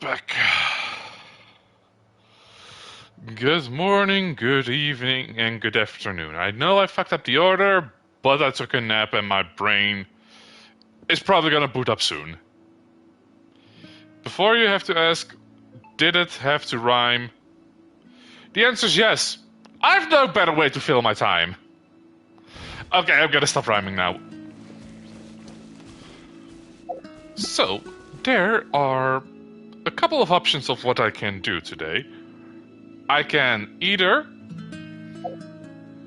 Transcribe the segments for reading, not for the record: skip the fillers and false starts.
Back. Good morning, good evening, and good afternoon. I know I fucked up the order, but I took a nap and my brain is probably gonna boot up soon. Before you have to ask, did it have to rhyme? The answer is yes. I've no better way to fill my time. Okay, I'm gonna stop rhyming now. So, there are a couple of options of what I can do today. I can either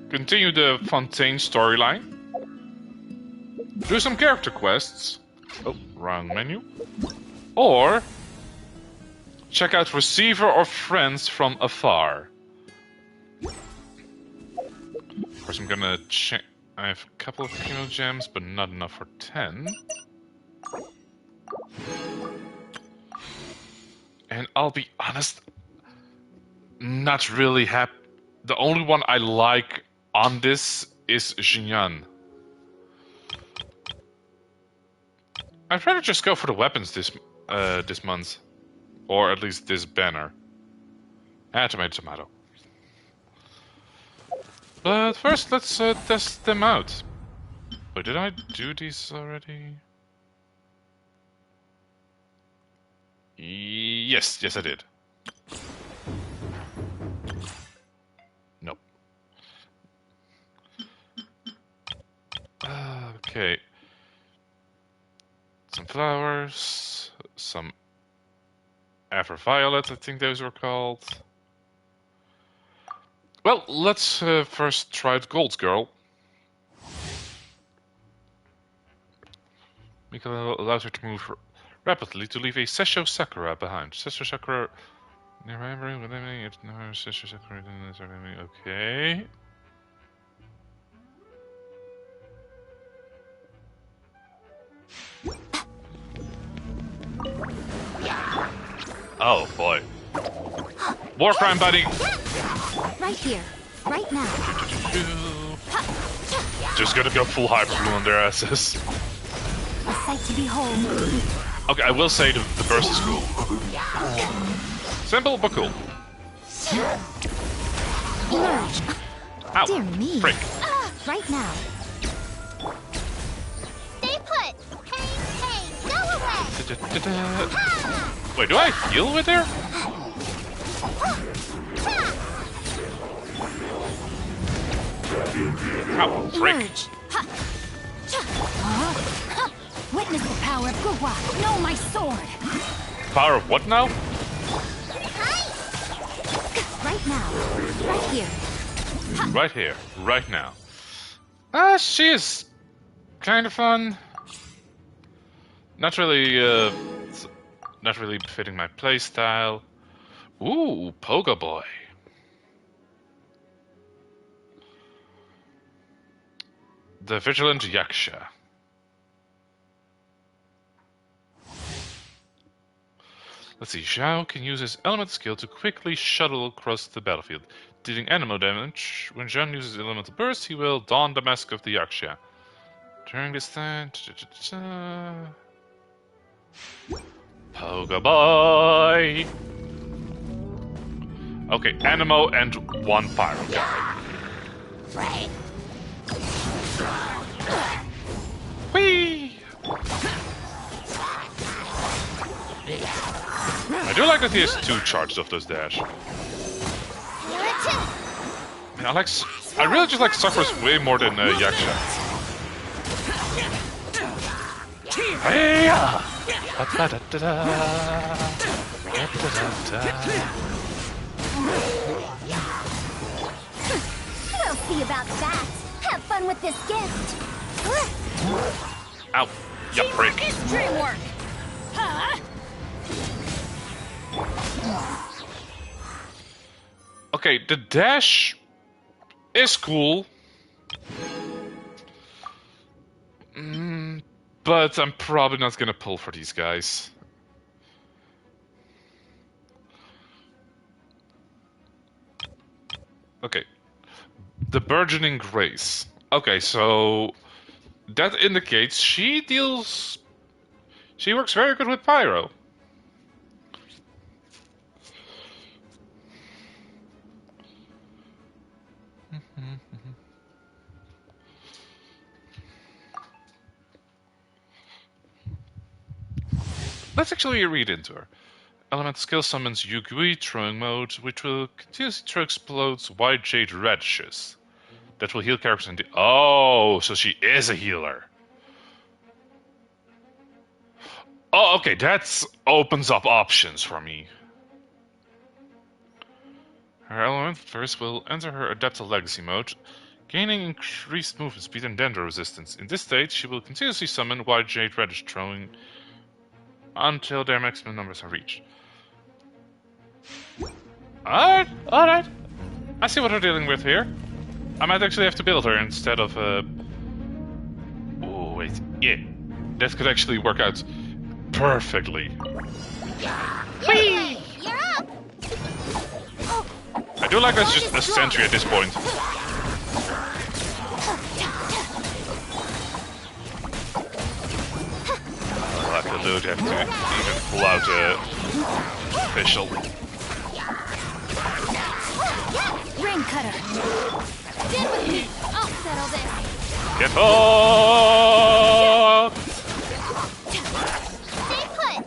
continue the Fontaine storyline, do some character quests, oh, wrong menu, or check out Receiver or Friends from afar. Of course, I'm gonna check. I have a couple of chemo gems, but not enough for 10. And I'll be honest, not really happy. The only one I like on this is Xinyan. I'd rather just go for the weapons this month, or at least this banner. Tomato. But first, let's test them out. Wait, did I do these already? Yes, I did. Nope. Okay. Some flowers, some Violet, I think those were called. Well, let's first try the Gold Girl. Mika allows her to move rapidly to leave a Sessho Sakura behind. Sessho Sakura... Sessho Sakura... Okay... Oh boy. War crime, buddy! Right here, right now. Just gonna go full hyper blue on their asses. A sight to behold. Okay, I will say the burst is cool. Simple but cool. Emerge. Ow! Dear me. Frick. Right now. Stay put. Hey, go away. Wait, do I heal with her? Ow, frick. Emerge. Witness the power of Gugwa. Know my sword. Power of what now? Right now. Right here. Right here, right now. She is kind of fun. Not really fitting my playstyle. Ooh, Pogo Boy. The Vigilant Yaksha. Let's see, Zhao can use his element skill to quickly shuttle across the battlefield, dealing animal damage. When Zhao uses elemental burst, he will don the mask of the Yaksha. During this time... Pogo Boy! Okay, Animo and one Pyro guy. Right. Whee! I do like that he has 2 charges of those dash. Man, I really just like Sakura's way more than Yaksha. Hey-ya! We'll see about that. Have fun with this gift. Ow. Ya prick. It's dream work. Huh? Okay, the dash is cool. But I'm probably not gonna pull for these guys. Okay. The Burgeoning Grace. Okay, so that indicates she works very good with pyro. Let's actually read into her. Element skill summons Yugui throwing mode, which will continuously throw explodes white jade radishes. That will heal characters in the... Oh, so she is a healer. Oh, okay, that opens up options for me. Her element first will enter her Adaptive Legacy mode, gaining increased movement speed and dendro resistance. In this state, she will continuously summon white jade radish throwing until their maximum numbers are reached. Alright. I see what we're dealing with here. I might actually have to build her instead of... Oh, wait. Yeah. That could actually work out perfectly. Whee! You're up! I do like that's just a sentry at this point. I'll have to loot, have to even pull out a official. Ring cutter. Stand with me. I'll settle this. Get hooked! Stay put!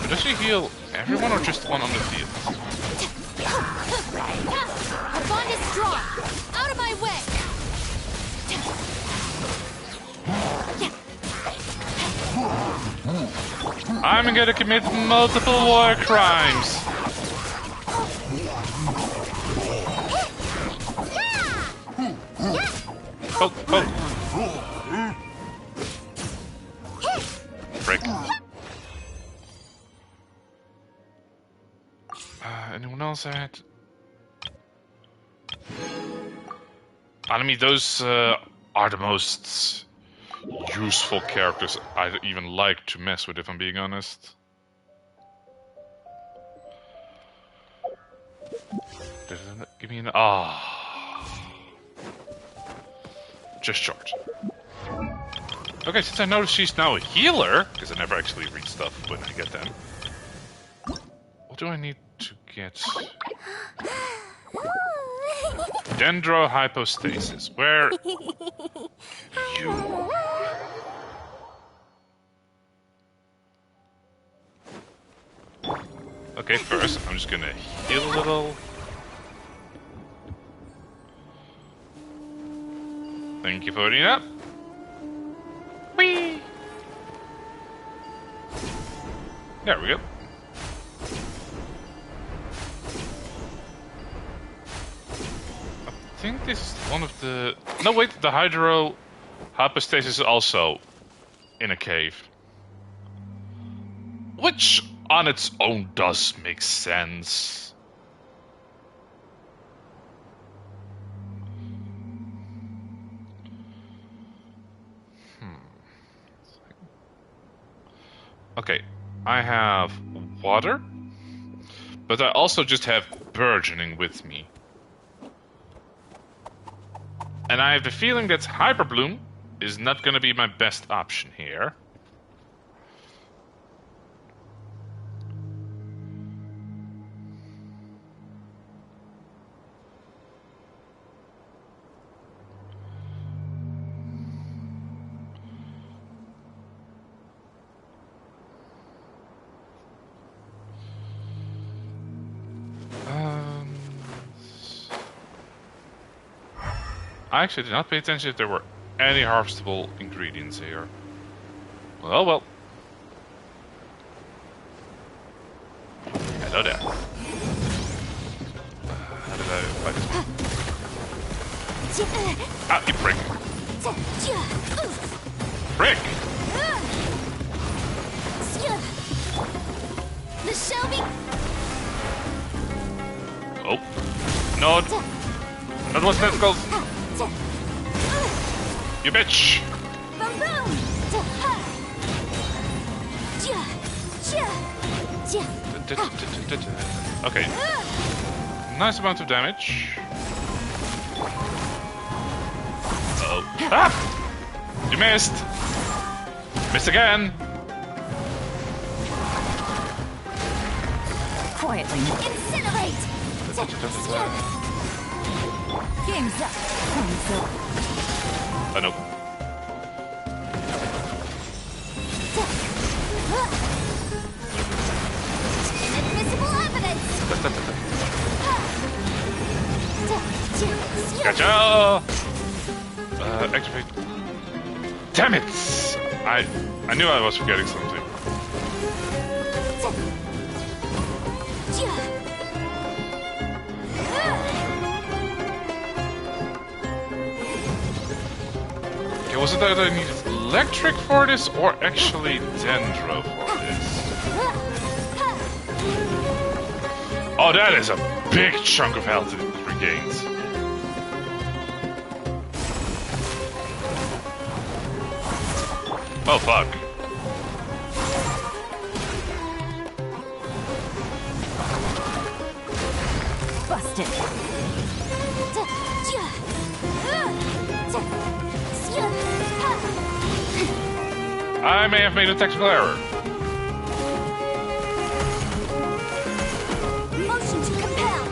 But does she heal everyone or just one on the field? Our bond is strong. Out of my way. I'm gonna commit multiple war crimes. Oh. Frick. Anyone else had? I mean, those are the most useful characters I even like to mess with, if I'm being honest. Give me an... Just short. Okay, since I noticed she's now a healer, because I never actually read stuff when I get them. What do I need to get? Dendro hypostasis. Where? You. Okay, first I'm just gonna heal a little. Thank you for putting it up. Whee! There we go. I think this is one of the... No, wait, the Hydro Hypostasis is also in a cave. Which, on its own, does make sense. Okay, I have water, but I also just have burgeoning with me. And I have the feeling that Hyper Bloom is not going to be my best option here. I actually did not pay attention if there were any harvestable ingredients here. Well. Hello there. How did I fight this one? Ah, you prick. Prick! Oh. No. That was tentacles. You bitch! Okay. Nice amount of damage. Ah! You missed! Missed again! Quietly. Incinerate! Game's up. Time's over. I know. Inadmissible evidence. Gotcha! Activate. Damn it! I knew I was forgetting something. Okay, was it that I needed electric for this or actually dendro for this? Oh, that is a big chunk of health it regains. Oh, fuck. Busted. I may have made a technical error. Motion to compel.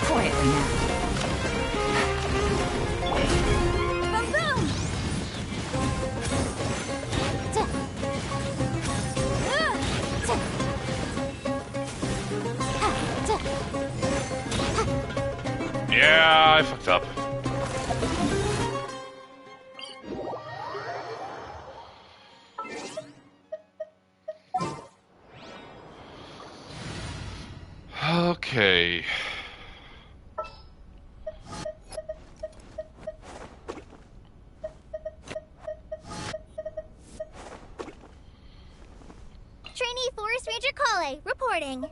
Quietly now. Boom boom. Yeah, I fucked up. Okay. Trainee Forest Ranger Kale, reporting.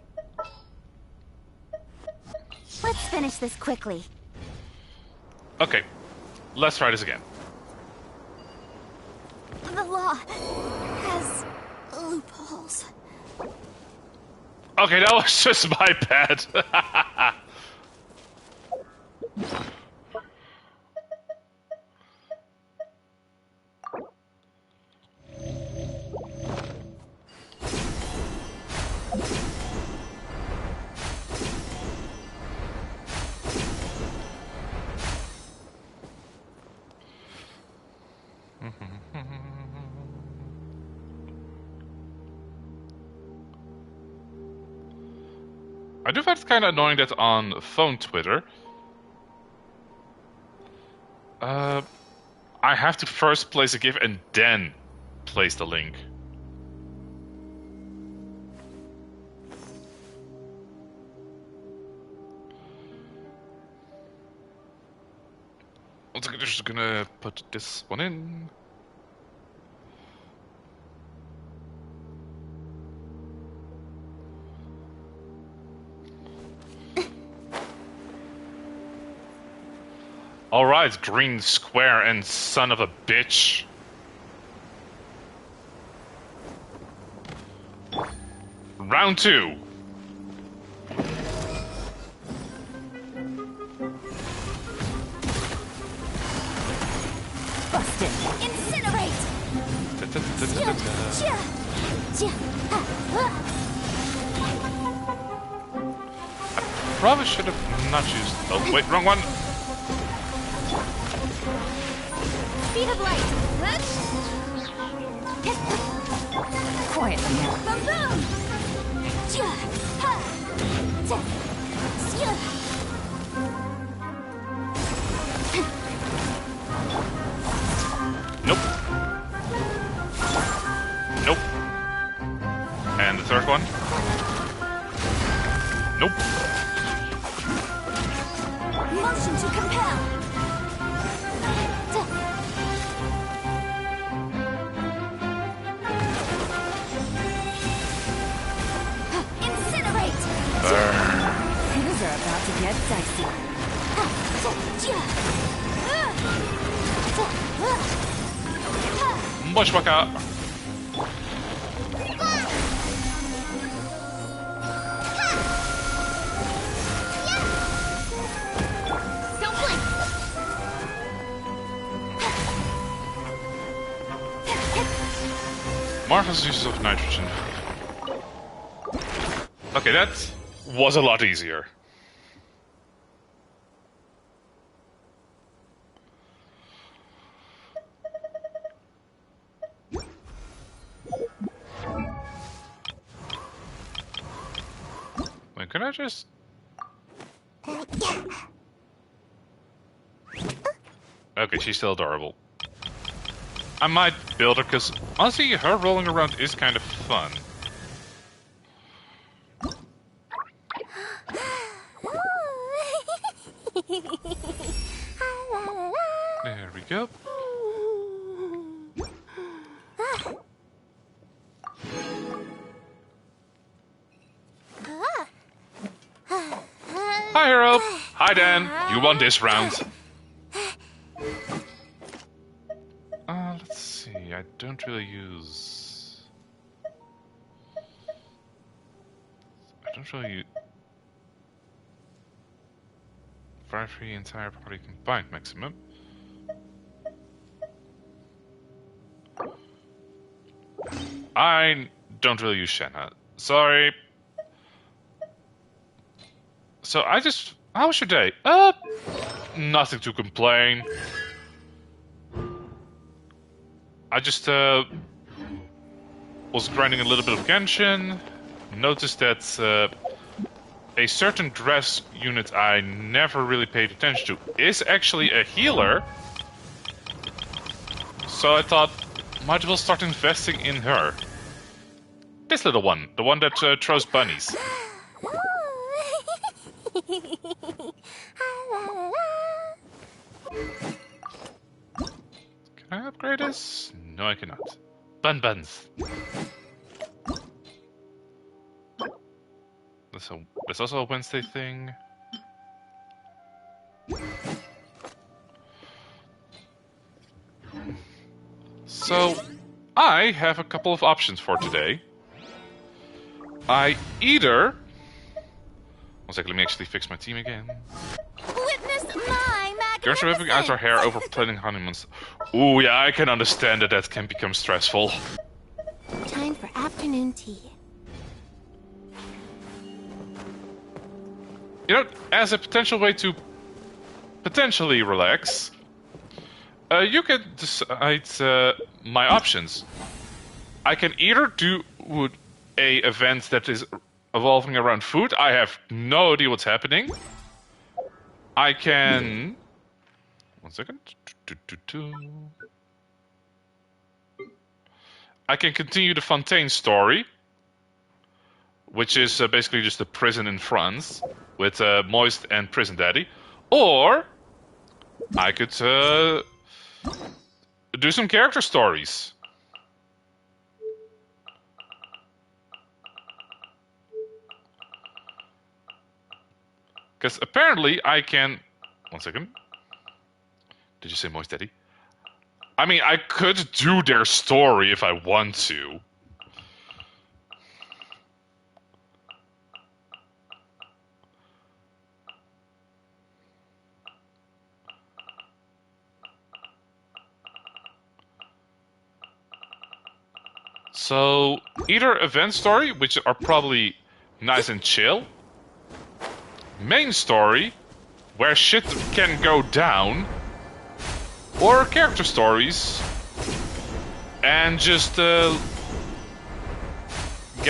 Let's finish this quickly. Okay. Let's try this again. The law has loopholes. Okay, that was just my bad. I do find it kind of annoying that on phone Twitter, I have to first place a GIF and then place the link. I'm just gonna put this one in. Alright, green square and son of a bitch. Round 2. Busted. Incinerate. Probably should have not used. Oh, wait, wrong one. Speed of light. Quietly now. Boom boom. Nope. Nope. And the third one. Nope. Motion to compel. Incinerate. Things are about to get dicey. Much baka. Marvelous uses of nitrogen. Okay, that was a lot easier. Wait, can I just... Okay, she's still adorable. I might build her, because honestly, her rolling around is kind of fun. There we go. Hi, Hero. Hi, Dan. You won this round. Let's see. I don't really use... Fire free entire party combined maximum. I don't really use Shenna. Sorry. So I just... How was your day? Nothing to complain. I just was grinding a little bit of Genshin. Noticed that a certain dress unit I never really paid attention to is actually a healer. So I thought, might as well start investing in her. This little one, the one that throws bunnies. Can I upgrade this? No, I cannot. Buns. There's also a Wednesday thing. So, I have a couple of options for today. I either... One second, let me actually fix my team again. Witness my Girls are whipping out her hair over planning honeymoons. Ooh, yeah, I can understand that can become stressful. Time for afternoon tea. You know, as a potential way to potentially relax, you can decide my options. I can either do a event that is evolving around food. I have no idea what's happening. I can... One second. I can continue the Fontaine story, which is basically just a prison in France with Moist and Prison Daddy. Or I could do some character stories. Because apparently I can... One second. Did you say Moist Daddy? I mean, I could do their story if I want to. So, either event story, which are probably nice and chill. Main story, where shit can go down. Or character stories. And just get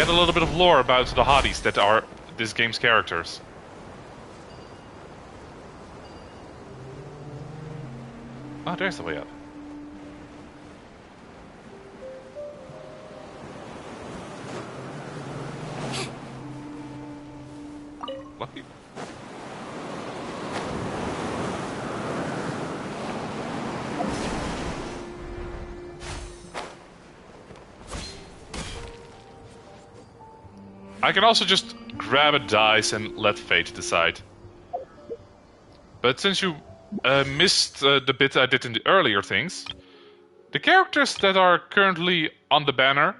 a little bit of lore about the hotties that are this game's characters. Oh, there's the way up. Lucky. I can also just grab a dice and let fate decide. But since you missed the bit I did in the earlier things, the characters that are currently on the banner,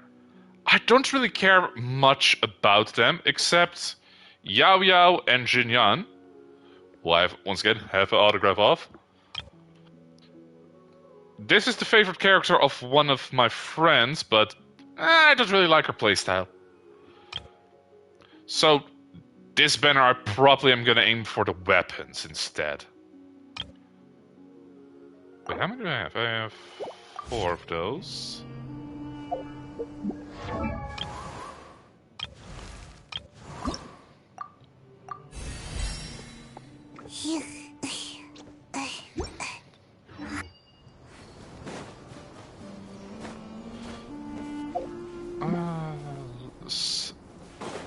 I don't really care much about them, except Yao Yao and Jin Yan, who I have, once again, have an autograph of. This is the favorite character of one of my friends, but I don't really like her playstyle. So, this banner I probably am gonna aim for the weapons instead. Wait, how many do I have? I have 4 of those.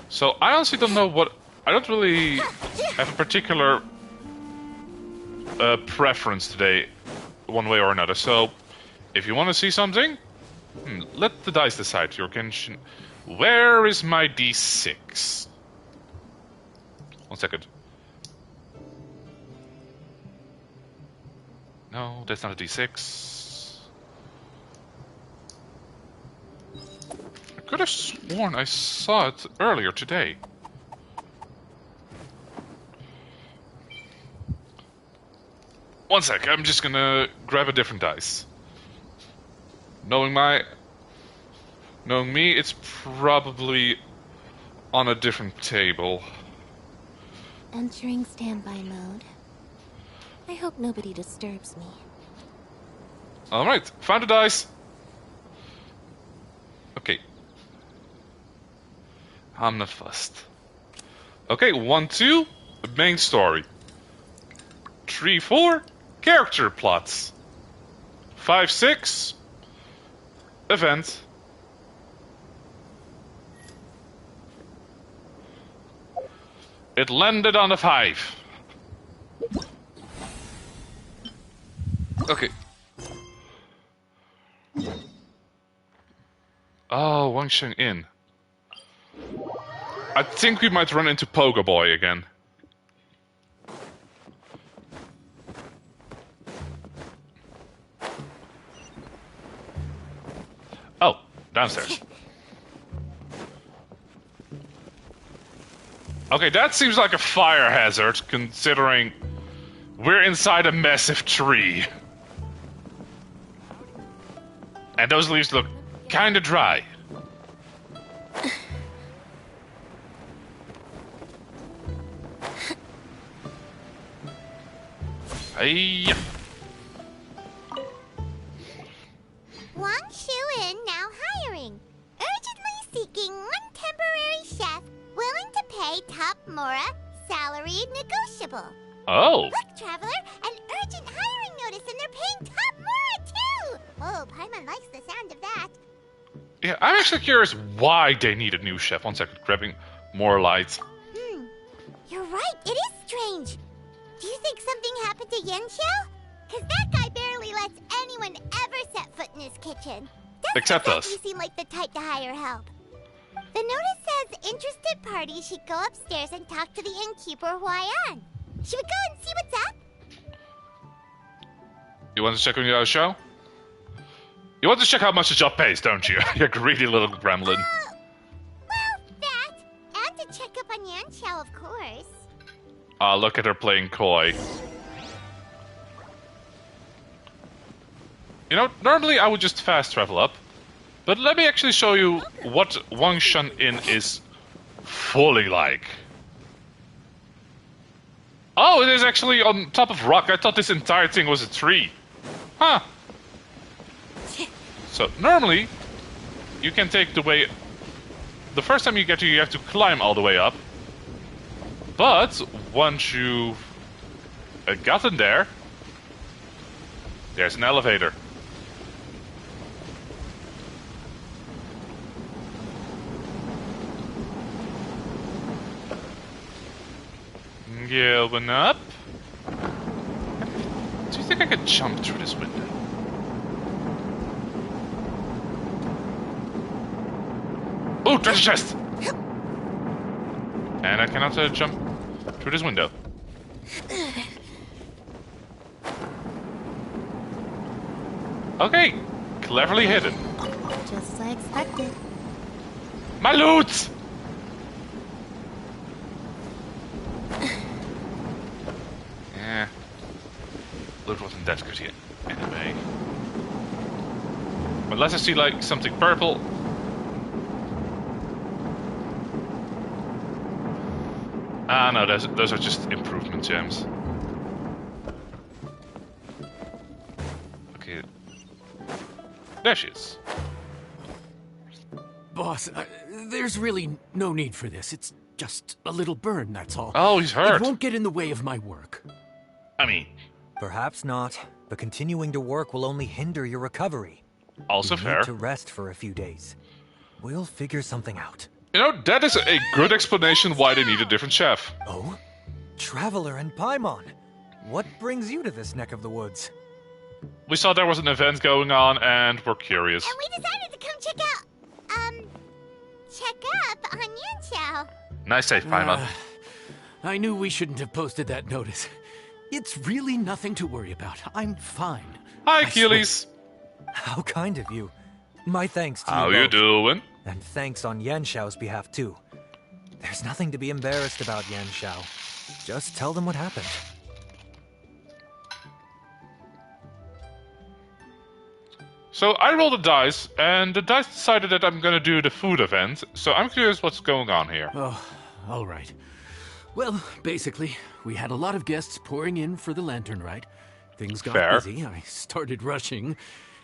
So I honestly don't know what... I don't really have a particular preference today, one way or another. So, if you want to see something, let the dice decide. Your Genshin... Where is my D6? 1 second. No, that's not a D6. I could have sworn I saw it earlier today. One sec, I'm just gonna grab a different dice. Knowing me, it's probably on a different table. Entering standby mode. I hope nobody disturbs me. Alright, found the dice. Okay. I'm not fussed. Okay, 1, 2, main story. 3, 4, character plots. 5, 6, event. It landed on a 5. Okay. Oh, Wangshan Inn. I think we might run into Pogo Boy again. Oh, downstairs. Okay, that seems like a fire hazard, considering we're inside a massive tree. And those leaves look kinda dry. Hey. Wang Shu-in now hiring. Urgently seeking one temporary chef willing to pay top Mora, salary negotiable. Oh. Look, Traveler, an urgent hiring notice and they're paying top Mora too! Oh, Paimon likes the sound of that. Yeah, I'm actually curious why they need a new chef. 1 second, grabbing more light. You're right, it is strange. Do you think something happened to Yenshao? Cause that guy barely lets anyone ever set foot in his kitchen. Doesn't Except exactly us. seem like the type to hire help. The notice says interested parties should go upstairs and talk to the innkeeper Huayan. Should we go and see what's up? You want to check on your show? You want to check how much the job pays, don't you? You greedy little gremlin. Well, that. And to check up on Yanshao, of course. Ah, look at her playing coy. You know, normally I would just fast travel up. But let me actually show you what Wangshan Inn is fully like. Oh, it is actually on top of rock. I thought this entire thing was a tree. Huh. So, normally, you can take the way... The first time you get here, you have to climb all the way up. But, once you've gotten there, there's an elevator. Going up. Do you think I could jump through this window? Oh, treasure chest! And I cannot jump through this window. Okay, cleverly hidden. Just as I expected. My loot! Yeah, loot wasn't that good yet. Anyway, unless I see like something purple, Ah, no, those are just improvement gems. Okay. There she is. Boss, there's really no need for this. It's just a little burn, that's all. Oh, he's hurt. It won't get in the way of my work. I mean, Perhaps not, but continuing to work will only hinder your recovery. also You fair. need to rest for a few days. We'll figure something out. You know, that is a good explanation why they need a different chef. Oh? Traveler and Paimon. What brings you to this neck of the woods? We saw there was an event going on, and we're curious. And we decided to come check up on Yanxiao. Nice save, Paimon. I knew we shouldn't have posted that notice. It's really nothing to worry about. I'm fine. Hi, I Achilles. How kind of you. My thanks to How you you both. doing? And thanks on Yanxiao's behalf, too. There's nothing to be embarrassed about, Yanxiao. Just tell them what happened. So I rolled the dice, and the dice decided that I'm gonna do the food event. So I'm curious what's going on here. Oh, all right. Well, basically, we had a lot of guests pouring in for the lantern rite. Things got Fair. busy, I started rushing,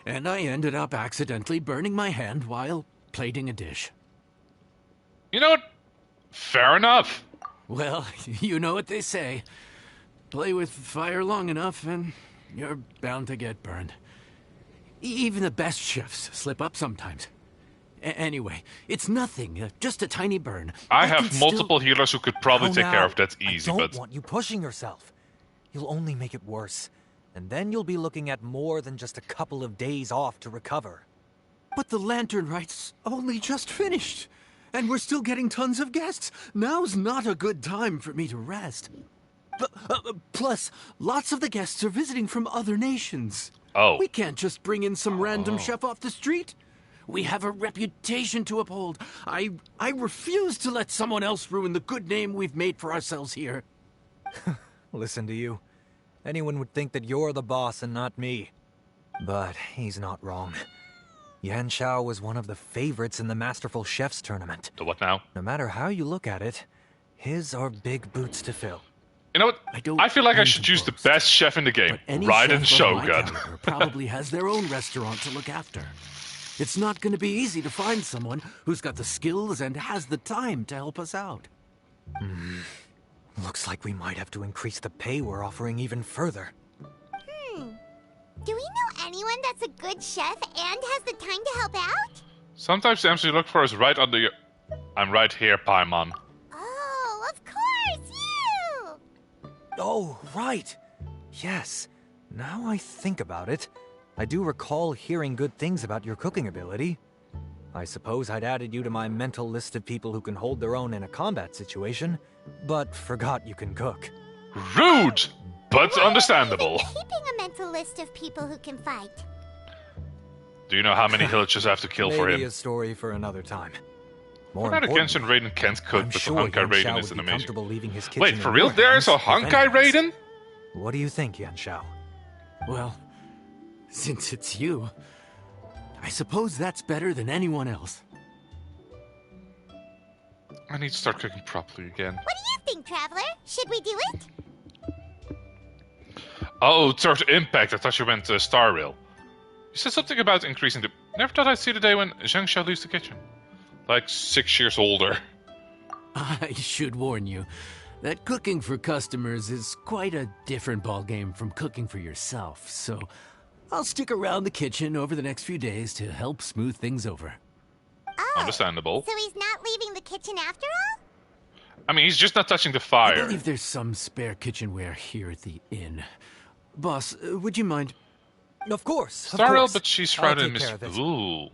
and I ended up accidentally burning my hand while plating a dish. You know what? Fair enough. Well, you know what they say. Play with fire long enough and you're bound to get burned. Even the best chefs slip up sometimes. Anyway, it's nothing, just a tiny burn. I can have still- multiple healers who could probably Oh, take care now, of that easy, I don't but want you pushing yourself. You'll only make it worse. And then you'll be looking at more than just a couple of days off to recover. But the lantern rite's only just finished. And we're still getting tons of guests. Now's not a good time for me to rest. Plus, lots of the guests are visiting from other nations. Oh. We can't just bring in some random chef off the street. We have a reputation to uphold. I refuse to let someone else ruin the good name we've made for ourselves here. Listen to you. Anyone would think that you're the boss and not me. But he's not wrong. Yanxiao was one of the favorites in the Masterful Chefs tournament. the what now? No matter how you look at it, his are big boots to fill. You know what? don't I feel like I mean should to choose the boast, best chef in the game, But any Raiden chef of my Shogun. caliber probably has their own restaurant to look after. It's not going to be easy to find someone who's got the skills and has the time to help us out. Looks like we might have to increase the pay we're offering even further. Do we know anyone that's a good chef and has the time to help out? Sometimes the MC you look for is right under your... I'm right here, Paimon. Oh, of course, you! Oh, right. Yes. Now I think about it, I do recall hearing good things about your cooking ability. I suppose I'd added you to my mental list of people who can hold their own in a combat situation, but forgot you can cook. Rude, but understandable. Keeping a mental list of people who can fight. Do you know how many villagers I have to kill for Maybe him? a story for another time. More What about a Genshin importantly, Raiden can't cook, I'm but sure the Honkai Yan Raiden Xiao is would an be amazing... comfortable leaving his kitchen Wait, in for your real? There's a hands, if Honkai anything. Raiden? What do you think, Yan Xiao? Well, since it's you, I suppose that's better than anyone else. I need to start cooking properly again. What do you think, Traveler? Should we do it? Oh, third impact. I thought you meant Star Rail. You said something about increasing the... Never thought I'd see the day when Zhang Xiao leaves the kitchen. Like 6 years older. I should warn you that cooking for customers is quite a different ballgame from cooking for yourself, so I'll stick around the kitchen over the next few days to help smooth things over. Oh, Understandable. so he's not leaving the kitchen after all? I mean, he's just not touching the I fire. believe there's some spare kitchenware here at the inn. Boss, would you mind? Of course. of Star Rail, course. but she's I'll shrouded in take mist. care of it. Ooh.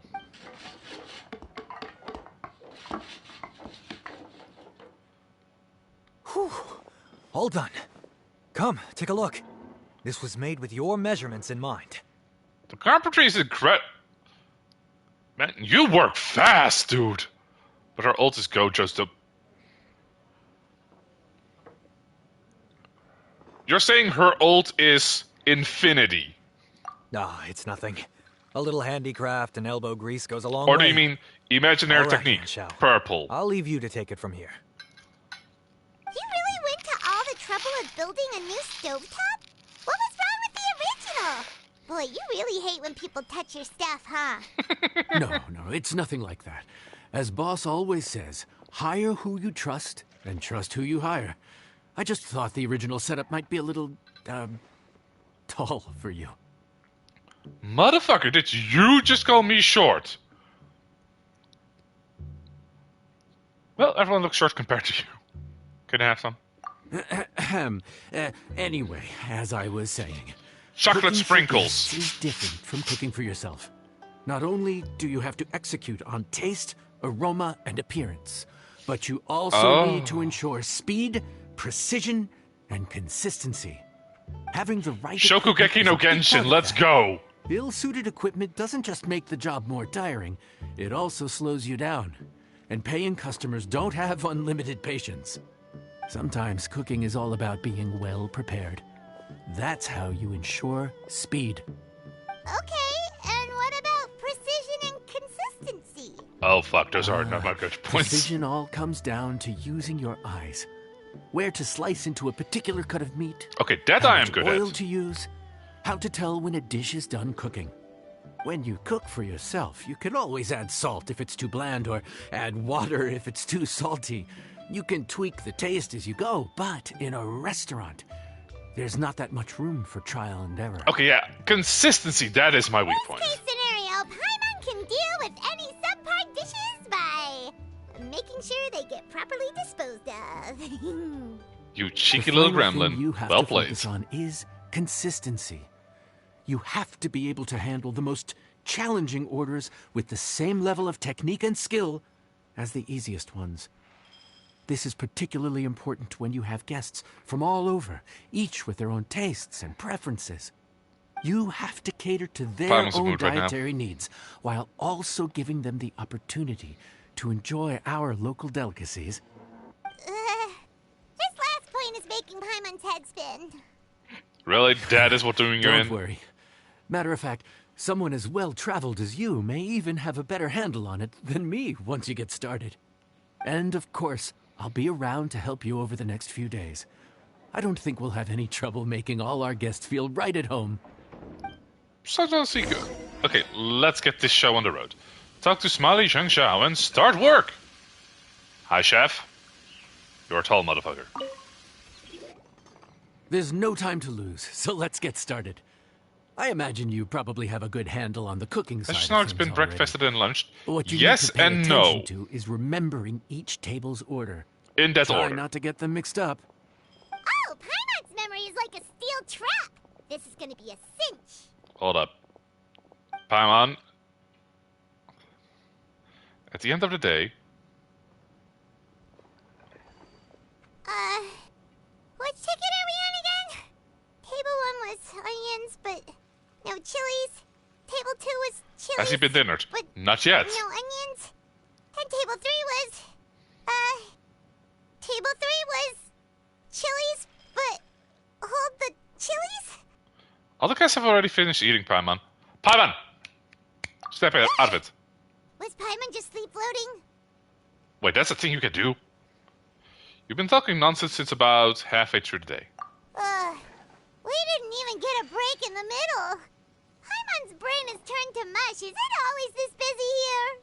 All done. Come, take a look. This was made with your measurements in mind. The carpentry is incredible. Man, you work fast, dude. But her ult is Gojo's the... You're saying her ult is infinity? Ah, it's nothing. A little handicraft and elbow grease goes a long way. Or do you mean imaginary All right, technique? Yan Xiao. Purple. I'll leave you to take it from here. You really building a new stovetop? What was wrong with the original? Boy, you really hate when people touch your stuff, huh? No, it's nothing like that. As boss always says, hire who you trust and trust who you hire. I just thought the original setup might be a little, tall for you. Motherfucker, did you just call me short? Well, everyone looks short compared to you. Can I have some? Anyway, as I was saying... Chocolate cooking for sprinkles. guests is different from cooking for yourself. Not only do you have to execute on taste, aroma, and appearance, but you also need to ensure speed, precision, and consistency. Having the right Shokugeki no Genshin, let's go! Ill-suited equipment doesn't just make the job more tiring, it also slows you down. And paying customers don't have unlimited patience. Sometimes cooking is all about being well prepared. That's how you ensure speed. Okay, and what about precision and consistency? Oh fuck, those are not my good points. Precision all comes down to using your eyes. Where to slice into a particular cut of meat. Okay, that how I am much good oil at. to use. How to tell when a dish is done cooking. When you cook for yourself, you can always add salt if it's too bland or add water if it's too salty. You can tweak the taste as you go, but in a restaurant, there's not that much room for trial and error. Okay, yeah, consistency, that is my weak point. Worst case scenario, Paimon can deal with any subpar dishes by making sure they get properly disposed of. You cheeky The little final thing gremlin. you have Well to played. focus on is consistency. You have to be able to handle the most challenging orders with the same level of technique and skill as the easiest ones. This is particularly important when you have guests from all over, each with their own tastes and preferences. You have to cater to their Paimon's in own mood right now. dietary needs, while also giving them the opportunity to enjoy our local delicacies. This last point is making Paimon's head spin. Really? That is what doing you Don't in? worry. Matter of fact, someone as well-traveled as you may even have a better handle on it than me once you get started. And of course, I'll be around to help you over the next few days. I don't think we'll have any trouble making all our guests feel right at home. Sounds good. Okay, let's get this show on the road. Talk to Smiley Zhengxiao and start work! Hi, chef. You're a tall motherfucker. There's no time to lose, so let's get started. I imagine you probably have a good handle on the cooking side Has of Snark's things been already. breakfasted and lunched? What you Yes need to pay and attention no. to is remembering each table's order. In that Try order. not to get them mixed up. Oh, Paimon's memory is like a steel trap. This is gonna be a cinch. Hold up. Paimon. At the end of the day, Which ticket are we on again? Table 1 was onions, but no chilies. Table 2 was chilies. has he been dinnered? But Not yet. no onions. And table 3 was, table 3 was chilies, but hold the chilies? All the guests have already finished eating, Paimon. Paimon! Step out of it. Was Paimon just sleep floating? Wait, that's a thing you can do? You've been talking nonsense since about halfway through the day. We didn't even get a break in the middle. Paimon's brain has turned to mush. Is it always this busy here?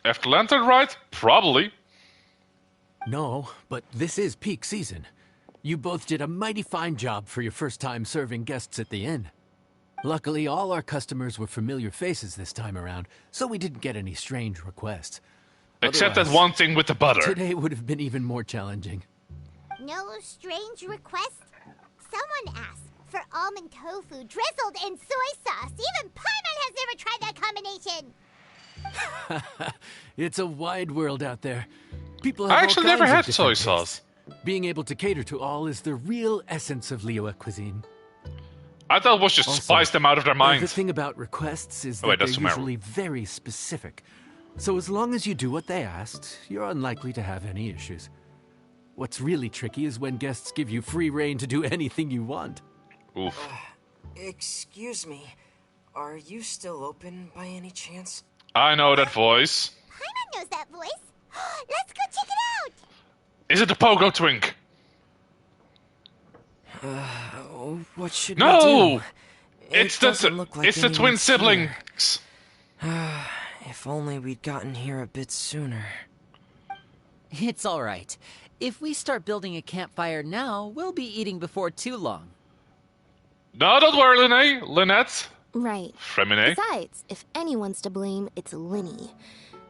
After Lantern Ride? Probably. No, but this is peak season. You both did a mighty fine job for your first time serving guests at the inn. Luckily, all our customers were familiar faces this time around, so we didn't get any strange requests. Except that Otherwise, one thing with the butter. Today would have been even more challenging. No strange request? Someone asked for almond tofu drizzled in soy sauce. Even Paimon has never tried that combination. It's a wide world out there. People have I all actually kinds never of had soy different tastes. sauce. Being able to cater to all is the real essence of Liyue cuisine. I thought it was just Also, spice them out of their The minds. thing about requests is that Oh, wait, they're that's Sumeru. usually very specific. So as long as you do what they asked, you're unlikely to have any issues. What's really tricky is when guests give you free rein to do anything you want. Oof. Excuse me, are you still open by any chance? I know that voice. Paimon knows that voice. Let's go check it out. Is it the Pogo Twink? What should we No! do? It's It the doesn't look like it's the twin anyone's here. siblings. If only we'd gotten here a bit sooner. It's all right. If we start building a campfire now, we'll be eating before too long. No, don't worry, Lynette. Right. Fremine. Besides, if anyone's to blame, it's Linny.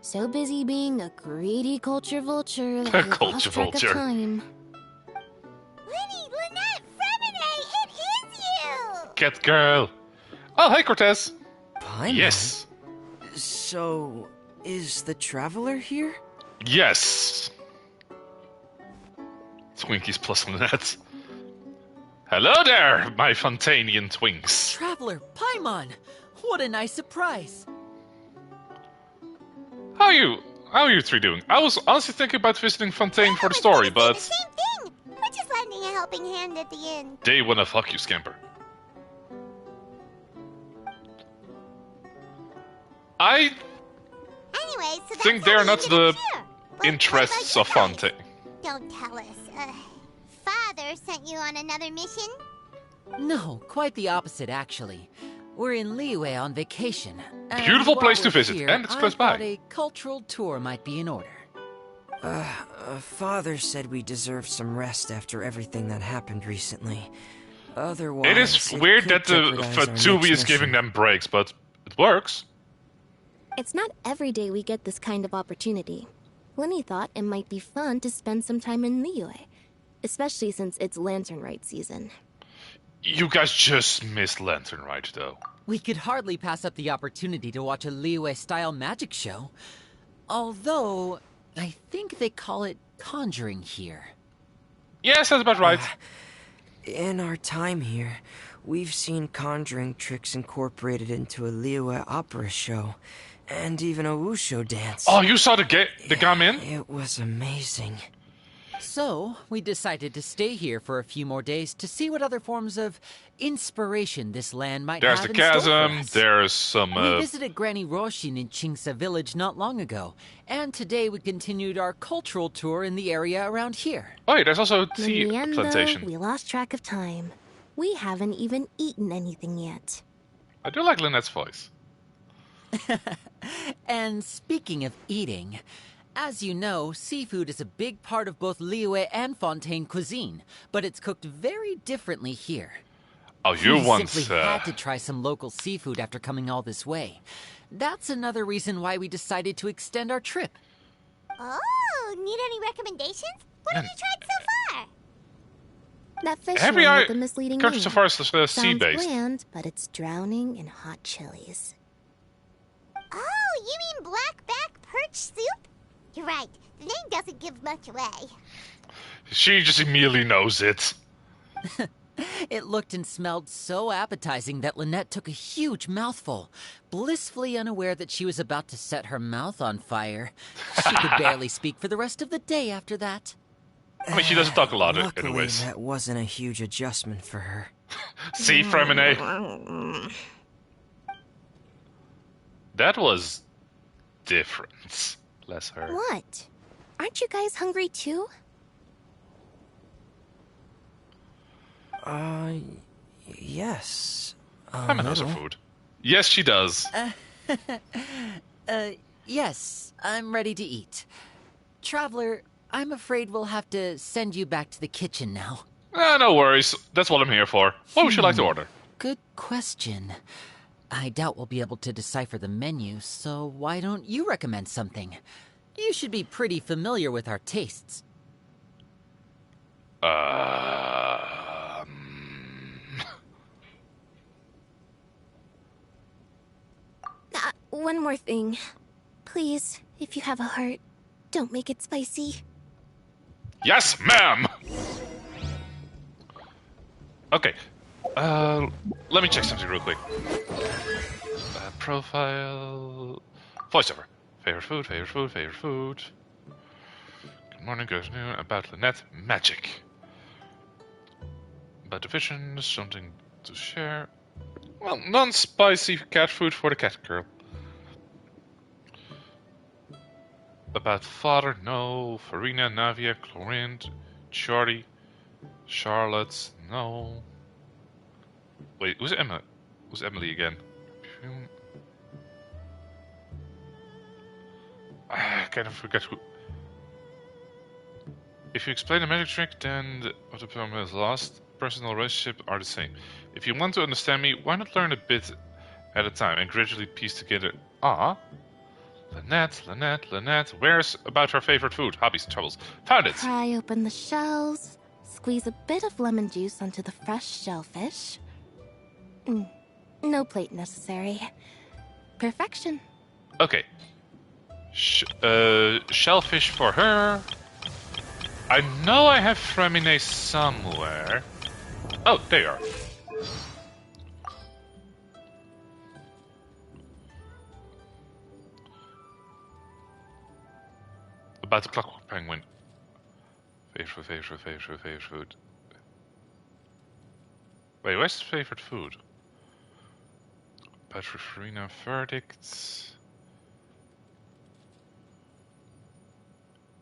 So busy being a greedy culture vulture that he Culture lost track vulture. of time. Linny, Lynette, Fremine, it is you! Cat girl. Oh, hey, Cortez. Paimon? Yes. So, is the Traveler here? Yes. Twinkies plus Lynette. Hello there, my Fontanian twinks. Traveler, Paimon! What a nice surprise! How are you three doing? I was honestly thinking about visiting Fontaine for the story, but The same thing! We're just lending a helping hand at the end. they wanna fuck you, Scamper. I Anyway, so that's think how they're we not ended the up here. But interests what of about you guys? Fontaine. Don't tell us. Father sent you on another mission? No, quite the opposite, actually. We're in Liyue on vacation. and Beautiful while place to we're visit, here, and it's I close by. thought a cultural tour might be in order. Father said we deserved some rest after everything that happened recently. Otherwise, It is weird could that the jeopardize our Fatui next is giving mission. them breaks, but it works. It's not every day we get this kind of opportunity. Linny thought it might be fun to spend some time in Liyue, especially since it's Lantern Rite season. You guys just missed Lantern Rite, though. We could hardly pass up the opportunity to watch a Liyue-style magic show. Although, I think they call it conjuring here. Yes, that's about right. In our time here, we've seen conjuring tricks incorporated into a Liyue opera show, and even a wushu dance. Oh, you saw the gamin? It was amazing. So, we decided to stay here for a few more days to see what other forms of inspiration this land might There's have the in store for chasm. us. There's some. We visited Granny Roshin in Chingsa village not long ago, and today we continued our cultural tour in the area around here. Oh, yeah, there's also a In tea the end, plantation. though, we lost track of time. We haven't even eaten anything yet. I do like Lynette's voice. And speaking of eating, as you know, seafood is a big part of both Liyue and Fontaine cuisine, but it's cooked very differently here. Oh, you We once. simply had to try some local seafood after coming all this way. That's another reason why we decided to extend our trip. Oh, need any recommendations? What have you tried so far? That fish Every one eye with the misleading comes name. so far as Sounds sea-based. bland, but it's drowning in hot chilies. Oh, you mean blackback perch soup? You're right. The name doesn't give much away. She just immediately knows it. It looked and smelled so appetizing that Lynette took a huge mouthful, blissfully unaware that she was about to set her mouth on fire. She could barely speak for the rest of the day after that. I mean, she doesn't talk a lot, Luckily, anyways. that wasn't a huge adjustment for her. See, Fremine? That was different. Bless her. What? Aren't you guys hungry too? Yes. Fremine knows her food. Yes, she does. Yes, I'm ready to eat. Traveler, I'm afraid we'll have to send you back to the kitchen now. No worries. That's what I'm here for. What would you like to order? Good question. I doubt we'll be able to decipher the menu, so why don't you recommend something? You should be pretty familiar with our tastes. One more thing. Please, if you have a heart, don't make it spicy. Yes, ma'am! Okay. Let me check something real quick. Profile... Voiceover. Favorite food, favorite food, favorite food. Good morning, good afternoon. About Lynette. Magic. About division, something to share. Well, non-spicy cat food for the cat girl. About father, no. Farina, Navia, Chlorine, Shorty, Charlotte, No. Wait, who's Emma? Who's Emily again? I kind of forget who. If you explain the magic trick, then the poem is lost. Personal relationships are the same. If you want to understand me, why not learn a bit at a time and gradually piece together? Lynette. Where's about her favorite food? Hobbies and troubles. Found it! Pry open the shells, squeeze a bit of lemon juice onto the fresh shellfish. No plate necessary. Perfection. Okay. Shellfish for her. I know I have Fremine somewhere. Oh, there you are. About the clockwork penguin. Favorite food. Wait, where's the favorite food? Patrick Farina verdicts.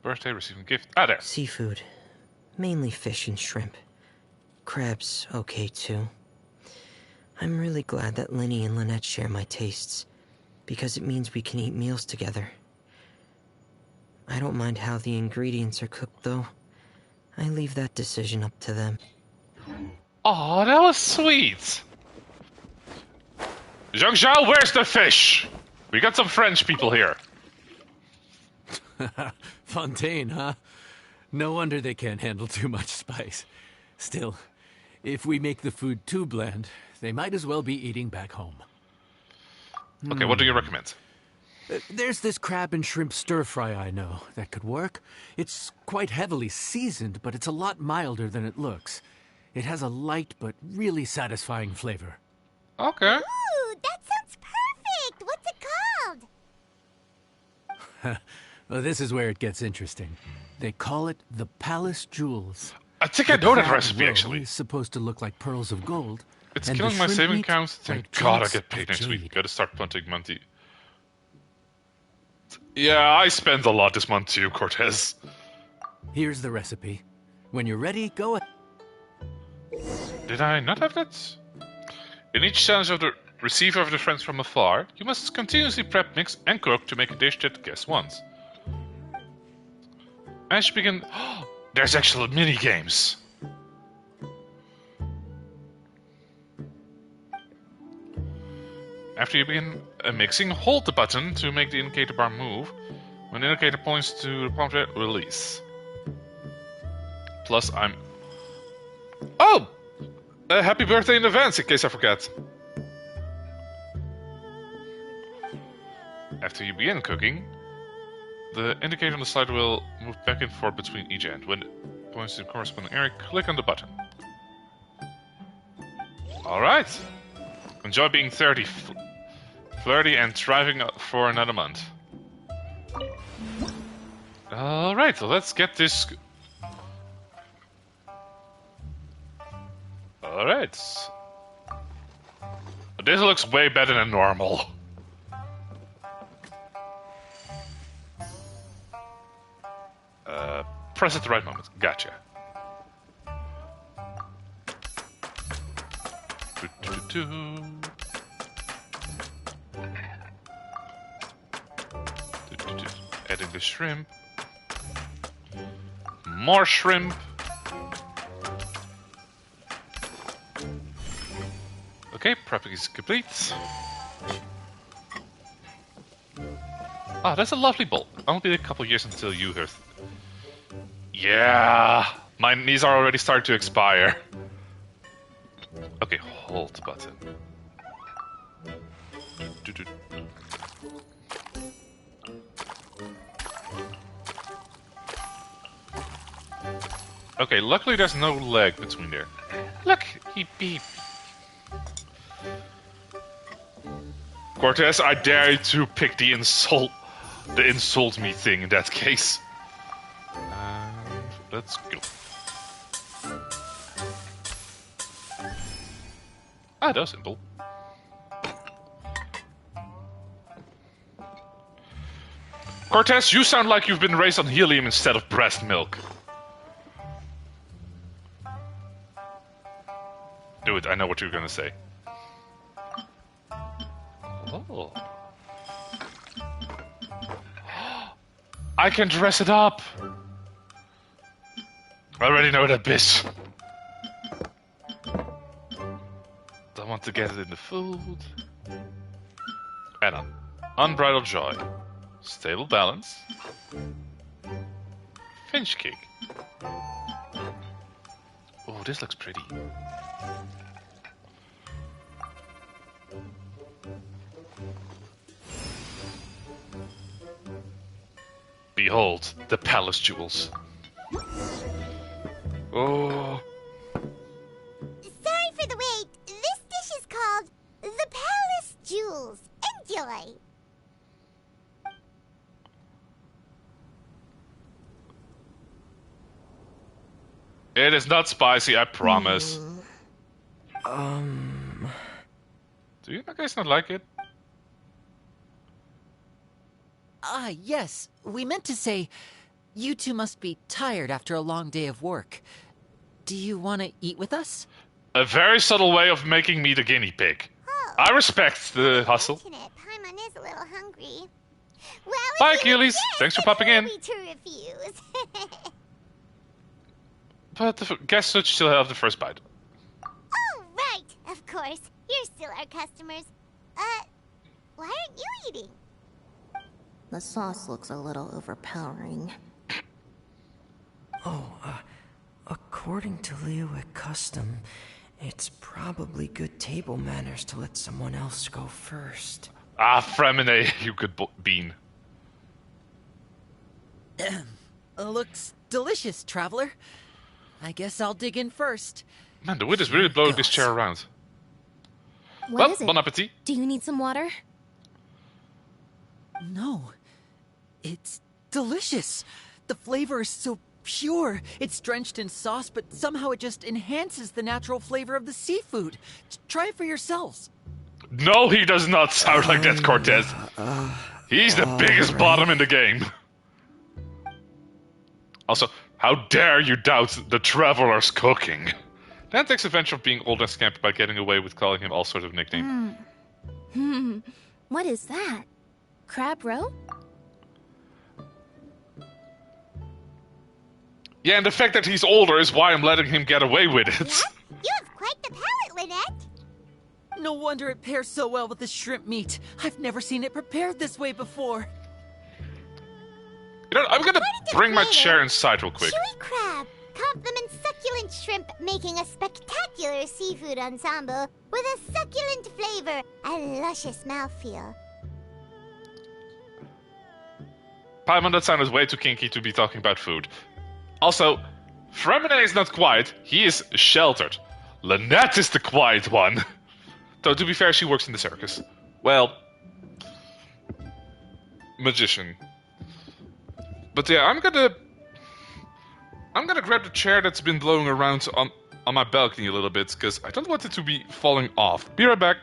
Birthday, receiving gift. Ah, there. Seafood. Mainly fish and shrimp. Crabs, okay too. I'm really glad that Linny and Lynette share my tastes, because it means we can eat meals together. I don't mind how the ingredients are cooked, though. I leave that decision up to them. Oh, that was sweet. Jean-Jean, where's the fish? We got some French people here. Fontaine, huh? No wonder they can't handle too much spice. Still, if we make the food too bland, they might as well be eating back home. Okay, what do you recommend? There's this crab and shrimp stir-fry I know that could work. It's quite heavily seasoned, but it's a lot milder than it looks. It has a light but really satisfying flavor. Okay. Ooh, that sounds perfect! What's it called? Well, this is where it gets interesting. They call it the Palace Jewels. I think I know that crab recipe, roe actually. is supposed to look like pearls of gold. It's and the killing my shrimp saving meat count. Thank like God I chunks get paid of next week. jade. Gotta start punting Monty. Yeah, I spent a lot this month too, Cortez. Here's the recipe. When you're ready, go ahead. Did I not have that? In each challenge of the receiver of the friends from afar, you must continuously prep, mix, and cook to make a dish that guests wants. As you begin... there's actual mini-games! After you begin mixing, hold the button to make the indicator bar move. When the indicator points to the prompt, release. Plus, I'm... Oh! Happy birthday in advance, in case I forget. After you begin cooking, the indicator on the slider will move back and forth between each end. When it points to the corresponding area, click on the button. Alright! Enjoy being 30, flirty, and thriving for another month. Alright, well, let's get this... Alright. This looks way better than normal. Press at the right moment. Gotcha. Adding the shrimp. More shrimp. Okay, prepping is complete. Ah, that's a lovely bowl. I'll be a couple years until you hear. Yeah, my knees are already starting to expire. Okay, hold the button. Okay, luckily there's no leg between there. Look, he beep. Cortez, I dare you to pick the insult me thing in that case. Let's go. Ah, that was simple. Cortez, you sound like you've been raised on helium instead of breast milk. Do it. I know what you're gonna say. Oh. I can dress it up. I already know that bitch. Don't want to get it in the food. And on. Unbridled joy. Stable balance. Finch cake. Oh, this looks pretty. Behold, the palace jewels. Oh. Sorry for the wait. This dish is called the Palace Jewels. Enjoy. It is not spicy, I promise. Do you guys not like it? Yes. We meant to say, you two must be tired after a long day of work. Do you want to eat with us? A very subtle way of making me the guinea pig. Oh, I respect the hustle. fortunate. Paimon is a little hungry. Well, if Bye, you Achilles. insist, Thanks for it's popping in. hardly to refuse. But the guests should still have the first bite. Oh, right. Of course. You're still our customers. Why aren't you eating? The sauce looks a little overpowering. According to Liyue custom, it's probably good table manners to let someone else go first. Ah, Fremine, you good bean. Looks delicious, traveler. I guess I'll dig in first. Man, the wind is really blowing this chair around. What is it? Bon appetit. Do you need some water? No. It's delicious. The flavor is so pure. It's drenched in sauce, but somehow it just enhances the natural flavor of the seafood. Try it for yourselves. No, he does not sound like that, Cortez. He's the biggest bottom in the game. Also, how dare you doubt the traveler's cooking? Dan takes advantage of being old and scamp by getting away with calling him all sorts of nicknames. What is that? Crab roe? Yeah, and the fact that he's older is why I'm letting him get away with it. Yes? You have quite the palate, Lynette. No wonder it pairs so well with the shrimp meat. I've never seen it prepared this way before. You know, I'm gonna According to bring my flavor, chair inside real quick. Chewy crab complements succulent shrimp, making a spectacular seafood ensemble with a succulent flavor and luscious mouthfeel. Paimon, that sounded way too kinky to be talking about food. Also, Fremine is not quiet, he is sheltered. Lynette is the quiet one. Though, to be fair, she works in the circus. Well, magician. But yeah, I'm gonna grab the chair that's been blowing around on my balcony a little bit, because I don't want it to be falling off. Be right back.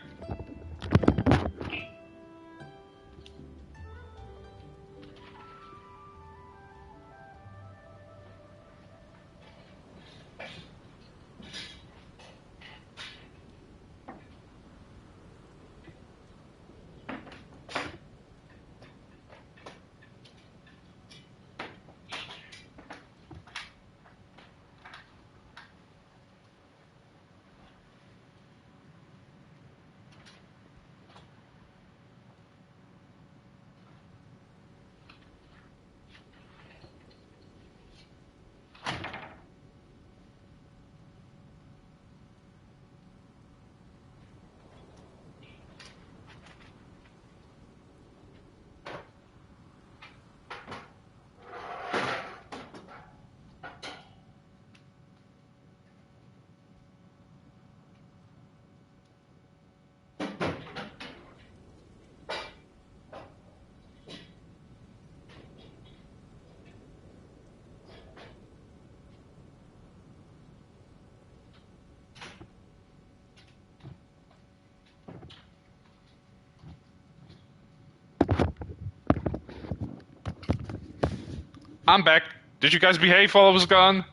I'm back. Did you guys behave while I was gone?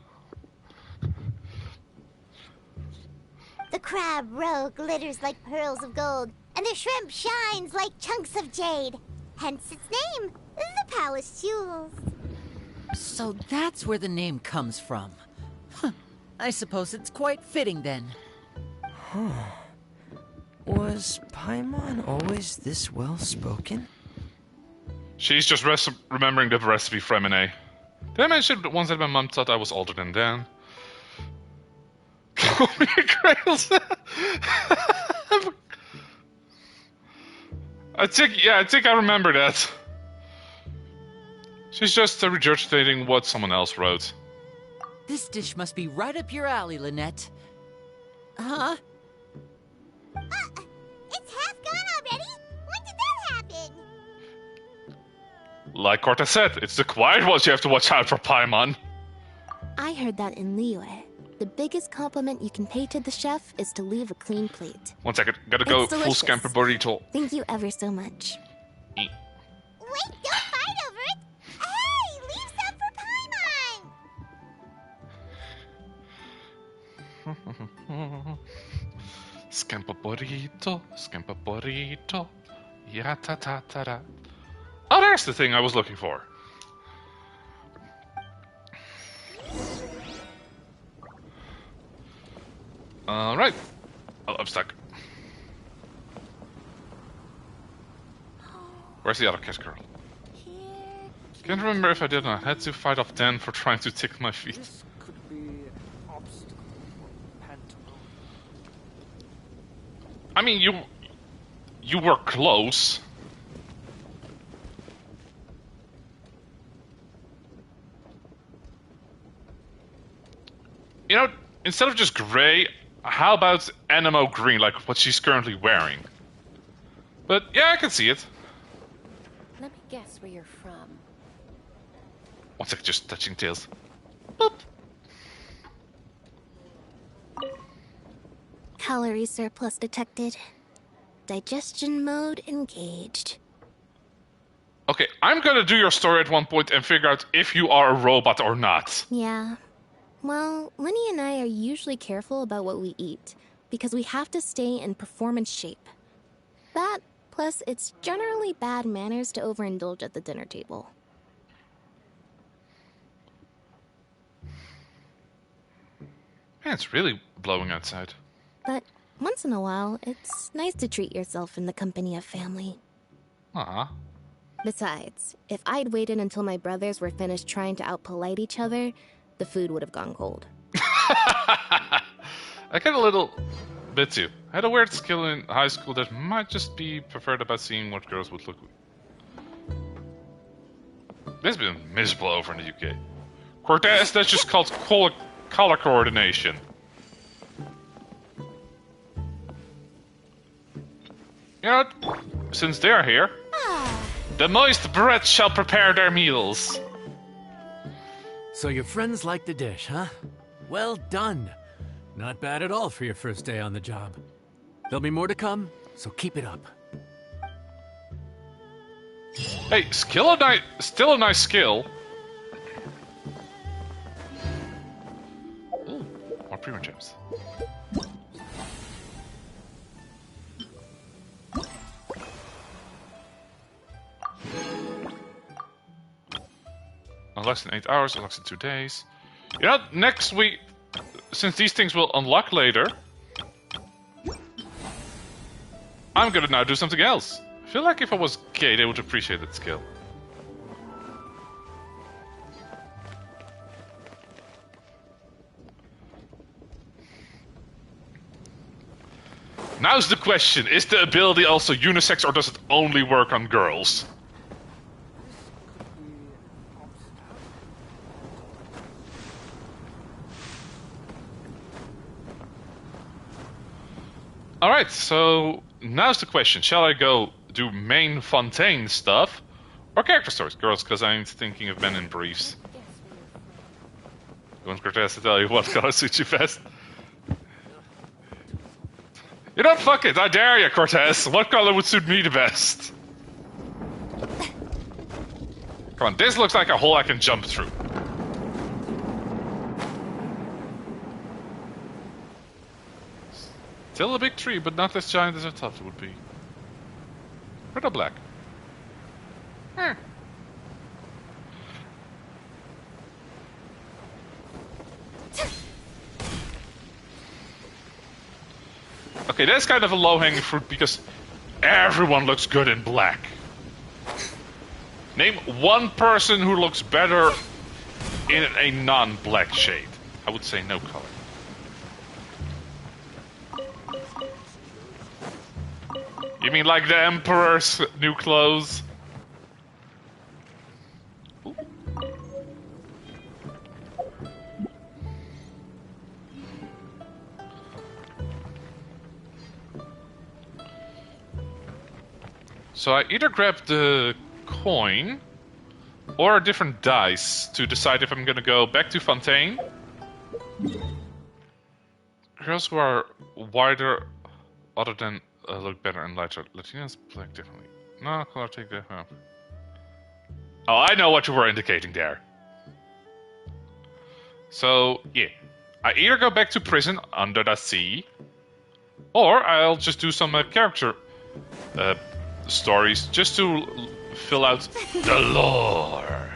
The crab roe glitters like pearls of gold, and the shrimp shines like chunks of jade. Hence its name, the Palace Jewels. So that's where the name comes from. Huh. I suppose it's quite fitting then. Was Paimon always this well-spoken? She's just remembering the recipe from M&A. Did I mention once that my mum thought I was older than Dan? Call me Grails. I think I remember that. She's just regurgitating what someone else wrote. This dish must be right up your alley, Lynette. Huh? It's half gone already? When did that happen? Like Cortez said, it's the quiet ones you have to watch out for, Paimon. I heard that in Liyue. The biggest compliment you can pay to the chef is to leave a clean plate. 1 second, gotta go It's full delicious. scamper burrito. Thank you ever so much. Wait, don't fight over it! Hey, leave some for Paimon! Scamper burrito. Ya ta ta ta ta. Oh, there's the thing I was looking for. Alright. Oh, I'm stuck. Where's the other cat girl? Can't remember if I did or not. I had to fight off Dan for trying to tickle my feet. This could be obstacle pantomime. I mean, you were close. You know, instead of just gray, how about Animo green, like what she's currently wearing? But yeah, I can see it. Let me guess where you're from. 1 second, just touching tails. Boop. Calorie surplus detected. Digestion mode engaged. Okay, I'm gonna do your story at one point and figure out if you are a robot or not. Yeah. Well, Lenny and I are usually careful about what we eat, because we have to stay in performance shape. That, plus it's generally bad manners to overindulge at the dinner table. Man, it's really blowing outside. But once in a while, it's nice to treat yourself in the company of family. Aw. Besides, if I'd waited until my brothers were finished trying to outpolite each other, the food would have gone cold. I get a little bit too. I had a weird skill in high school that might just be preferred about seeing what girls would look like. This has been miserable over in the UK. Cortez, that's just called color coordination. You know what? Since they're here, the moist breath shall prepare their meals. So your friends like the dish, huh? Well done. Not bad at all for your first day on the job. There'll be more to come, so keep it up. Hey, still a nice skill. Ooh, more premium gems. Unlocks in 8 hours, unlocks in 2 days. You know, next week, since these things will unlock later, I'm gonna now do something else. I feel like if I was gay, they would appreciate that skill. Now's the question, is the ability also unisex or does it only work on girls? Alright, so now's the question. Shall I go do main Fontaine stuff or character stories? Girls, because I'm thinking of men in briefs. You want Cortez to tell you what color suits you best? You know, fuck it, I dare you, Cortez. What color would suit me the best? Come on, this looks like a hole I can jump through. Still a big tree, but not as giant as I thought it would be. Red or black? Okay, that's kind of a low-hanging fruit because everyone looks good in black. Name one person who looks better in a non-black shade. I would say no color. You mean like the Emperor's new clothes? Ooh. So I either grab the coin or a different dice to decide if I'm gonna go back to Fontaine. Girls who are wider other than look better and lighter. Latinas black differently. No, color take that. Oh, I know what you were indicating there. So, yeah. I either go back to prison under the sea, or I'll just do some character stories just to fill out the lore.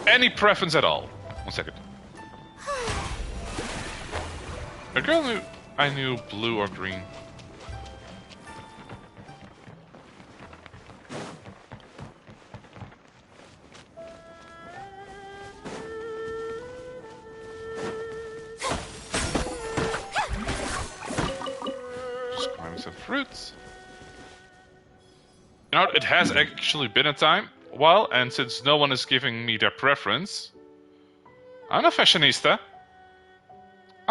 Any preference at all? 1 second. A girl knew I knew blue or green. Just grabbing some fruits. You know, it has actually been a while, and since no one is giving me their preference, I'm a fashionista.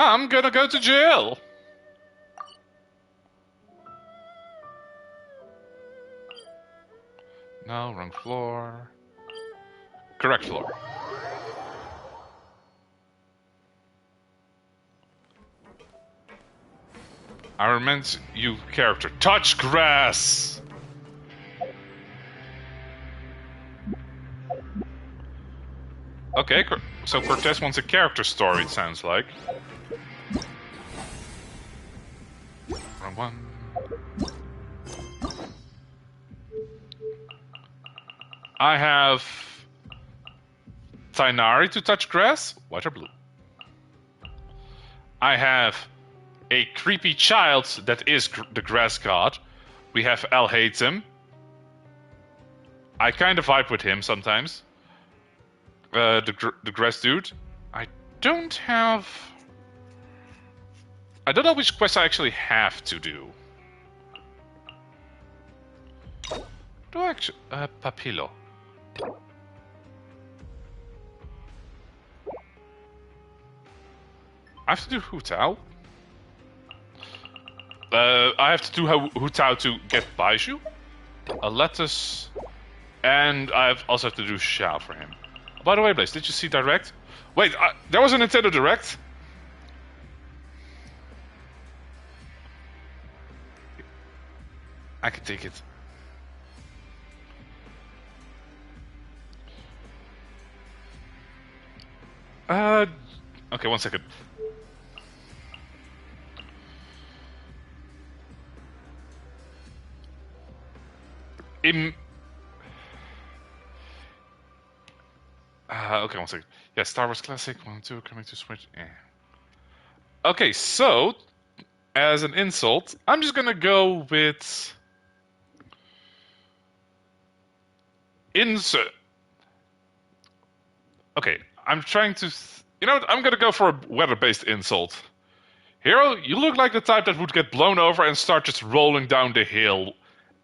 I'm gonna go to jail. No, wrong floor. Correct floor. I meant you character. Touch grass! Okay, so Cortez wants a character story, it sounds like. Wrong one. I have Tainari to touch grass, white or blue. I have a creepy child that is the grass god. We have Al hates him. I kind of vibe with him sometimes. The grass dude. I don't know which quest I actually have to do. Do I actually Papillo? I have to do Hu Tao. I have to do Hu Tao to get Baiju, a lettuce, and I also have to do Xiao for him. By the way, Blaze, did you see Direct? Wait, there was a Nintendo Direct? I can take it. Okay, 1 second. Okay, 1 second. Yeah, Star Wars Classic 1 and 2 coming to Switch. Okay, so as an insult, I'm just gonna go with insert. Okay, I'm trying to. You know what? I'm gonna go for a weather-based insult. Hero, you look like the type that would get blown over and start just rolling down the hill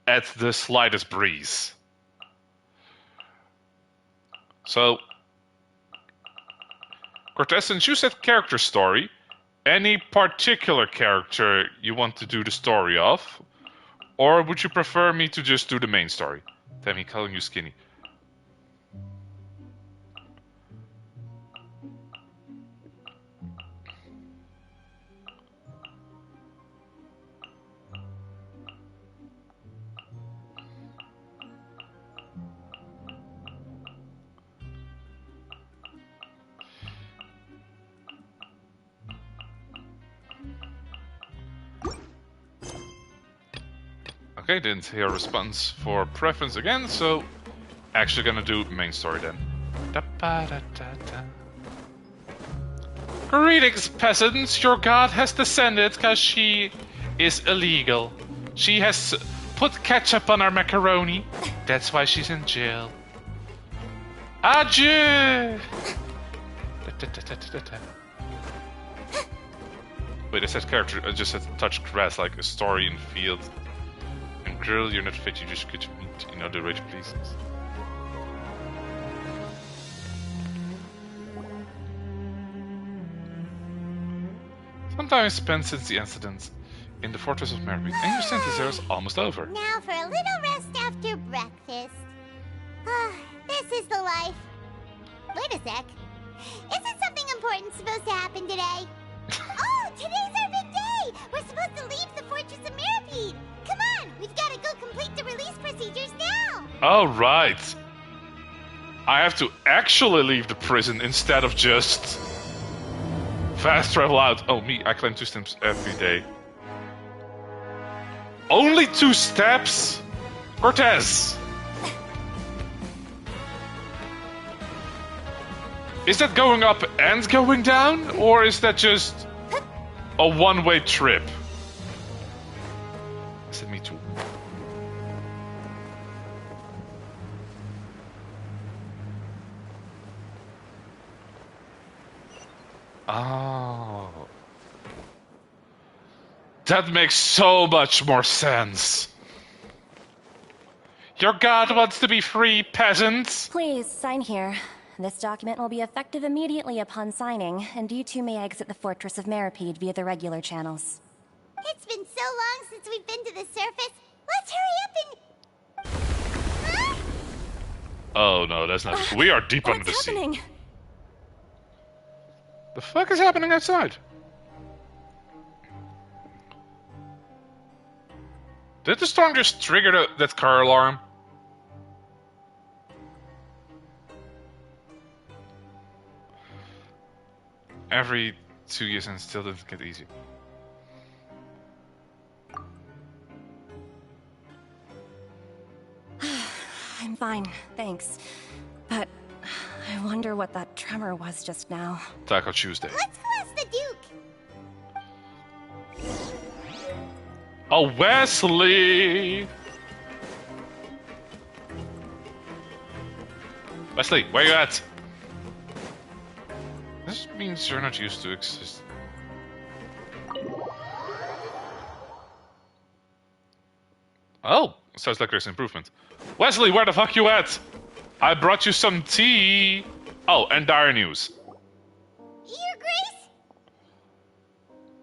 at the slightest breeze. So, Cortez, since you said character story, any particular character you want to do the story of? Or would you prefer me to just do the main story? Tammy, calling you skinny. Okay, didn't hear a response for preference again, so actually gonna do main story then. Da-ba-da-da-da. Greetings, peasants. Your god has descended because she is illegal. She has put ketchup on our macaroni. That's why she's in jail. Adieu! Da-da-da-da-da-da. Wait, I said character, I just said touch grass like a story in field. And girl, you're not fit, you just could meet in other rage places. Some time has spent since the incident in the Fortress of Merby, and your sentence there is almost over. Now for a little rest after breakfast. This is the life. Wait a sec. Isn't something important supposed to happen today? Oh, today's our big day! We're supposed to leave the Fortress of Merby. Come on, we've got to go complete the release procedures now. Oh, right. I have to actually leave the prison instead of just fast travel out. Oh, me, I climb 2 steps every day. Only 2 steps? Cortez! Is that going up and going down? Or is that just a one-way trip? I said me too. Oh. That makes so much more sense. Your god wants to be free, peasants. Please, sign here. This document will be effective immediately upon signing, and you two may exit the Fortress of Meripede via the regular channels. It's been so long since we've been to the surface. Let's hurry up and... Huh? Oh no, that's not. We are deep under the What's happening? sea. The fuck is happening outside? Did the storm just trigger that car alarm? Every 2 years and still doesn't get easy. I'm fine, thanks. But I wonder what that tremor was just now. Taco Tuesday. Let's go ask the Duke. Oh, Wesley! Wesley, where you at? This means you're not used to exist. Oh, sounds like there's improvement. Wesley, where the fuck you at? I brought you some tea. Oh, and dire news. Your Grace?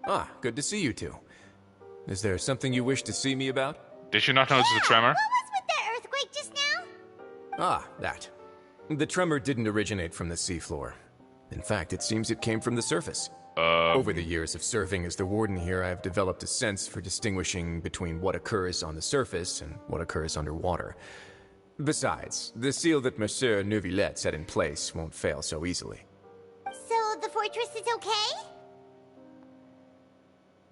Ah, good to see you two. Is there something you wish to see me about? Did you not notice the tremor? What was with that earthquake just now? Ah, that. The tremor didn't originate from the seafloor. In fact, it seems it came from the surface. Over the years of serving as the warden here, I have developed a sense for distinguishing between what occurs on the surface and what occurs underwater. Besides, the seal that Monsieur Neuvillette set in place won't fail so easily. So the fortress is okay?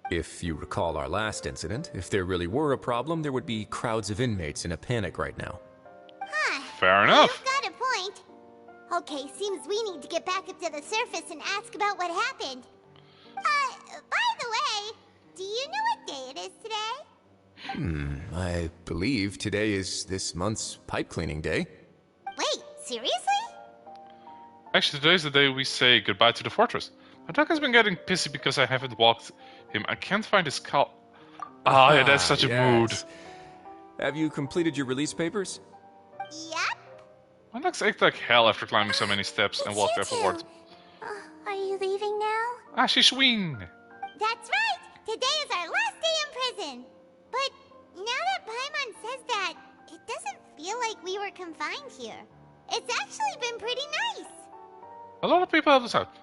If you recall our last incident, if there really were a problem, there would be crowds of inmates in a panic right now. Huh. Fair enough. You've got a point. Okay, seems we need to get back up to the surface and ask about what happened. By the way, do you know what day it is today? I believe today is this month's pipe cleaning day. Wait, seriously? Actually, today's the day we say goodbye to the fortress. My dog has been getting pissy because I haven't walked him. I can't find his cow. Ah, yeah, that's such a mood. Have you completed your release papers? Yep. My dog's ached like hell after climbing so many steps and walked forward. Are you leaving now? Ah, she's swing. That's right! Today is our last day in prison! But now that Paimon says that, it doesn't feel like we were confined here. It's actually been pretty nice! A lot of people have this out.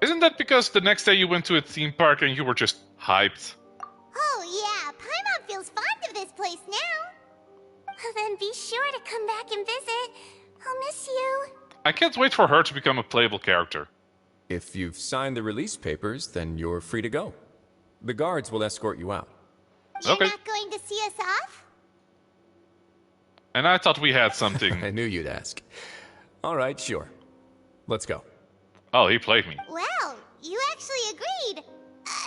Isn't that because the next day you went to a theme park and you were just hyped? Oh yeah, Paimon feels fond of this place now! Then be sure to come back and visit. I'll miss you. I can't wait for her to become a playable character. If you've signed the release papers, then you're free to go. The guards will escort you out. You're Okay. not going to see us off? And I thought we had something. I knew you'd ask. All right, sure. Let's go. Oh, he played me. Well, you actually agreed.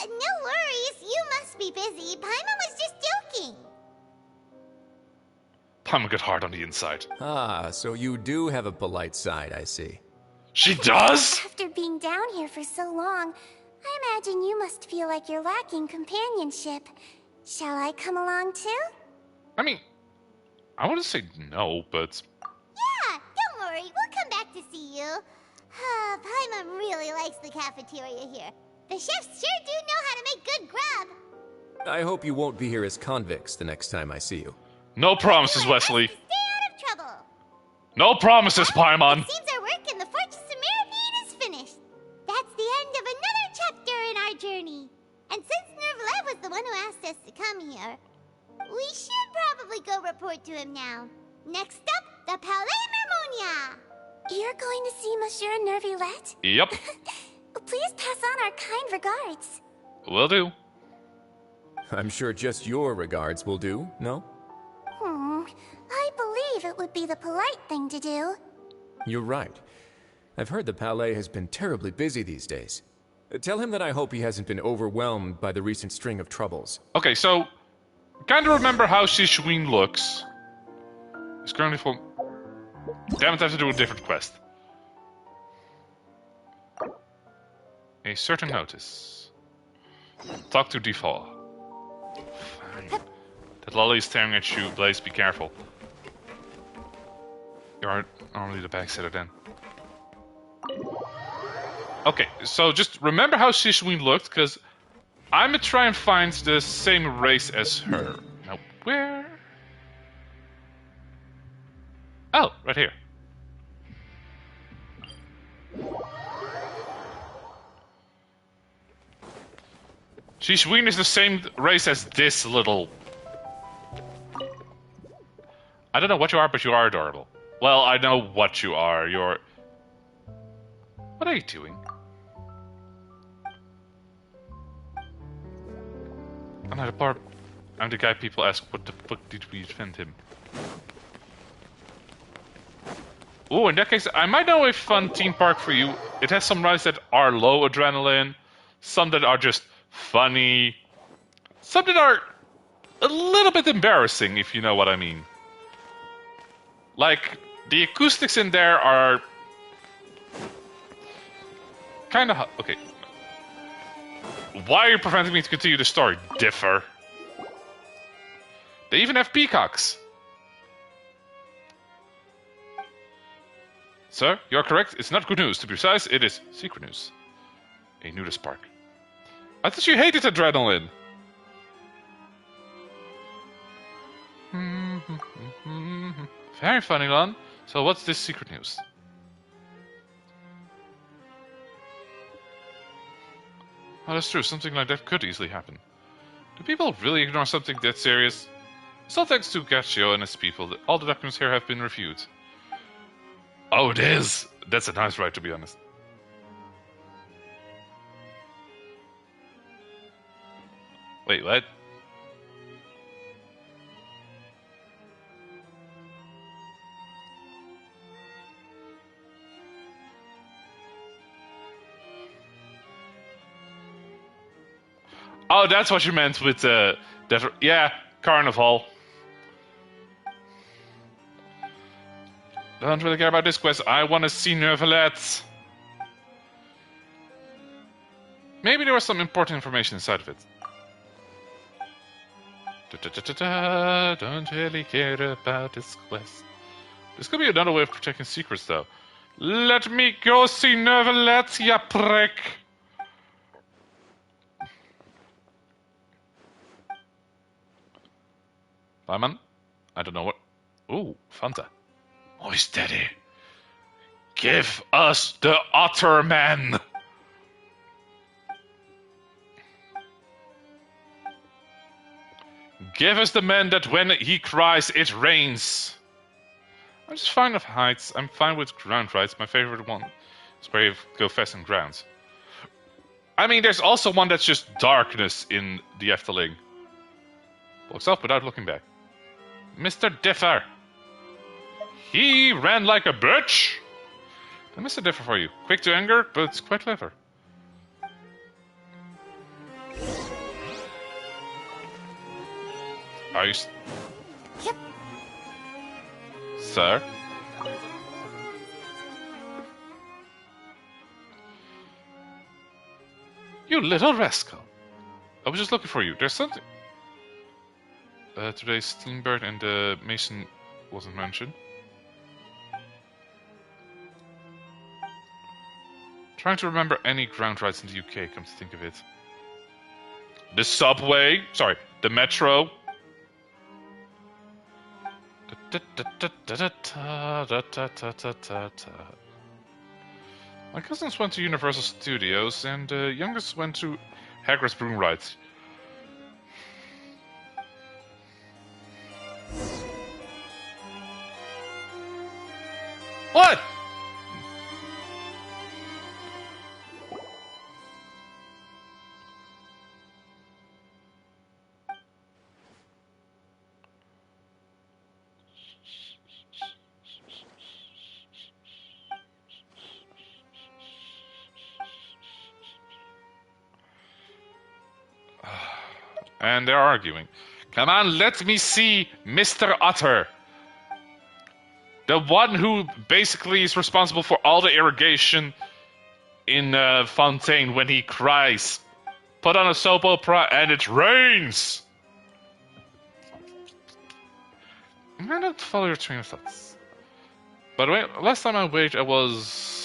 No worries, you must be busy. Paimon was just joking. I'm a good heart on the inside. Ah, so you do have a polite side, I see. She does? After being down here for so long, I imagine you must feel like you're lacking companionship. Shall I come along too? I mean, I wouldn't say no, but... Yeah, don't worry, we'll come back to see you. Paimon really likes the cafeteria here. The chefs sure do know how to make good grub. I hope you won't be here as convicts the next time I see you. No promises, Wesley. Stay out of trouble. No promises, Paimon. It seems our work in the Fortress of Mirapede is finished. That's the end of another chapter in our journey. And since Nervalet was the one who asked us to come here, we should probably go report to him now. Next up, the Palais Mermonia. You're going to see Monsieur Nervalet? Yep, Please pass on our kind regards. will do. I'm sure just your regards will do, no? I believe it would be the polite thing to do. You're right. I've heard the Palais has been terribly busy these days. Tell him that I hope he hasn't been overwhelmed by the recent string of troubles. Okay, so... Kinda remember how Shishween looks. He's currently full... Damn it, I have to do a different quest. A certain notice. Talk to Default. Fine. That lolly is staring at you. Blaze, be careful. You are normally the backsetter then. Okay, so just remember how Shishween looked, because I'm gonna try and find the same race as her. Now, where? Oh, right here. Shishween is the same race as this little... I don't know what you are, but you are adorable. Well, I know what you are. You're... What are you doing? I'm not a barb. I'm the guy people ask, what the fuck did we offend him? Oh, in that case, I might know a fun theme park for you. It has some rides that are low adrenaline, some that are just funny, some that are a little bit embarrassing, if you know what I mean. Like, the acoustics in there are kind of... Okay. Why are you preventing me to continue the story, Differ? They even have peacocks. Sir, you're correct. It's not good news. To be precise, it is secret news. A nudist park. I thought you hated adrenaline. Very funny, Lon. So what's this secret news? Oh, that's true. Something like that could easily happen. Do people really ignore something that serious? It's all thanks to Gaccio and his people. All the documents here have been reviewed. Oh, it is! That's a nice ride, to be honest. Wait, what? Oh, that's what you meant with that. Yeah, Carnival. Don't really care about this quest. I want to see Nervalet. Maybe there was some important information inside of it. Don't really care about this quest. This could be another way of protecting secrets, though. Let me go see Nervalet, ya prick. Simon? I don't know what... Ooh, Fanta. Moist Daddy. Give us the Otter Man! Give us the man that when he cries, it rains. I'm just fine with heights. I'm fine with ground rides. My favorite one is where you go fast on ground. I mean, there's also one that's just darkness in the Efteling. Walks off without looking back. Mr. Differ! He ran like a bitch! And Mr. Differ for you. Quick to anger, but it's quite clever. Are you... Yep. Sir? You little rascal. I was just looking for you. There's something... today's Steambird and the Mason wasn't mentioned. Trying to remember any ground rides in the UK, come to think of it. The subway. Sorry, the metro. My cousins went to Universal Studios, and the youngest went to Hagrid's Broom Ride. What? And they're arguing. Come on, let me see Mr. Utter. The one who basically is responsible for all the irrigation in Fontaine when he cries. Put on a soap opera and it rains! I'm gonna follow your train of thoughts. By the way, last time I waged, I was...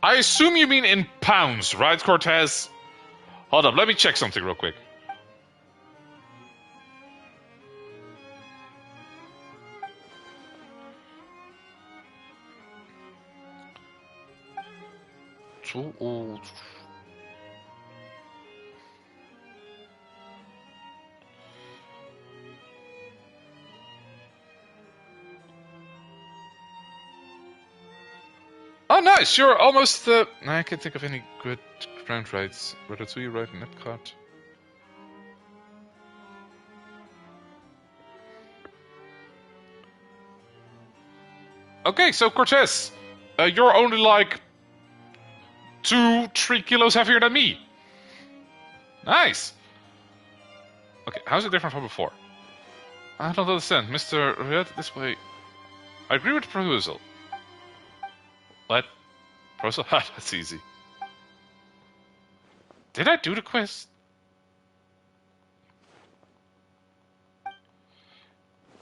I assume you mean in pounds, right, Cortez? Hold up, let me check something real quick. Too old. Oh, nice! You're almost. I can't think of any good ground rides. Ratatouille ride in Epcot. Okay, so Cortez, you're only like 2-3 kilos heavier than me. Nice. Okay, how's it different from before? I don't understand, Mr. Red. This way. I agree with the proposal. What? Proposal? Ha, that's easy. Did I do the quest?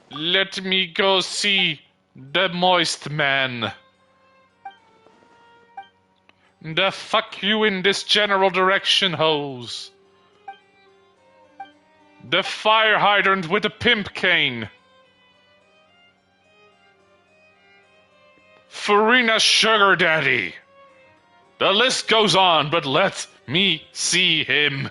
Let me go see the moist man. The fuck you in this general direction, hoes. The fire hydrant with the pimp cane. Farina's sugar daddy. The list goes on, but let me see him.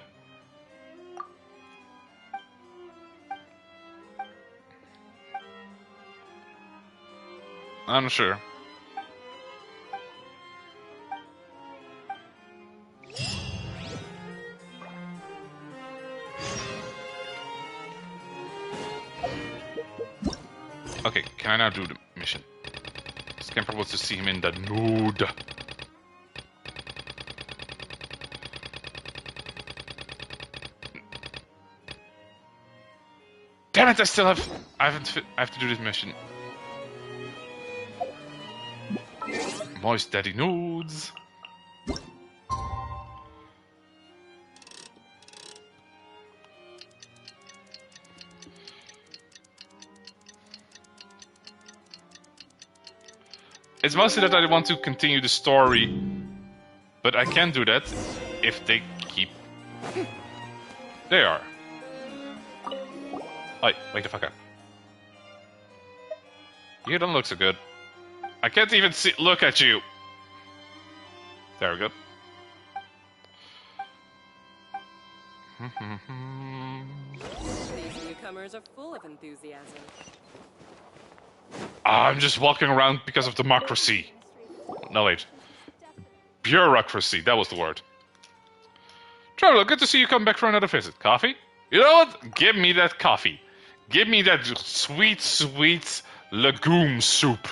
I'm sure. Okay, can I now do the mission? Scamper wants to see him in the nude. Damn it! I have to do this mission. Moist daddy nudes. It's mostly that I want to continue the story, but I can't do that if they keep... They are. Oi, wake the fuck up. You don't look so good. I can't even look at you. There we go. These newcomers are full of enthusiasm. I'm just walking around because of democracy. No, wait. Bureaucracy, that was the word. Traveler, good to see you come back for another visit. Coffee? You know what? Give me that coffee. Give me that sweet, sweet legume soup.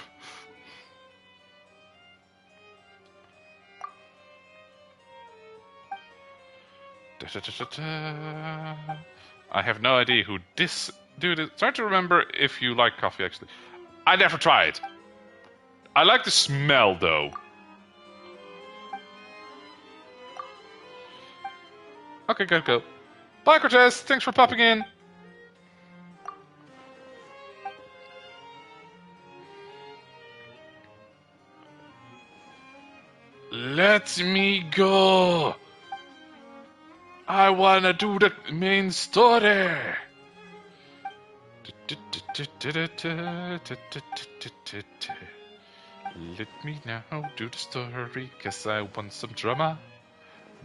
I have no idea who this dude is. Try to remember if you like coffee, actually. I never tried. I like the smell, though. Okay, go. Bye, Cortez. Thanks for popping in. Let me go. I wanna do the main story. Let me now do the story, cause I want some drama,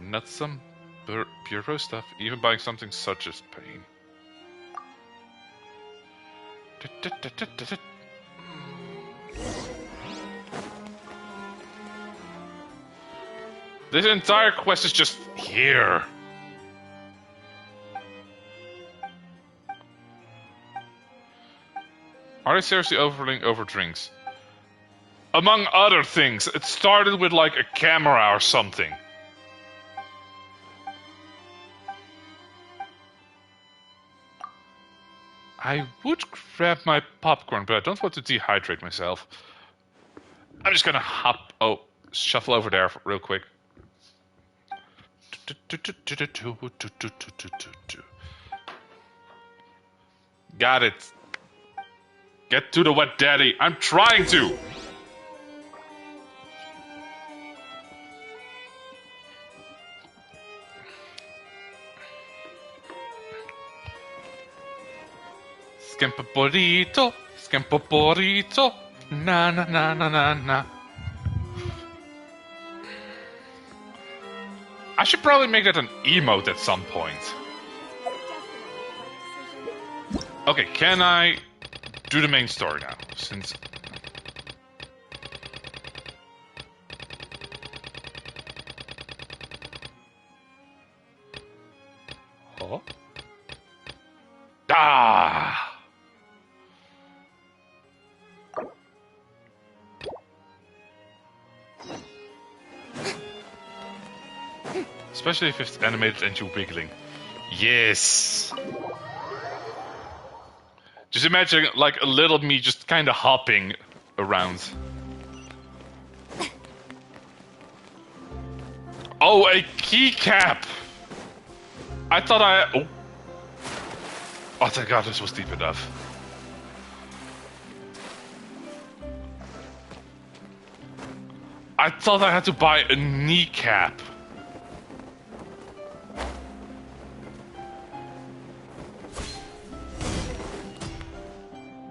not some bureau stuff, even buying something such as pain. This entire quest is just here. Are they seriously overling over drinks? Among other things, it started with like a camera or something. I would grab my popcorn, but I don't want to dehydrate myself. I'm just gonna shuffle over there real quick. Got it. Get to the wet daddy. I'm trying to. Scampoporito, scampoporito, na na na na na na. I should probably make that an emote at some point. Okay, can I do the main story now? Since... Oh? Ah! Especially if it's animated and you wiggling. Yes! Just imagine like a little me just kind of hopping around. Oh, a keycap! I thought Oh, thank God this was deep enough. I thought I had to buy a kneecap.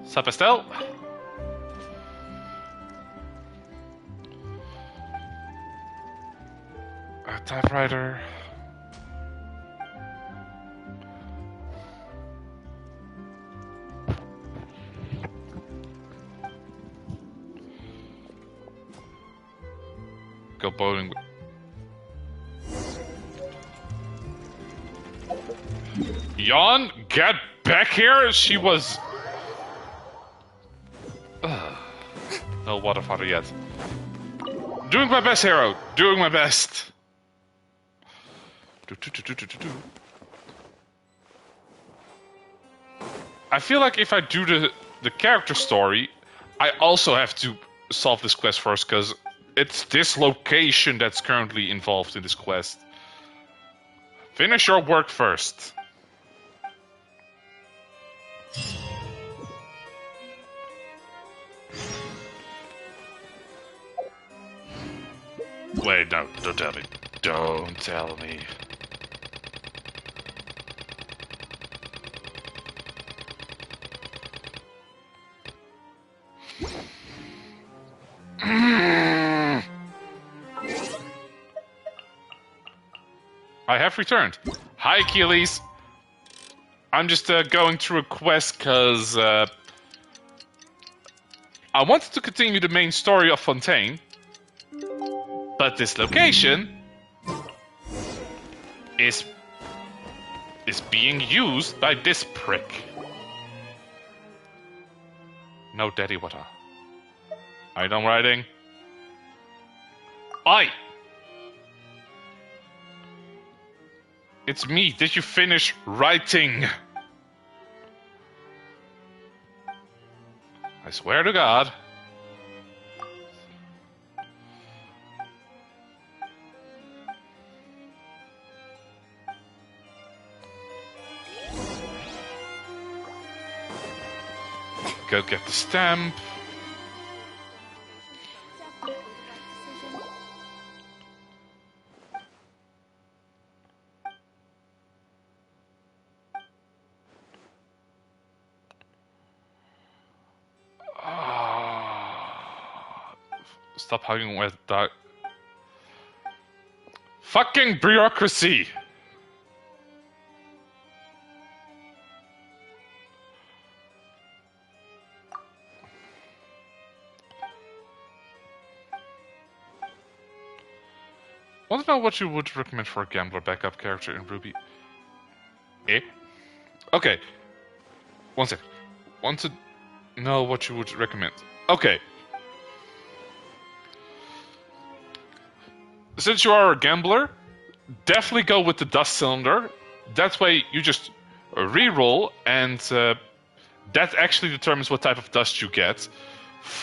Sup, Estelle? A typewriter. Go bowling. Jan, get back here! She was... No water father yet. Doing my best, hero. Doing my best. I feel like if I do the character story, I also have to solve this quest first, because it's this location that's currently involved in this quest. Finish your work first. Wait, no, don't tell me. Don't tell me. I have returned. Hi, Achilles. I'm just going through a quest because I wanted to continue the main story of Fontaine. But this location is being used by this prick. No, Daddy, what are you done writing? Oi! It's me. Did you finish writing? I swear to God. Go get the stamp. Stop hugging with that. Fucking bureaucracy! Want to know what you would recommend for a gambler backup character in Ruby? Eh? Okay. One sec. Want to know what you would recommend? Okay. Since you are a gambler, definitely go with the dust cylinder. That way you just re-roll, and that actually determines what type of dust you get.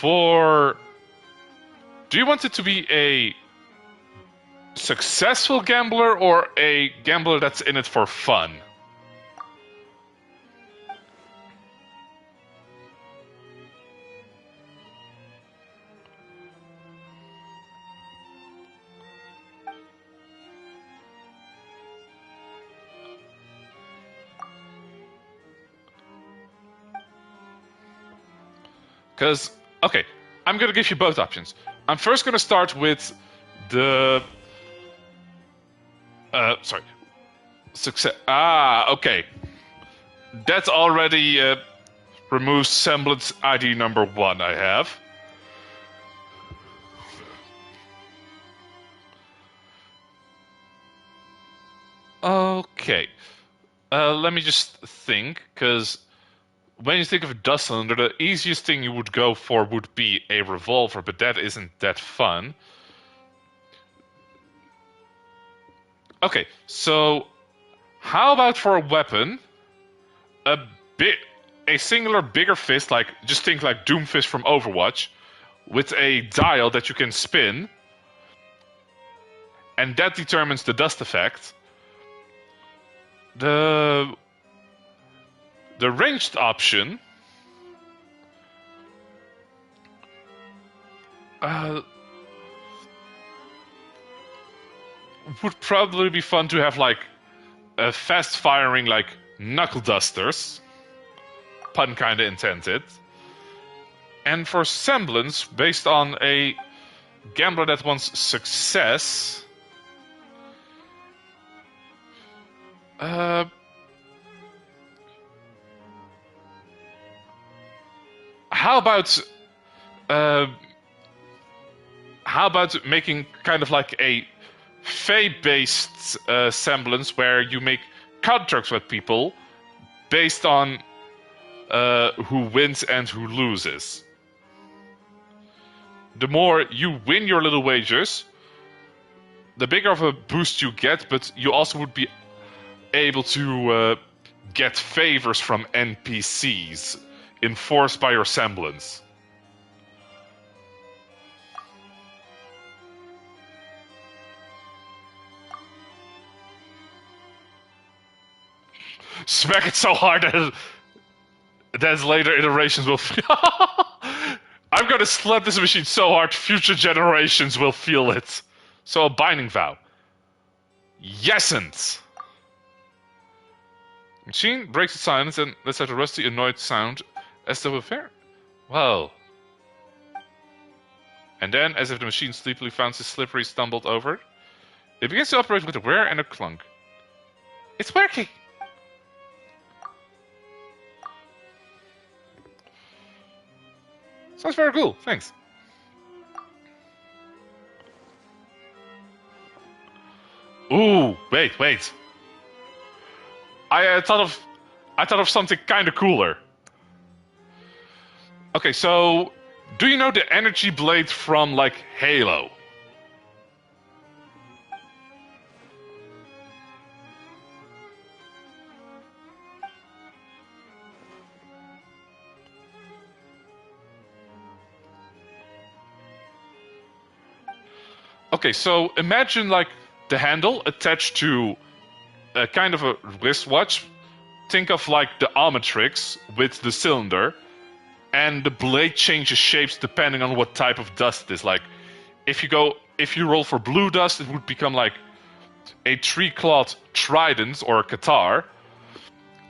Do you want it to be a successful gambler or a gambler that's in it for fun? Because, okay, I'm going to give you both options. I'm first going to start with the... sorry. Success. Okay. That already removes semblance ID number 1 I have. Okay. Let me just think, because when you think of a dust cylinder, the easiest thing you would go for would be a revolver, but that isn't that fun. Okay, so how about for a weapon, a singular bigger fist, like just think like Doomfist from Overwatch, with a dial that you can spin, and that determines the dust effect. The ranged option would probably be fun to have, like a fast firing like knuckle dusters, pun kinda intended. And for semblance, based on a gambler that wants success, how about making kind of like a fate-based semblance where you make contracts with people based on who wins and who loses. The more you win your little wagers, the bigger of a boost you get, but you also would be able to get favors from NPCs enforced by your semblance. Smack it so hard that later iterations will feel... I'm gonna slap this machine so hard future generations will feel it. So a binding vow. Yesn't. Machine breaks its silence and lets out a rusty, annoyed sound as though a fair... Well. And then, as if the machine sleepily found his slippery stumbled over, it begins to operate with a whir and a clunk. It's working! Sounds very cool, thanks. Ooh, wait. I thought of something kind of cooler. Okay, so do you know the energy blade from like Halo? Okay, so imagine like the handle attached to a kind of a wristwatch. Think of like the Omnitrix with the cylinder, and the blade changes shapes depending on what type of dust it is. Like, if you roll for blue dust, it would become like a tree-clawed trident or a guitar.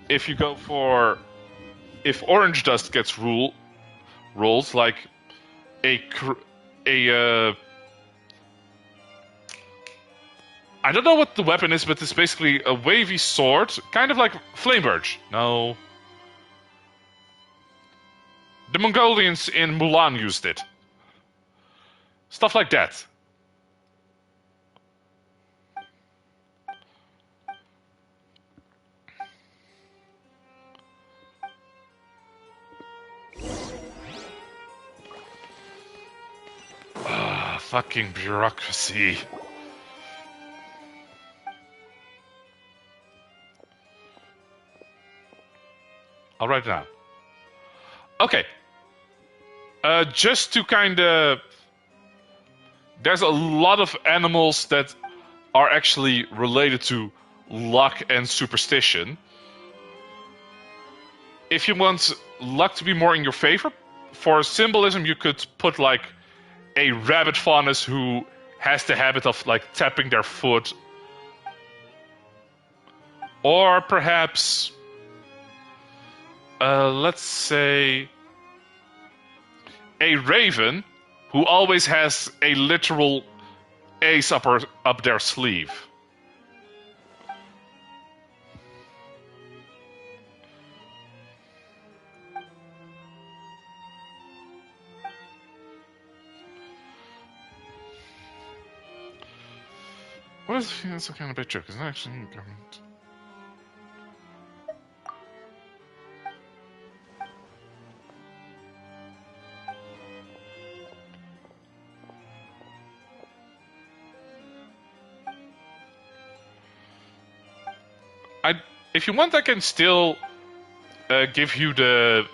If you go for, if orange dust gets rolls like I don't know what the weapon is, but it's basically a wavy sword, kind of like Flame Birch. No. The Mongolians in Mulan used it. Stuff like that. Fucking bureaucracy. I'll write it down. Okay. Just to kind of... There's a lot of animals that are actually related to luck and superstition. If you want luck to be more in your favor, for symbolism you could put like a rabbit faunus who has the habit of like tapping their foot. Or perhaps... let's say a raven who always has a literal ace up their sleeve. What is that's a kind of big joke? It's not actually government. If you want, I can still give you the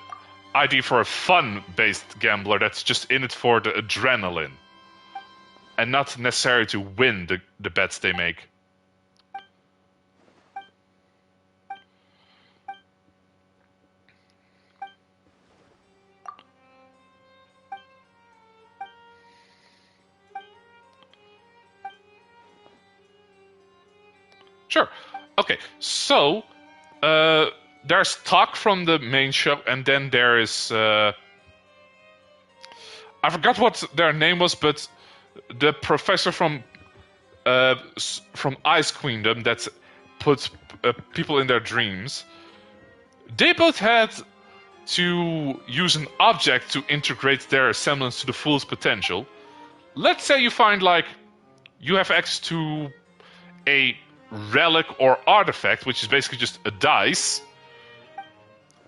idea for a fun-based gambler that's just in it for the adrenaline, and not necessarily to win the bets they make. Sure. Okay, so there's talk from the main show, and then there is I forgot what their name was, but the professor from Ice Queendom that puts people in their dreams. They both had to use an object to integrate their semblance to the fullest potential. Let's say you find like you have access to a relic or artifact, which is basically just a dice,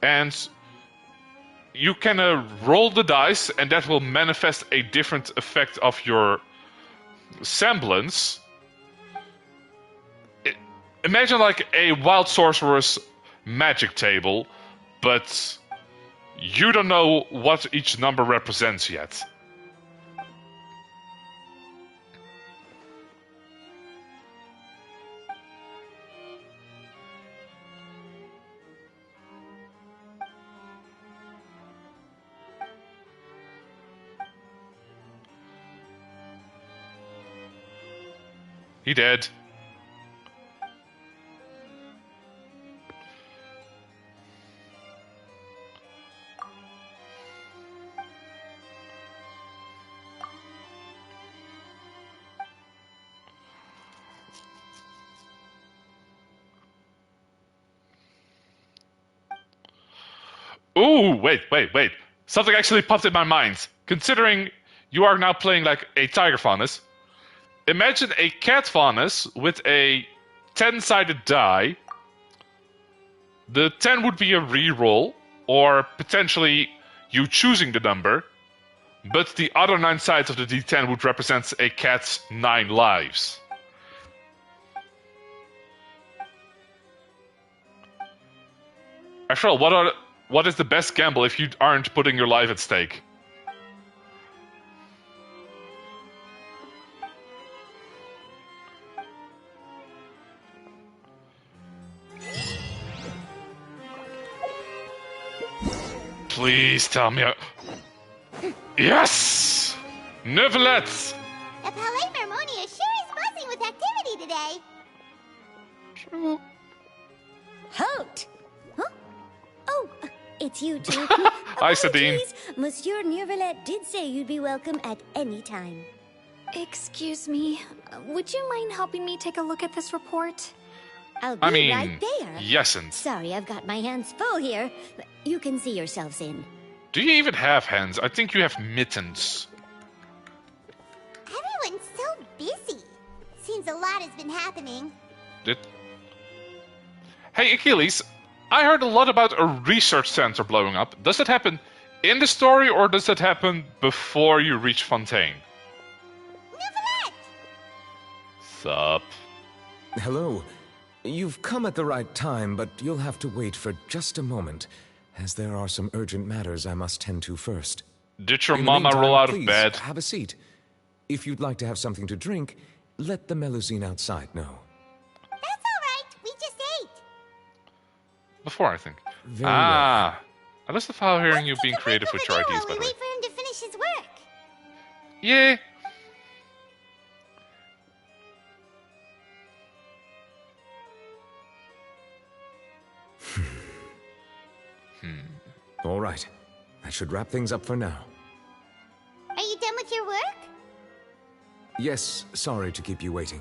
and you can roll the dice, and that will manifest a different effect of your semblance. Imagine like a wild sorcerer's magic table, but you don't know what each number represents yet. He did. Ooh, wait. Something actually popped in my mind. Considering you are now playing like a Tiger Faunus, Imagine a cat Vanus with a 10-sided die. The 10 would be a reroll, or potentially you choosing the number, but the other 9 sides of the D10 would represent a cat's 9 lives. After all, what is the best gamble if you aren't putting your life at stake? Please tell me. Yes! Nevertheless! The Palais Mermonia sure is buzzing with activity today. True. Halt! Huh? Oh, it's you two. Hi, Sadine. Apologies. Monsieur Neuvillette did say you'd be welcome at any time. Excuse me, would you mind helping me take a look at this report? I'll be right there. Yes'n't. Sorry, I've got my hands full here. You can see yourselves in. Do you even have hands? I think you have mittens. Everyone's so busy. Seems a lot has been happening. Hey, Achilles, I heard a lot about a research center blowing up. Does that happen in the story, or does that happen before you reach Fontaine? Neuvillette! Sup? Hello. You've come at the right time, but you'll have to wait for just a moment, as there are some urgent matters I must tend to first. Did your In the mama meantime, roll out of please, bed? Have a seat. If you'd like to have something to drink, let the Melusine outside know. That's all right. We just ate. Before, I think. Very I must have found hearing you being Take a creative break with your over there ideas, by while the we way. wait for him to finish his work. Yeah. All right. That should wrap things up for now. Are you done with your work? Yes, sorry to keep you waiting.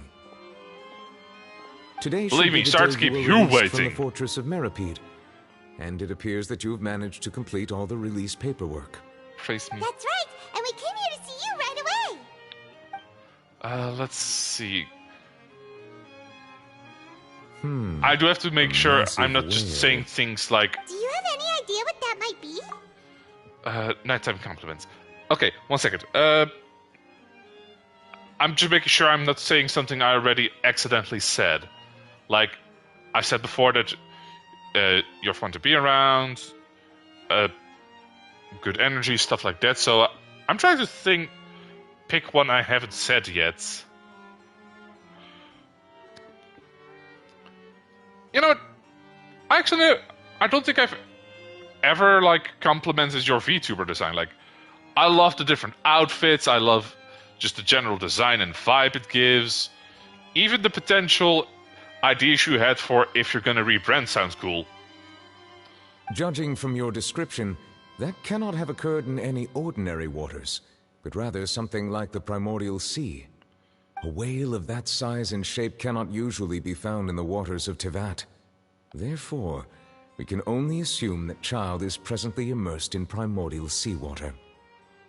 Today Believe should me, be the sorry day to keep were you released from waiting. the fortress of Meripede, and it appears that you have managed to complete all the release paperwork. Face me. That's right. And we came here to see you right away. Let's see. I do have to make sure massive I'm not just whale. saying things like Do you have any idea what that might be? nighttime compliments. Okay, 1 second. I'm just making sure I'm not saying something I already accidentally said. Like, I said before that you're fun to be around, good energy, stuff like that. So I'm trying to pick one I haven't said yet. You know what? Actually, I don't think I've ever complimented your VTuber design. Like, I love the different outfits. I love just the general design and vibe it gives. Even the potential ideas you had for if you're gonna rebrand sounds cool. Judging from your description, that cannot have occurred in any ordinary waters, but rather something like the primordial sea. A whale of that size and shape cannot usually be found in the waters of Tevat. Therefore, we can only assume that Child is presently immersed in primordial seawater.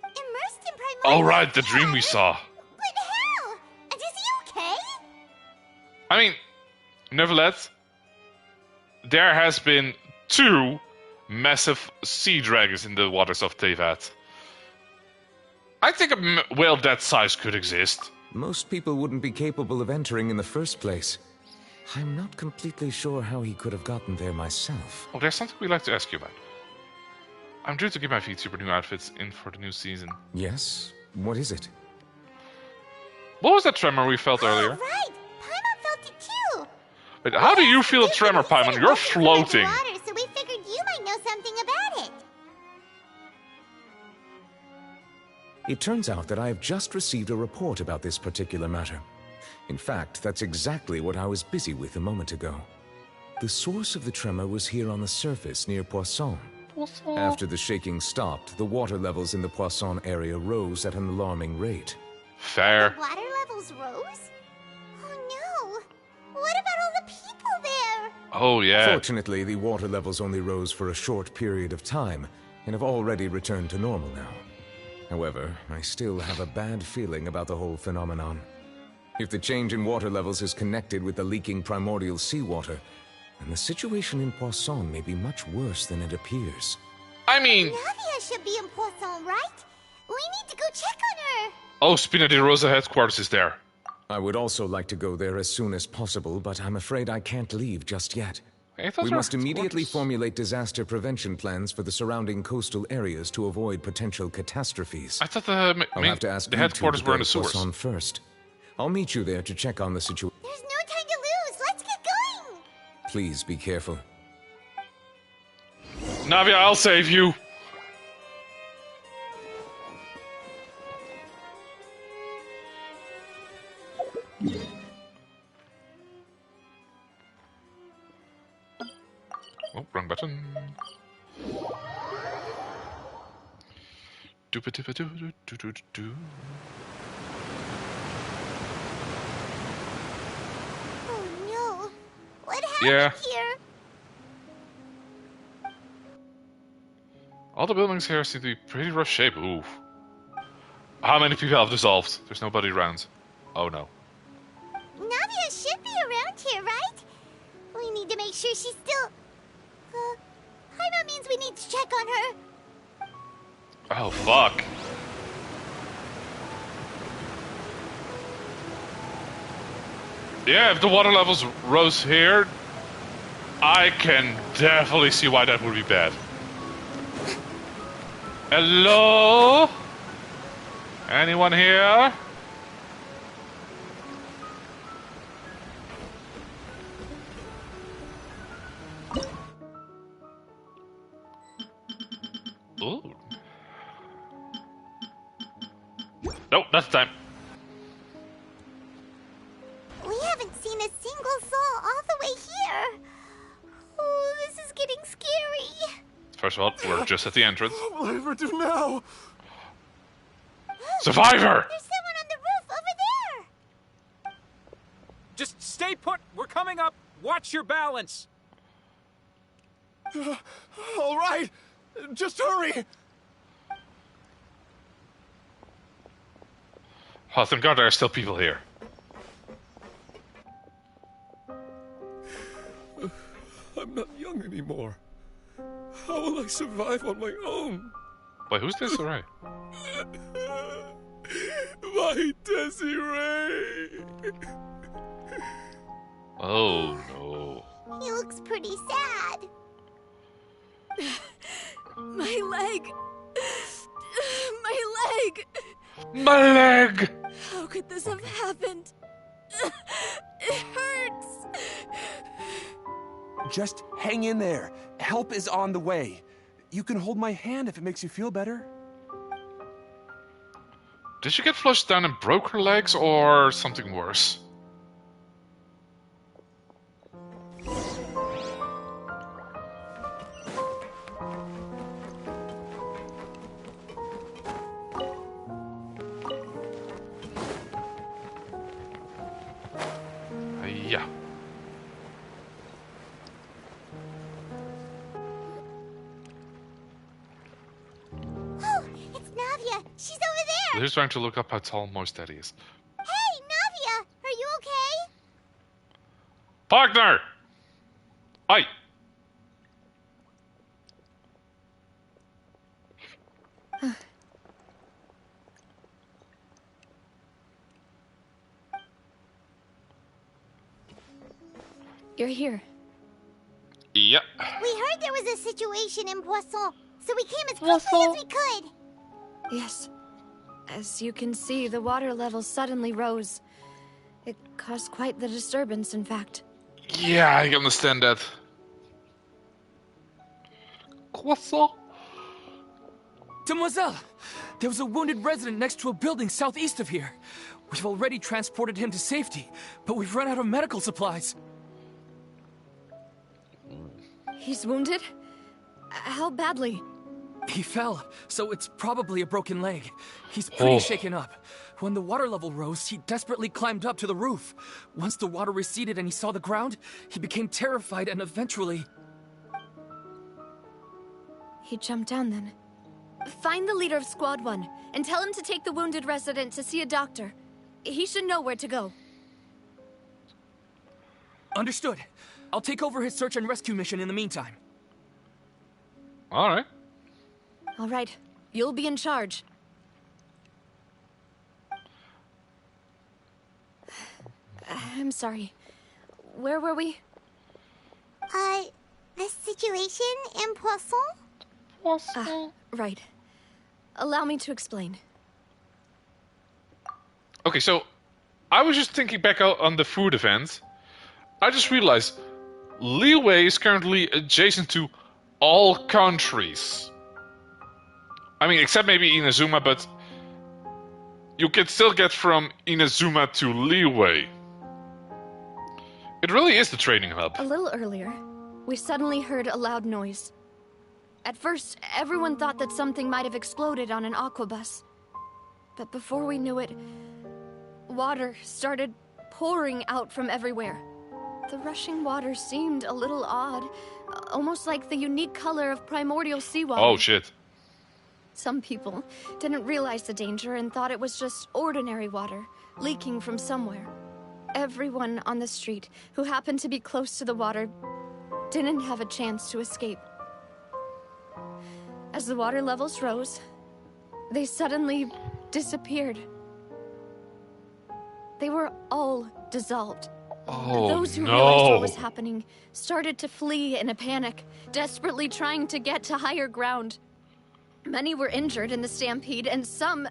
Immersed in primordial. All right, the dream we saw. What the hell? And is he okay? I mean, nevertheless, there has been 2 massive sea dragons in the waters of Tevat. I think a whale that size could exist. Most people wouldn't be capable of entering in the first place. I'm not completely sure how he could have gotten there myself. Oh, there's something we'd like to ask you about. I'm due to get my VTuber new outfits in for the new season. Yes? What is it? What was that tremor we felt earlier? Right. Paimon felt it too. Wait, how do you feel a tremor, Paimon? You're floating. Water, so we figured you might know something about it. It turns out that I have just received a report about this particular matter. In fact, that's exactly what I was busy with a moment ago. The source of the tremor was here on the surface near Poisson. After the shaking stopped, the water levels in the Poisson area rose at an alarming rate. Fair. The water levels rose? Oh no. What about all the people there? Oh, yeah. Fortunately, the water levels only rose for a short period of time and have already returned to normal now. However, I still have a bad feeling about the whole phenomenon. If the change in water levels is connected with the leaking primordial seawater, then the situation in Poisson may be much worse than it appears. I mean... Navia should be in Poisson, right? We need to go check on her! Oh, Spina di Rosa headquarters is there. I would also like to go there as soon as possible, but I'm afraid I can't leave just yet. We must immediately formulate disaster prevention plans for the surrounding coastal areas to avoid potential catastrophes. I thought I'll have to ask the you headquarters to were in go the to sewers. Poisson first. I'll meet you there to check on the situation. There's no time to lose! Let's get going! Please be careful. Navia, I'll save you! Oh, wrong button. Doopa-doopa-doo-doo-doo-doo-doo. Oh no! What happened Yeah. here? All the buildings here seem to be pretty rough shape. Ooh. How many people have dissolved? There's nobody around. Oh no. Navia should be around here, right? We need to make sure she's still... Paimon means we need to check on her. Oh, fuck. Yeah, if the water levels rose here, I can definitely see why that would be bad. Hello? Anyone here? Ooh. Nope, not the time. We haven't seen a single soul all the way here. Oh, this is getting scary. First of all, we're just at the entrance. What will I ever do now? Survivor! There's someone on the roof over there. Just stay put. We're coming up. Watch your balance. All right. Just hurry. Oh, thank God there are still people here. I'm not young anymore. How will I survive on my own? Wait, who's Desiree? My Desiree! Oh, no. He looks pretty sad. My leg! My leg! My leg! How could this have happened? It hurts! Just hang in there. Help is on the way. You can hold my hand if it makes you feel better. Did she get flushed down and broke her legs, or something worse? Yeah. Oh, it's Navia. She's over there. He's trying to look up how tall Moist Daddy is. Hey, Navia, are you okay? Partner! Oi! You're here. Yep. We heard there was a situation in Poisson, so we came as quickly as we could. Yes. As you can see, the water level suddenly rose. It caused quite the disturbance, in fact. Yeah, I understand that. Croissant? Demoiselle! There was a wounded resident next to a building southeast of here. We've already transported him to safety, but we've run out of medical supplies. He's wounded? How badly? He fell, so it's probably a broken leg. He's pretty Oh. shaken up. When the water level rose, he desperately climbed up to the roof. Once the water receded and he saw the ground, he became terrified and eventually... He jumped down then. Find the leader of Squad 1 and tell him to take the wounded resident to see a doctor. He should know where to go. Understood. I'll take over his search and rescue mission in the meantime. Alright. Alright, you'll be in charge. I'm sorry. Where were we? The situation in Poisson? Right. Allow me to explain. Okay, so I was just thinking back on the food event. I just realized Liyue is currently adjacent to all countries. I mean, except maybe Inazuma, but you can still get from Inazuma to Liyue. It really is the training hub. A little earlier, we suddenly heard a loud noise. At first, everyone thought that something might have exploded on an aquabus. But before we knew it, water started pouring out from everywhere. The rushing water seemed a little odd, almost like the unique color of primordial seawater. Oh, shit. Some people didn't realize the danger and thought it was just ordinary water, leaking from somewhere. Everyone on the street who happened to be close to the water didn't have a chance to escape. As the water levels rose, they suddenly disappeared. They were all dissolved. Oh, Those who no. realized what was happening started to flee in a panic, desperately trying to get to higher ground. Many were injured in the stampede, and some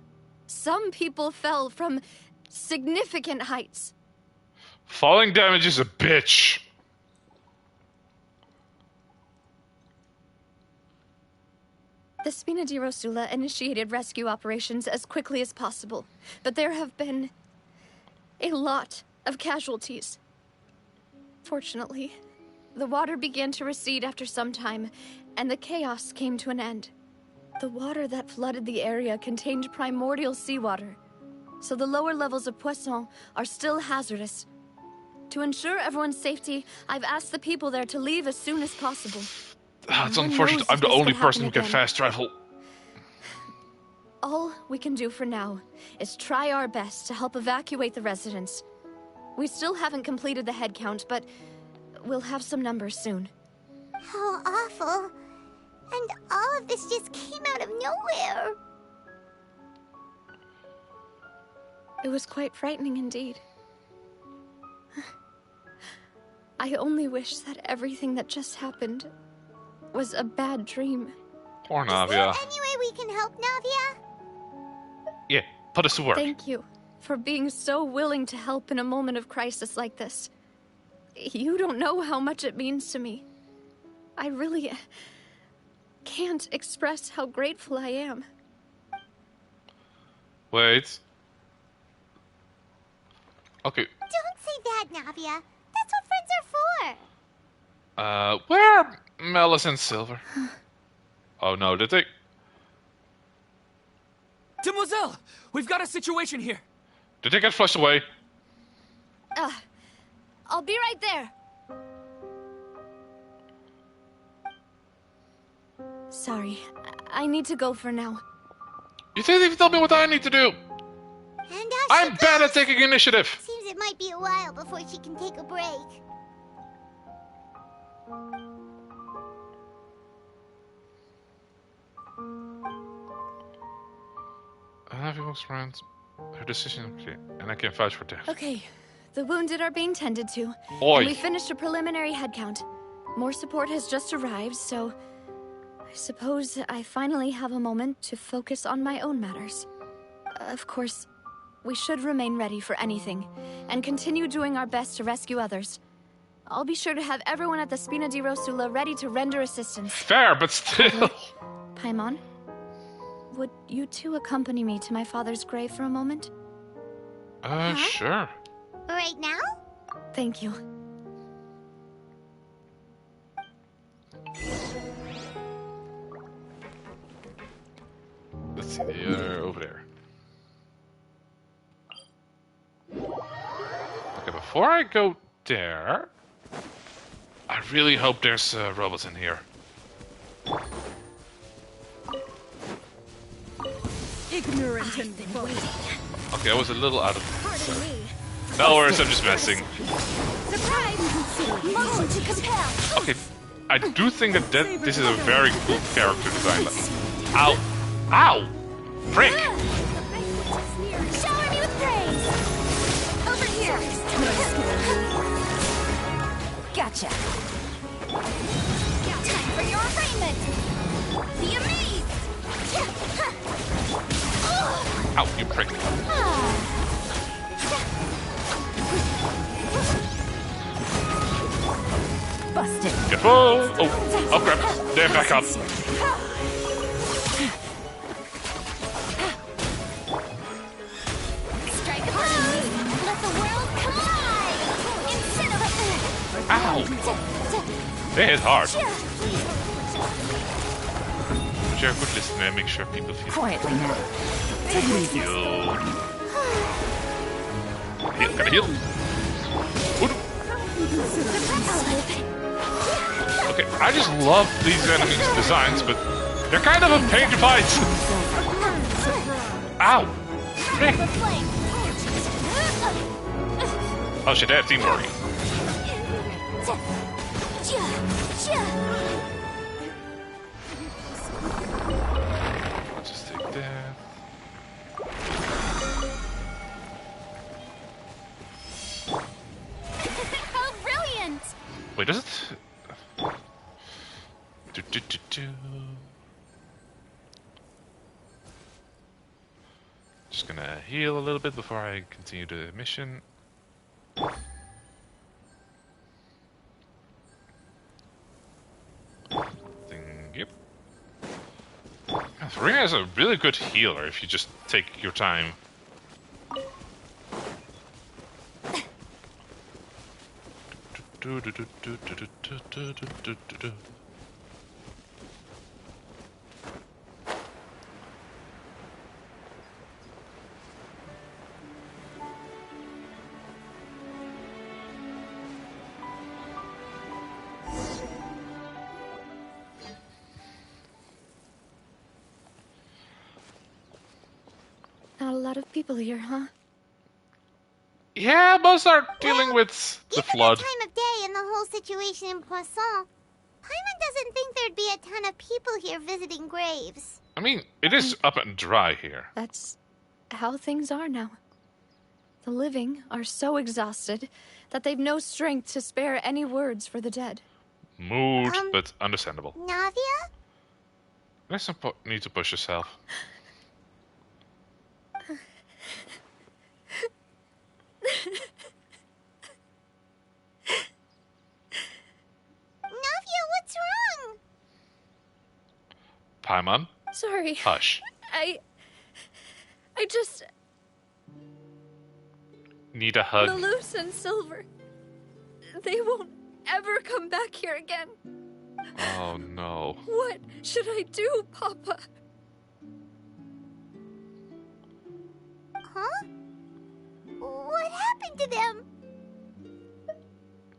people fell from significant heights. Falling damage is a bitch. The Spina di Rosula initiated rescue operations as quickly as possible, but there have been a lot of casualties. Fortunately, the water began to recede after some time, and the chaos came to an end. The water that flooded the area contained primordial seawater, so the lower levels of Poisson are still hazardous. To ensure everyone's safety, I've asked the people there to leave as soon as possible. It's unfortunate I'm the only person who can fast travel. All we can do for now is try our best to help evacuate the residents. We still haven't completed the head count, but we'll have some numbers soon. How awful. And all of this just came out of nowhere. It was quite frightening indeed. I only wish that everything that just happened was a bad dream. Poor Navia. Is there any way we can help Navia? Yeah, put us to work. Thank you for being so willing to help in a moment of crisis like this. You don't know how much it means to me. I really can't express how grateful I am. Wait. Okay. Don't say that, Navia. That's what friends are for. Where are Melis and Silver? Oh no, did they? Demoiselle, we've got a situation here. Did they get flushed away? I'll be right there. Sorry, I need to go for now. You didn't even tell me what I need to do. And I'm bad at taking initiative. Seems it might be a while before she can take a break. Everyone's friends. Her decision, okay, and I can vouch for death. Okay, the wounded are being tended to. Oi. And we finished a preliminary head count. More support has just arrived, so I suppose I finally have a moment to focus on my own matters. Of course, we should remain ready for anything, and continue doing our best to rescue others. I'll be sure to have everyone at the Spina di Rosula ready to render assistance. Fair, but still. Paimon, would you two accompany me to my father's grave for a moment? Sure. Right now? Thank you. Let's see, they're over there. Okay, before I go there, I really hope there's robots in here. Ignorant and waiting. Okay, I was a little out of... Pardon me. No worries, I'm just messing. Surprise! Motion to compel! Okay, I do think that this is a very cool character design. Ow! Ow! Frick! Shower me with praise! Over here! Gotcha! Time for your arraignment! Be amazed! Ow, you prick. Busted! Careful! Oh crap! They're back up! Strike hard! Let the world collide! Incinerate! Ow! They hit hard. Share a good listen and make sure people feel quietly now. Take it easy. Heal, gotta heal. Okay, I just love these enemies' designs, but they're kind of a pain to fight. Ow! Frick. Oh shit, they have teamwork. Just take that. How brilliant! Wait, does it? Just gonna heal a little bit before I continue the mission. Yep. Serena is a really good healer if you just take your time. Not a lot of people here, huh? Yeah, most are dealing with the flood. Given the time of day and the whole situation in Poisson, Paimon doesn't think there'd be a ton of people here visiting graves. I mean, it is up and dry here. That's how things are now. The living are so exhausted that they've no strength to spare any words for the dead. Mood, but understandable. Navia? There's need to push yourself. Navia, what's wrong? Paimon? Sorry. Hush. I just... Need a hug. Malus and Silver. They won't ever come back here again. Oh no. What should I do, Papa? Huh? What happened to them?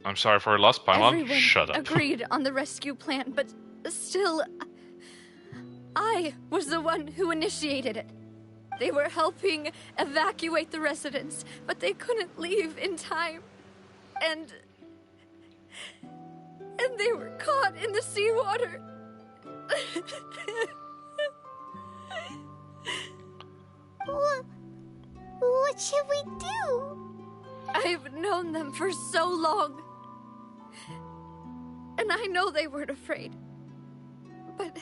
I'm sorry for your loss, Paimon. Everyone Shut up. agreed on the rescue plan, but still, I was the one who initiated it. They were helping evacuate the residents, but they couldn't leave in time. And they were caught in the seawater. What should we do? I've known them for so long. And I know they weren't afraid. But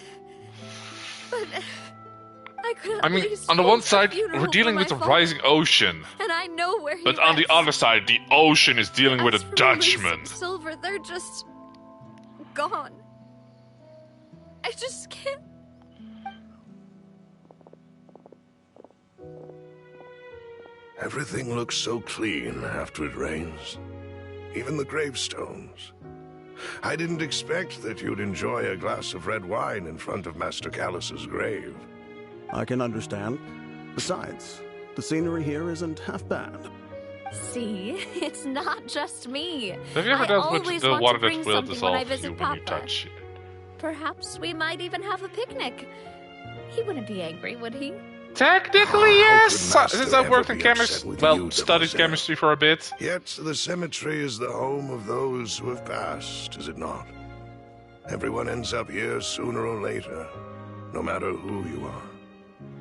I could I mean, on the one side, we're dealing with the rising ocean. And I know where he But on the other side, the ocean is dealing with a Dutchman. Silver, they're just gone. I just can't. Everything looks so clean after it rains. Even the gravestones. I didn't expect that you'd enjoy a glass of red wine in front of Master Callus's grave. I can understand. Besides, the scenery here isn't half bad. See, it's not just me. Have you ever dealt with the water that will dissolve you when you Papa. touch it? Perhaps we might even have a picnic. He wouldn't be angry, would he? Technically, yes. Since I worked in chemistry, studied chemistry for a bit. Yet the cemetery is the home of those who have passed, is it not? Everyone ends up here sooner or later, no matter who you are.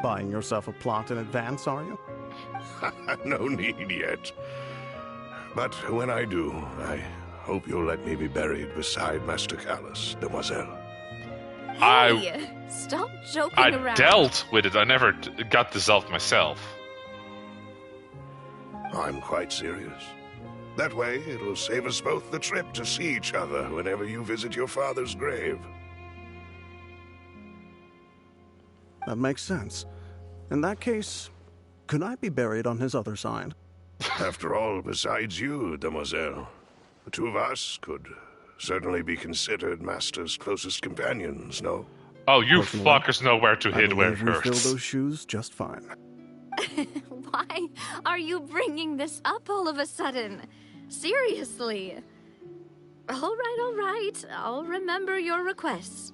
Buying yourself a plot in advance, are you? No need yet. But when I do, I hope you'll let me be buried beside Master Callus, Demoiselle. Hey, stop joking around. I dealt with it. I never got dissolved myself. I'm quite serious. That way, it'll save us both the trip to see each other whenever you visit your father's grave. That makes sense. In that case, could I be buried on his other side? After all, besides you, Demoiselle, the two of us could certainly be considered Master's closest companions, no? Oh, you fuckers know where to hit where it we hurts. fill those shoes just fine. Why are you bringing this up all of a sudden? Seriously. All right. I'll remember your requests.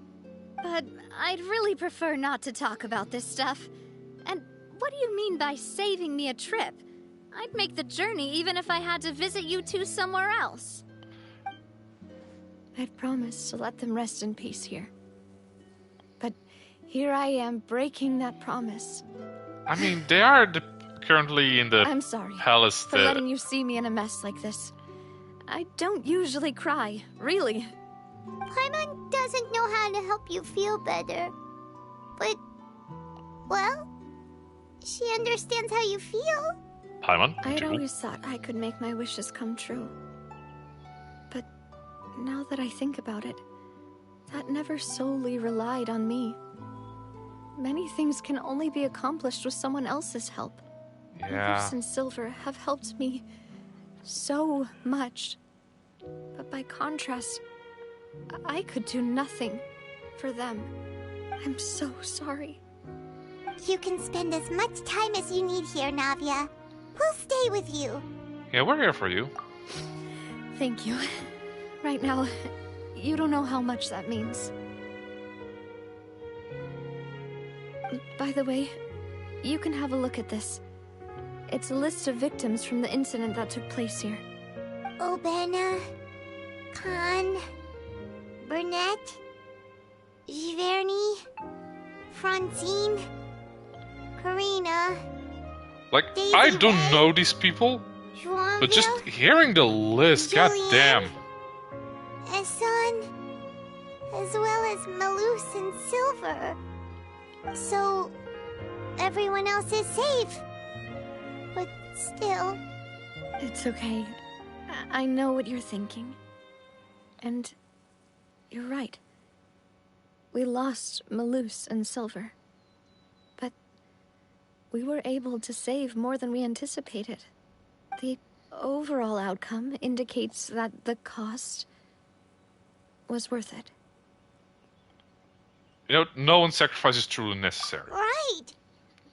But I'd really prefer not to talk about this stuff. And what do you mean by saving me a trip? I'd make the journey even if I had to visit you two somewhere else. I'd promised to let them rest in peace here. But here I am breaking that promise. I mean, they are currently in the I'm sorry palace. for letting you see me in a mess like this. I don't usually cry, really. Paimon doesn't know how to help you feel better. But, well, she understands how you feel. Paimon? I'd always thought I could make my wishes come true. But now that I think about it, that never solely relied on me. Many things can only be accomplished with someone else's help. Yeah. Bruce and Silver have helped me so much. But by contrast, I could do nothing for them. I'm so sorry. You can spend as much time as you need here, Navia. We'll stay with you. Yeah, we're here for you. Thank you. Right now, you don't know how much that means. By the way, you can have a look at this. It's a list of victims from the incident that took place here. Obena, Khan, Burnett, Giverny, Francine, Karina. Like, Daisy I don't Ray, know these people, but just Joanville, hearing the list, Julianne, goddamn. Eson, as well as Malus and Silver. So, everyone else is safe. But still... It's okay. I know what you're thinking. And you're right. We lost Malus and Silver. But we were able to save more than we anticipated. The overall outcome indicates that the cost was worth it. You know, no one's sacrifice is truly necessary. Right!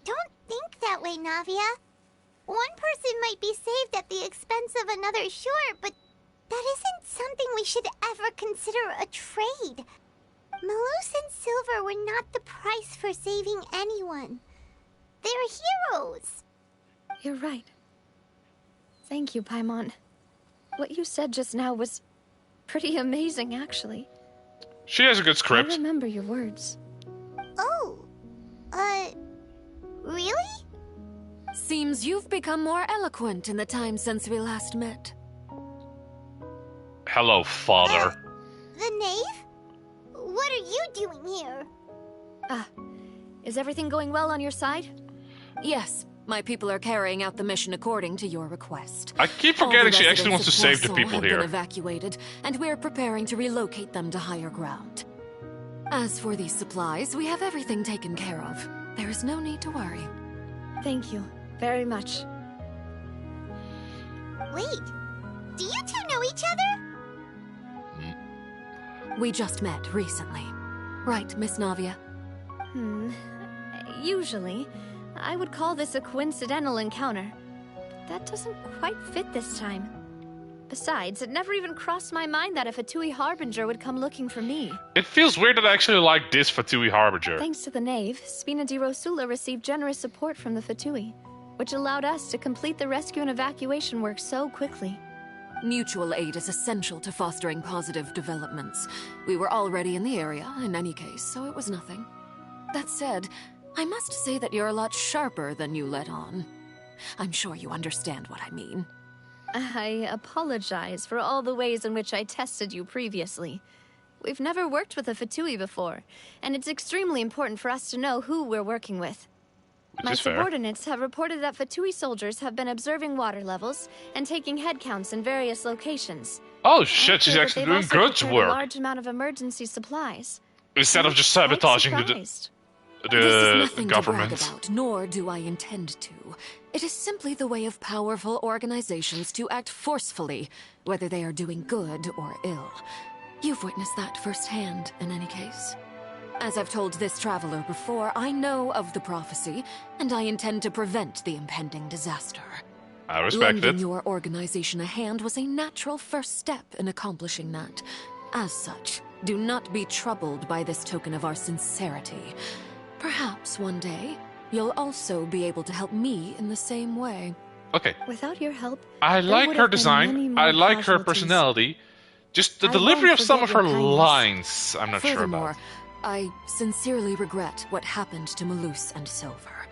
Don't think that way, Navia. One person might be saved at the expense of another, sure, but that isn't something we should ever consider a trade. Malus and Silver were not the price for saving anyone. They're heroes. You're right. Thank you, Paimon. What you said just now was pretty amazing, actually. She has a good script. I remember your words. Oh, really? Seems you've become more eloquent in the time since we last met. Hello, father. The knave? What are you doing here? Is everything going well on your side? Yes, my people are carrying out the mission according to your request. I keep forgetting she actually wants to save the people have here. Been evacuated, and we're preparing to relocate them to higher ground. As for these supplies, we have everything taken care of. There is no need to worry. Thank you very much. Wait, do you two know each other? We just met recently. Right, Miss Navia? Usually, I would call this a coincidental encounter. But that doesn't quite fit this time. Besides, it never even crossed my mind that a Fatui Harbinger would come looking for me. It feels weird that I actually like this Fatui Harbinger. Thanks to the Knave, Spina di Rosula received generous support from the Fatui, which allowed us to complete the rescue and evacuation work so quickly. Mutual aid is essential to fostering positive developments. We were already in the area, in any case, so it was nothing. That said, I must say that you're a lot sharper than you let on. I'm sure you understand what I mean. I apologize for all the ways in which I tested you previously. We've never worked with a Fatui before, and it's extremely important for us to know who we're working with. My subordinates have reported that Fatui soldiers have been observing water levels and taking head counts in various locations. Oh shit, she's actually doing good work. A large amount of emergency supplies. Instead of just sabotaging the This is nothing government. To brag about, nor do I intend to. It is simply the way of powerful organizations to act forcefully, whether they are doing good or ill. You've witnessed that firsthand, in any case. As I've told this traveler before, I know of the prophecy, and I intend to prevent the impending disaster. I respect Lending it. your organization a hand was a natural first step in accomplishing that. As such, do not be troubled by this token of our sincerity. Perhaps one day, you'll also be able to help me in the same way. Okay. Without your help, I like her design. I like her personality. Just the delivery of some of her lines, I'm not sure about. I sincerely regret what happened to Malus and Silver.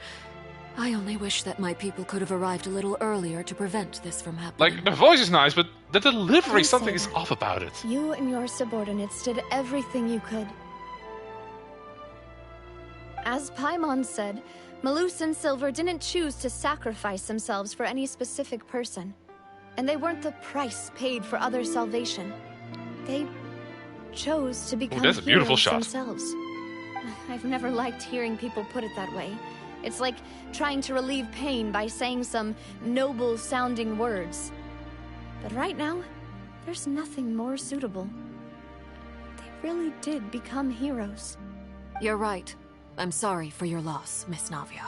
I only wish that my people could have arrived a little earlier to prevent this from happening. Like, the voice is nice, but the delivery, something is off about it. You and your subordinates did everything you could. As Paimon said, Malus and Silver didn't choose to sacrifice themselves for any specific person. And they weren't the price paid for other salvation. They chose to become that's a beautiful heroes shot. themselves. I've never liked hearing people put it that way. It's like trying to relieve pain by saying some noble-sounding words. But right now, there's nothing more suitable. They really did become heroes. You're right. I'm sorry for your loss, Miss Navia.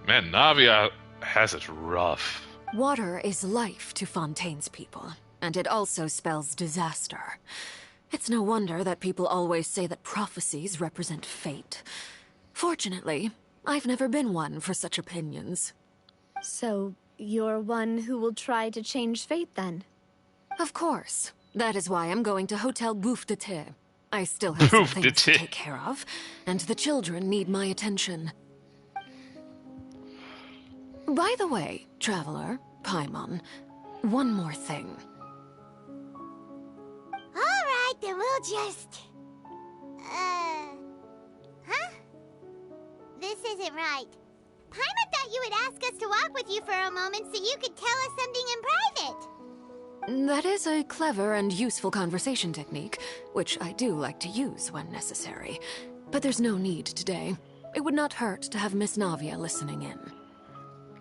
Man, Navia has it rough. Water is life to Fontaine's people, and it also spells disaster. It's no wonder that people always say that prophecies represent fate. Fortunately, I've never been one for such opinions. So, you're one who will try to change fate, then? Of course. That is why I'm going to Hotel Bouffe de Thé. I still have some things to take care of, and the children need my attention. By the way, Traveler, Paimon, one more thing. Alright, then we'll just... Huh? This isn't right. Paimon thought you would ask us to walk with you for a moment so you could tell us something in private. That is a clever and useful conversation technique, which I do like to use when necessary. But there's no need today. It would not hurt to have Miss Navia listening in.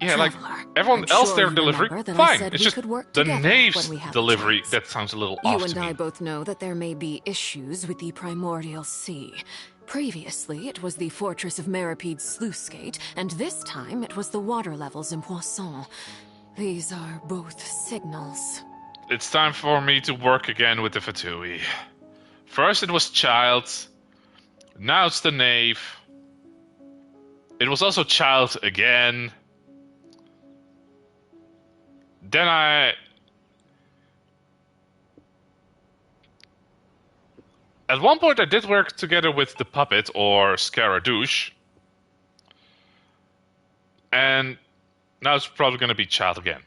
Yeah, Traveler, like, everyone else their delivery, fine. It's just the Knave's delivery that sounds a little off to me. You and I both know that there may be issues with the Primordial Sea. Previously, it was the Fortress of Meripede's sluice gate, and this time it was the water levels in Poisson. These are both signals. It's time for me to work again with the Fatui. First it was Child, now it's the Knave. It was also Child again. Then at one point I did work together with the Puppet, or Scaradouche. And now it's probably going to be Child again.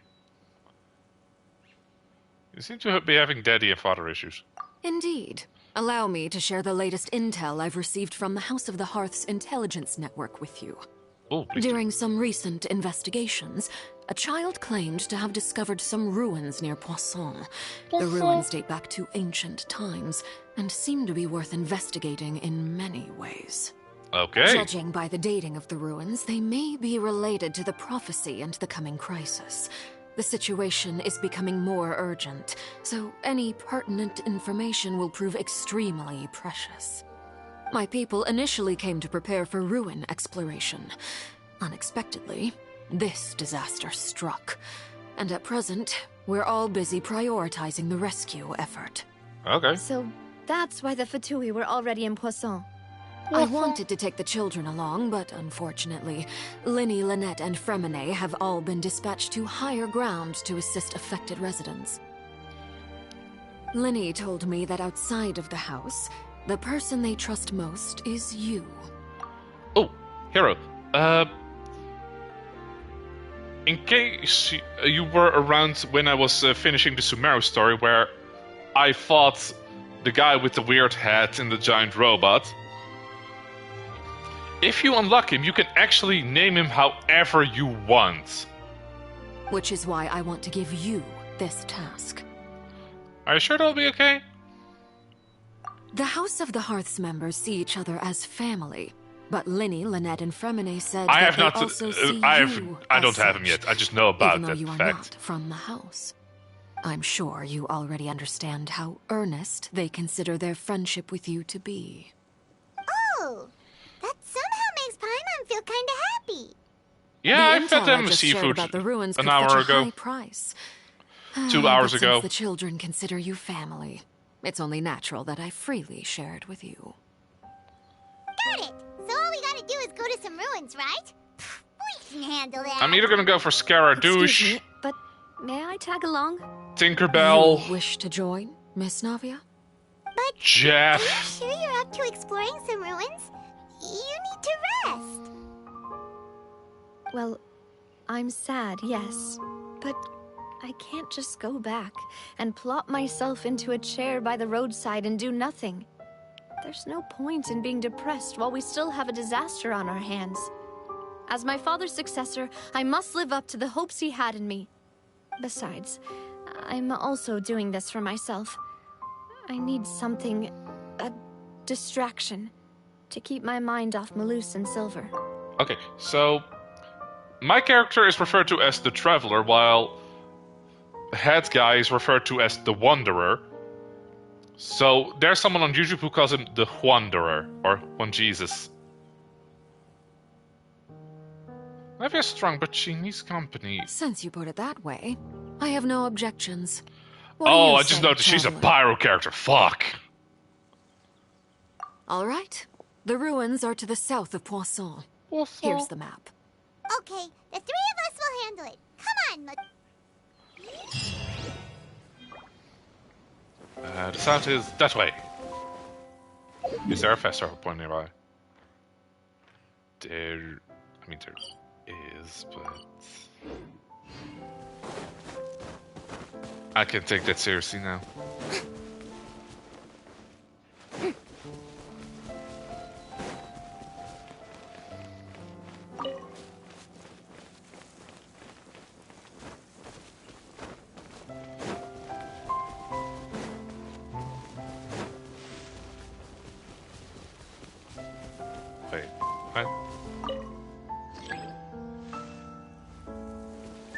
You seem to be having daddy and father issues. Indeed. Allow me to share the latest intel I've received from the House of the Hearth's intelligence network with you. Oh, during some recent investigations, a child claimed to have discovered some ruins near Poisson. The ruins date back to ancient times, and seem to be worth investigating in many ways. Okay. Judging by the dating of the ruins, they may be related to the prophecy and the coming crisis. The situation is becoming more urgent, so any pertinent information will prove extremely precious. My people initially came to prepare for ruin exploration. Unexpectedly, this disaster struck. And at present, we're all busy prioritizing the rescue effort. Okay. So that's why the Fatui were already in Poisson. I wanted to take the children along, but unfortunately, Linny, Lynette, and Fremine have all been dispatched to higher ground to assist affected residents. Linny told me that outside of the house, the person they trust most is you. Oh, Hero. In case you were around when I was finishing the Sumeru story where I fought the guy with the weird hat and the giant robot, if you unlock him, you can actually name him however you want. Which is why I want to give you this task. Are you sure that'll be okay? The House of the Hearth's members see each other as family, but Linny, Lynette, and Fremine said I that have they not. also see I you don't as have him such, yet. I just know about even though that you are fact. not from the house. I'm sure you already understand how earnest they consider their friendship with you to be. Oh, that somehow makes Paimon feel kinda happy. Yeah, I the fed intel them I just shared seafood about the ruins an could hour fetch a ago. high price. 2 hours But ago. Since the children consider you family, it's only natural that I freely share it with you. Got it! So all we gotta do is go to some ruins, right? We can handle that. I'm either gonna go for Scaradouche, Excuse me, but may I tag along? Tinkerbell, You wish to join, Miss Navia? But Jeff. are you sure you're up to exploring some ruins? You need to rest. Well, I'm sad, yes, but I can't just go back and plop myself into a chair by the roadside and do nothing. There's no point in being depressed while we still have a disaster on our hands. As my father's successor, I must live up to the hopes he had in me. Besides, I'm also doing this for myself. I need something, a distraction, to keep my mind off Malus and Silver. Okay, so my character is referred to as the Traveler, while the head guy is referred to as the Wanderer. So there's someone on YouTube who calls him the Wanderer, or Juan Jesus. Navia's strong, but she needs company. Since you put it that way, I have no objections. Oh, I just noticed she's a pyro character. Fuck. All right. The ruins are to the south of Poisson. Here's the map. Okay, the three of us will handle it. Come on, The south is that way. Is there a fast travel point nearby? There is, but I can't take that seriously now. Wait, what?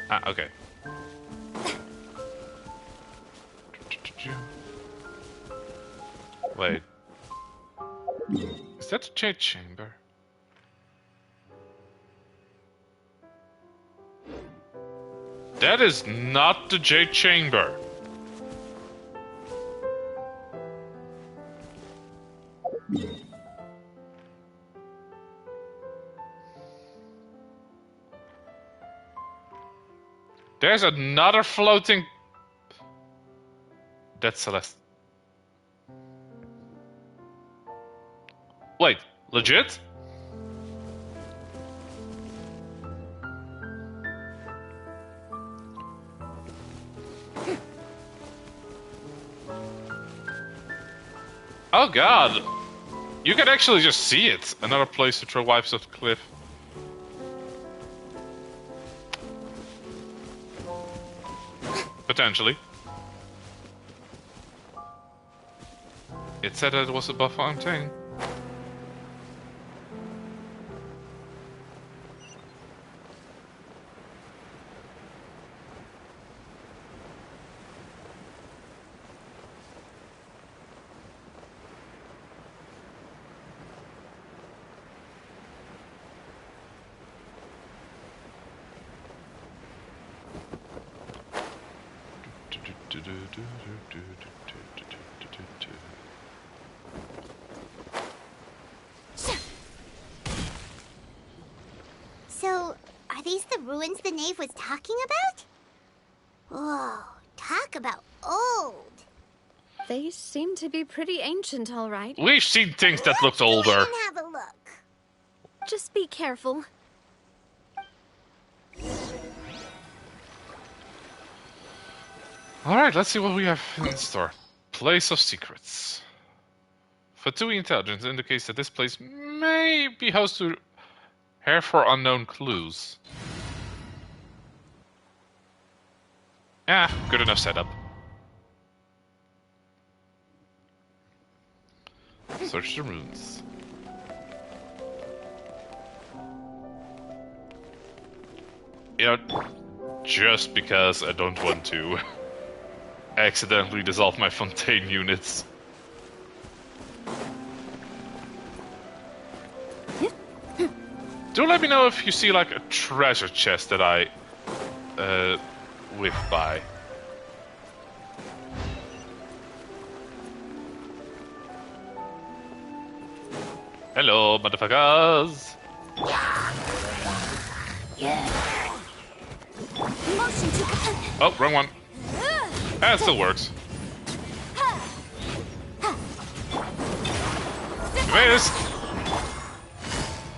Ah, okay. Wait. Is that the jade chamber? That is not the jade chamber. There's another floating... That's Celeste. Wait, legit? Oh god! You can actually just see it. Another place to throw wipes off the cliff. Potentially. It said that it was above Fontaine. So, are these the ruins the knave was talking about? Whoa, talk about old. They seem to be pretty ancient, all right. We've seen things that looked older. Go and have a look. Just be careful. Alright, let's see what we have in store. Place of Secrets. Fatui intelligence indicates that this place may be host to herefore unknown clues. Ah, good enough setup. Search the runes. You know, just because I don't want to accidentally dissolve my Fontaine units. Do let me know if you see like a treasure chest that I whip by. Hello, motherfuckers! Oh, wrong one. That still works. You made this.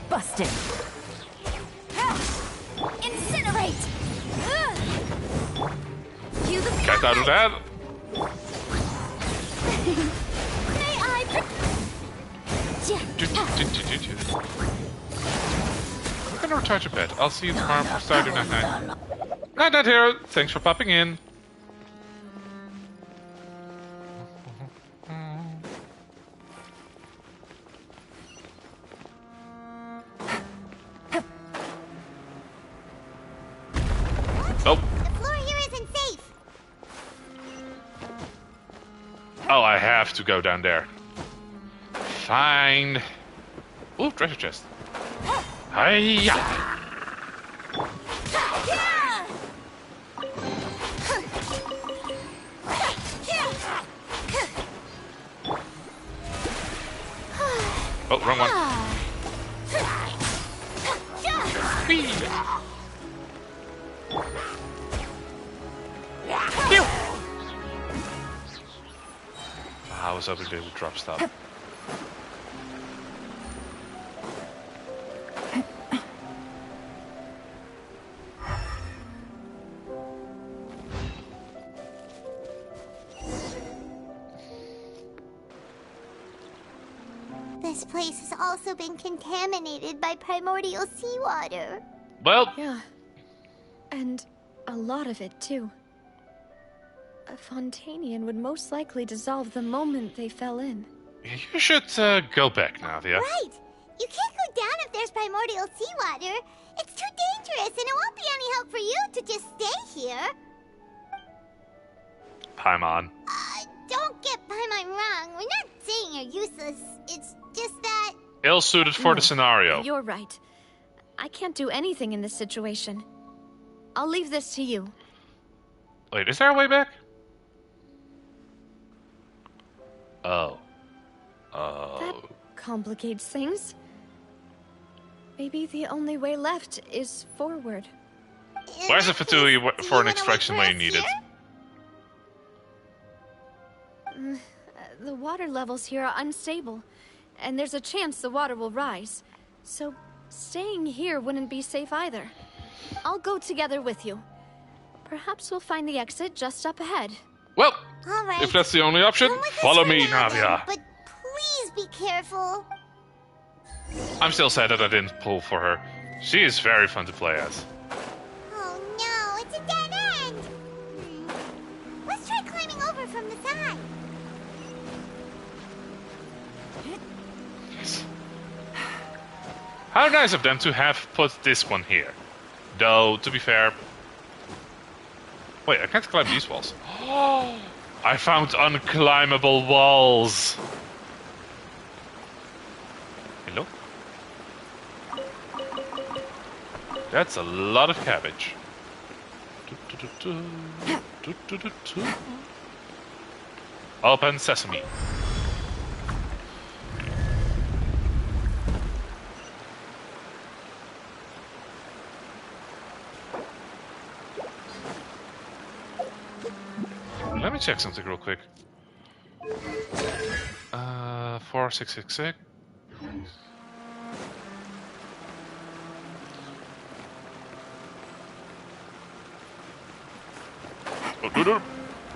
Busted. Incinerate. You the Get out of that. May I? I'm gonna return to bed. I'll see you tomorrow for Saturday night. Night, hero. Thanks for popping in. Oh. The floor here isn't safe. Oh, I have to go down there. Fine. Ooh, treasure chest. Hiya! Oh, wrong one. Whee! I was hoping they would drop stuff. This place has also been contaminated by primordial seawater. Well... Yeah. And a lot of it, too. A Fontainian would most likely dissolve the moment they fell in. You should go back, Nadia. Right! You can't go down if there's primordial seawater. It's too dangerous, and it won't be any help for you to just stay here. Paimon. Don't get Paimon wrong. We're not saying you're useless. It's just that... Ill-suited for the scenario. You're right. I can't do anything in this situation. I'll leave this to you. Wait, is there a way back? Oh. That complicates things. Maybe the only way left is forward. Where's the Fatui for an extraction lane needed? The water levels here are unstable, and there's a chance the water will rise. So staying here wouldn't be safe either. I'll go together with you. Perhaps we'll find the exit just up ahead. Well, all right. If that's the only option, follow me, Nadia. But please be careful. I'm still sad that I didn't pull for her. She is very fun to play as. Oh no, it's a dead end. Let's try climbing over from the side. Yes. How nice of them to have put this one here. Though, to be fair... Wait, I can't climb these walls. Oh, I found unclimbable walls. Hello? That's a lot of cabbage. Open sesame. Let me check something real quick. 4666. Oh, no.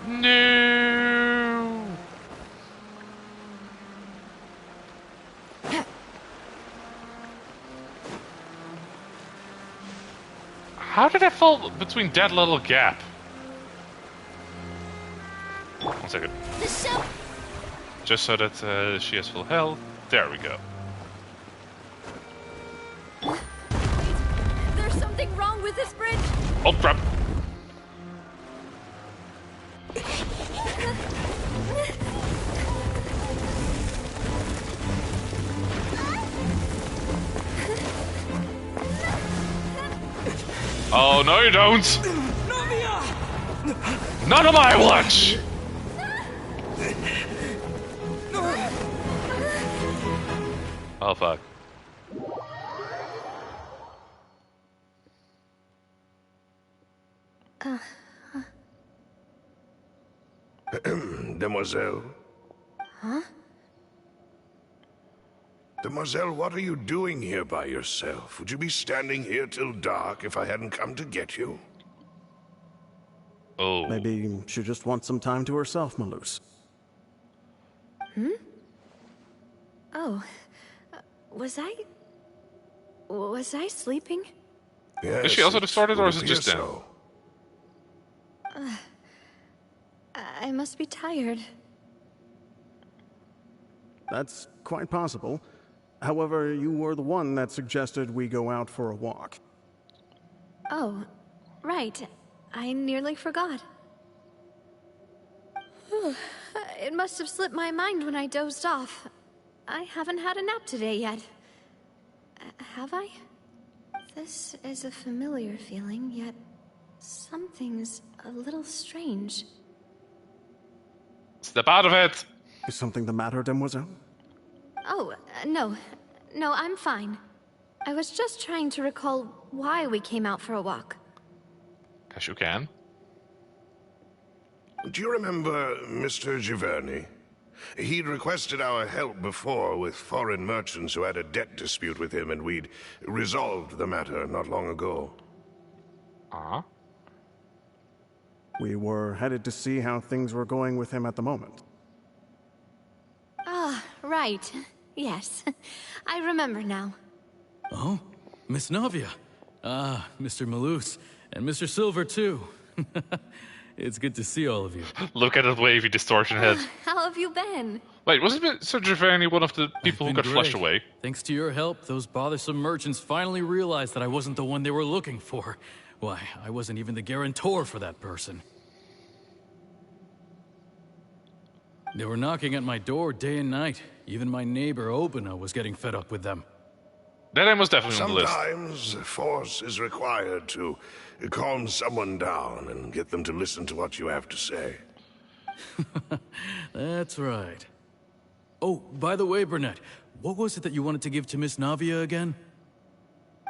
No. How did I fall between that little gap? 1 second. Just so that she has full health. There we go. There's something wrong with this bridge. Oh crap! Oh no, you don't! Not on my watch! Oh fuck. Demoiselle? Huh? Demoiselle, what are you doing here by yourself? Would you be standing here till dark if I hadn't come to get you? Oh. Maybe she just wants some time to herself, Malus. Hmm? Oh. Was I sleeping? Yes, is she also distorted, or is it just them? so? I must be tired. That's quite possible. However, you were the one that suggested we go out for a walk. Oh, right. I nearly forgot. It must have slipped my mind when I dozed off. I haven't had a nap today yet. Have I? This is a familiar feeling, yet something's a little strange. Step out of it! Is something the matter, Demoiselle? Oh, no. No, I'm fine. I was just trying to recall why we came out for a walk. As you can. Do you remember Mr. Giverny? He'd requested our help before with foreign merchants who had a debt dispute with him, and we'd resolved the matter not long ago. We were headed to see how things were going with him at the moment. Ah, right. Yes. I remember now. Oh, Miss Navia. Ah, Mr. Malus. And Mr. Silver, too. It's good to see all of you. Look at that wavy distortion head. How have you been? Wait, wasn't Mr. Giverny one of the people who got flushed away? Thanks to your help, those bothersome merchants finally realized that I wasn't the one they were looking for. Why, I wasn't even the guarantor for that person. They were knocking at my door day and night. Even my neighbor, Obina, was getting fed up with them. That name was definitely on the list. Sometimes force is required to calm someone down and get them to listen to what you have to say. That's right. Oh, by the way, Burnett, what was it that you wanted to give to Miss Navia again?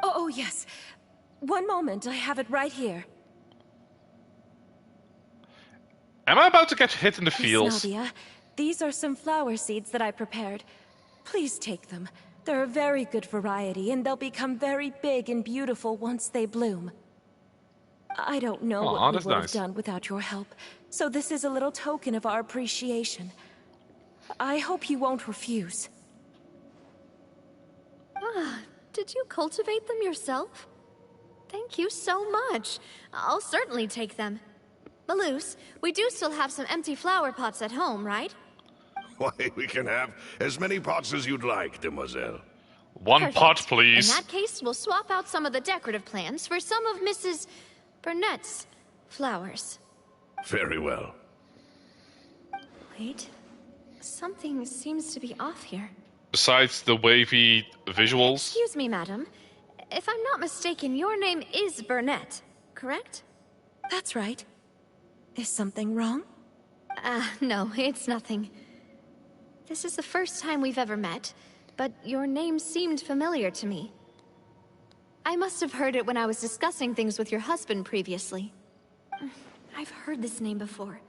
Oh, yes. One moment, I have it right here. Am I about to get hit in the fields? Miss Navia, these are some flower seeds that I prepared. Please take them. They're a very good variety, and they'll become very big and beautiful once they bloom. I don't know what we would have done without your help, so this is a little token of our appreciation. I hope you won't refuse. Ah, did you cultivate them yourself? Thank you so much. I'll certainly take them. Malus, we do still have some empty flower pots at home, right? Why, we can have as many pots as you'd like, Demoiselle. One Perfect. pot, please. In that case, we'll swap out some of the decorative plants for some of Mrs. Burnett's flowers. Very well. Wait. Something seems to be off here. Besides the wavy visuals? Excuse me, madam. If I'm not mistaken, your name is Burnett, correct? That's right. Is something wrong? No, it's nothing. This is the first time we've ever met, but your name seemed familiar to me. I must have heard it when I was discussing things with your husband previously. I've heard this name before.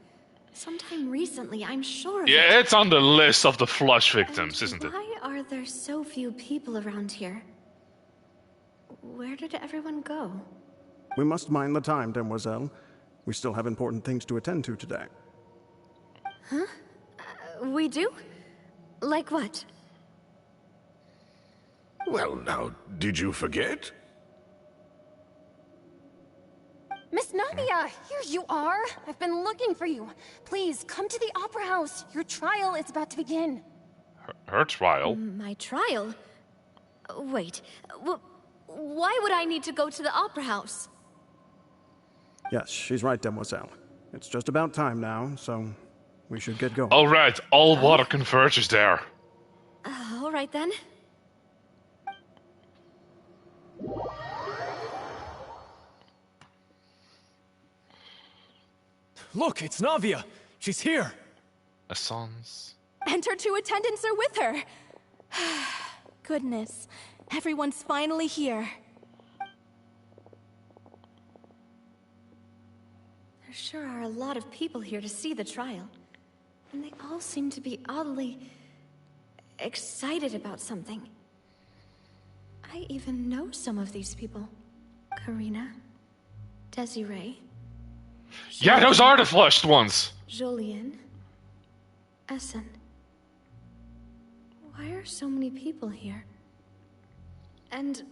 Sometime recently, I'm sure of it. Yeah, it's on the list of the flush victims, isn't it? Why are there so few people around here? Where did everyone go? We must mind the time, demoiselle. We still have important things to attend to today. Huh? We do? Like what? Well, now, did you forget? Miss Navia, here you are. I've been looking for you. Please, come to the Opera House. Your trial is about to begin. Her trial? My trial? Wait, why would I need to go to the Opera House? Yes, she's right, demoiselle. It's just about time now, so we should get going. Alright, all water converges there. All right then. Look, it's Navia. She's here. Essence. And her two attendants are with her. Goodness, everyone's finally here. There sure are a lot of people here to see the trial. And they all seem to be oddly excited about something. I even know some of these people. Karina, Desiree. Yeah, those are the flushed ones! Julien. Essen. Why are so many people here? And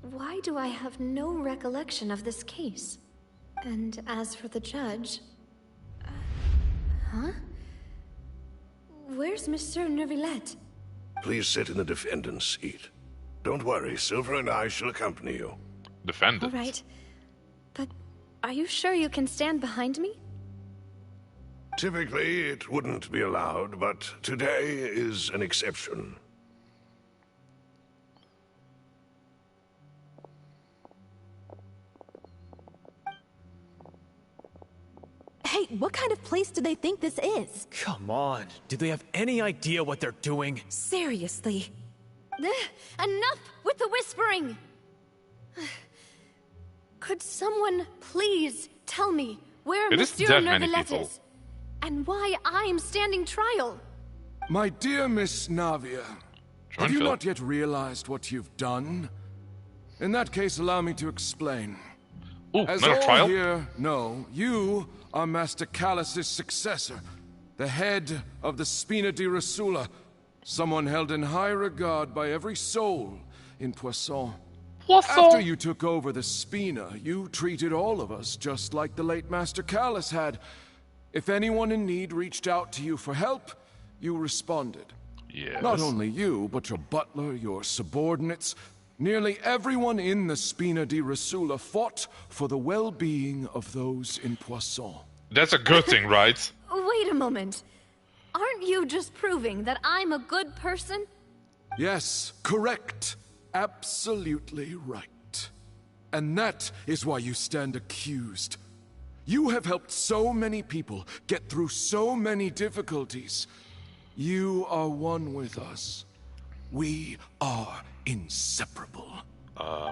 why do I have no recollection of this case? And as for the judge... huh? Where's Monsieur Neuvillette? Please sit in the defendant's seat. Don't worry, Silver and I shall accompany you. Defendant? All right. But are you sure you can stand behind me? Typically, it wouldn't be allowed, but today is an exception. Hey, what kind of place do they think this is? Come on. Do they have any idea what they're doing? Seriously. Enough with the whispering! Could someone please tell me where Monsieur Neuvillette is? And why I'm standing trial? My dear Miss Navia, have you not yet realized what you've done? In that case, allow me to explain. Ooh, as another all trial? here know, you are Master Callus's successor, the head of the Spina di Rosula, someone held in high regard by every soul in Poisson. After you took over the Spina, you treated all of us just like the late Master Callus had. If anyone in need reached out to you for help, you responded. Yes. Not only you, but your butler, your subordinates, nearly everyone in the Spina di Rosula fought for the well-being of those in Poisson. That's a good thing, right? Wait a moment. Aren't you just proving that I'm a good person? Yes, correct. Absolutely right. And that is why you stand accused. You have helped so many people get through so many difficulties. You are one with us. We are inseparable.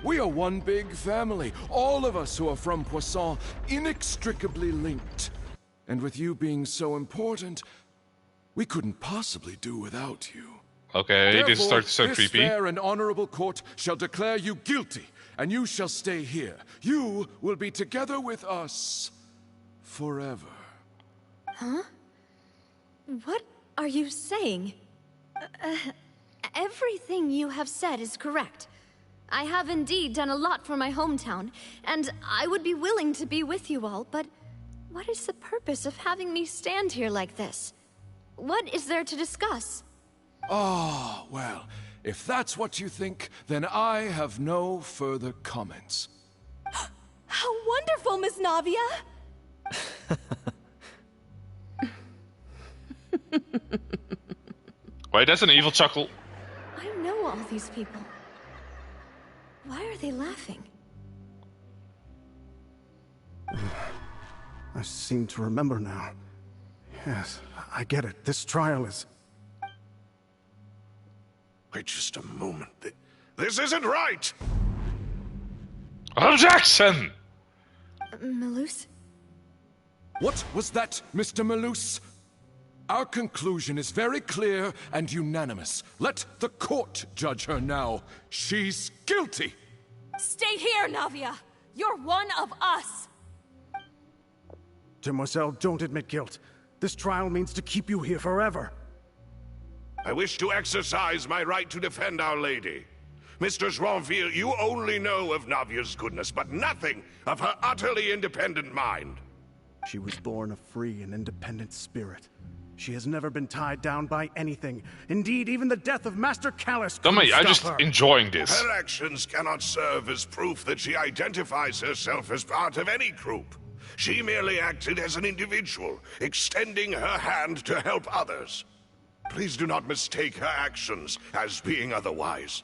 We are one big family. All of us who are from Poisson, inextricably linked. And with you being so important, we couldn't possibly do without you. Okay, Therefore, this starts so creepy. This fair and honorable court shall declare you guilty, and you shall stay here. You will be together with us forever. Huh? What are you saying? Everything you have said is correct. I have indeed done a lot for my hometown, and I would be willing to be with you all, but what is the purpose of having me stand here like this? What is there to discuss? Ah, well, if that's what you think, then I have no further comments. How wonderful, Miss Navia! Wait, that's an evil chuckle. I know all these people. Why are they laughing? I seem to remember now. Yes, I get it. This trial is... Wait just a moment. This isn't right! Objection! Malus? What was that, Mr. Malus? Our conclusion is very clear and unanimous. Let the court judge her now. She's guilty! Stay here, Navia! You're one of us! Demoiselle, don't admit guilt. This trial means to keep you here forever. I wish to exercise my right to defend Our Lady. Mr. Joinville, you only know of Navia's goodness, but nothing of her utterly independent mind. She was born a free and independent spirit. She has never been tied down by anything. Indeed, even the death of Master Callus couldn't stop I'm just her. enjoying this. Her actions cannot serve as proof that she identifies herself as part of any group. She merely acted as an individual, extending her hand to help others. Please do not mistake her actions as being otherwise.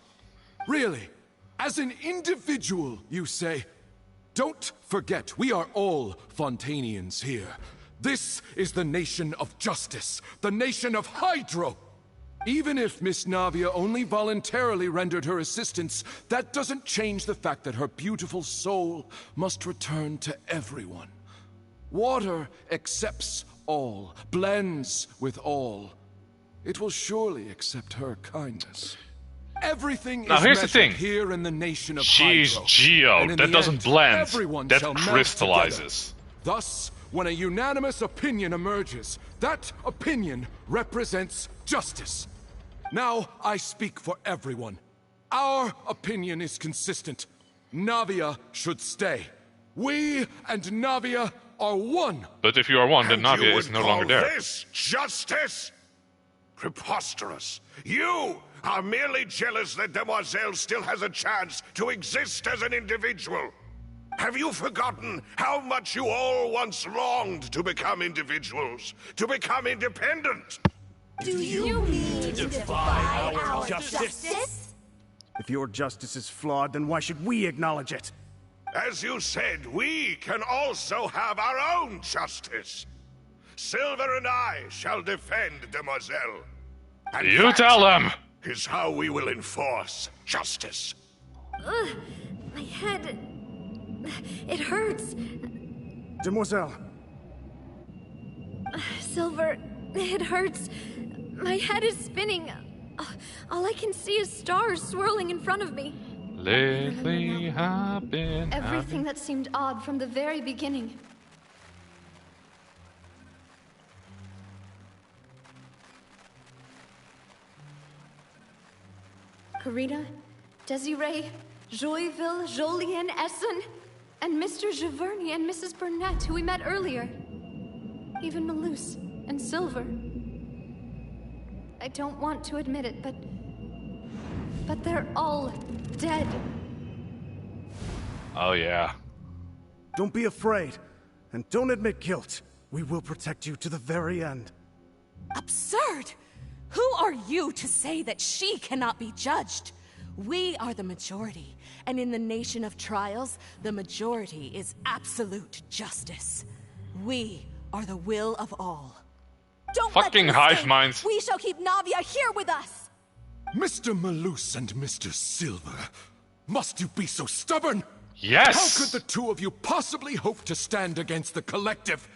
Really? As an individual, you say? Don't forget, we are all Fontanians here. This is the nation of justice, the nation of Hydro. Even if Miss Navia only voluntarily rendered her assistance, that doesn't change the fact that her beautiful soul must return to everyone. Water accepts all, blends with all. It will surely accept her kindness. Everything now, is here's the thing. Here in the nation of She's Hydro. Geo. That doesn't blend. That shall melt crystallizes. together. Thus, when a unanimous opinion emerges, that opinion represents justice. Now I speak for everyone. Our opinion is consistent. Navia should stay. We and Navia are one. But if you are one, then Navia is no longer there. This justice? Preposterous. You are merely jealous that Demoiselle still has a chance to exist as an individual. Have you forgotten how much you all once longed to become individuals, to become independent? Do you mean to defy our justice? If your justice is flawed, then why should we acknowledge it? As you said, we can also have our own justice. Silver and I shall defend Demoiselle. And you tell them! Is how we will enforce justice. Ugh, my head... It hurts. Demoiselle. Silver, it hurts. My head is spinning. All I can see is stars swirling in front of me. Lately I've been... Everything that seemed odd from the very beginning. Karina, Desiree, Joyville, Jolien, Essen, and Mr. Giverny and Mrs. Burnett, who we met earlier. Even Malus and Silver. I don't want to admit it, but they're all dead. Oh, yeah. Don't be afraid, and don't admit guilt. We will protect you to the very end. Absurd! Who are you to say that she cannot be judged? We are the majority, and in the nation of trials, the majority is absolute justice. We are the will of all. Don't fucking hive minds. We shall keep Navia here with us. Mr. Malus and Mr. Silver, must you be so stubborn? Yes! How could the two of you possibly hope to stand against the collective?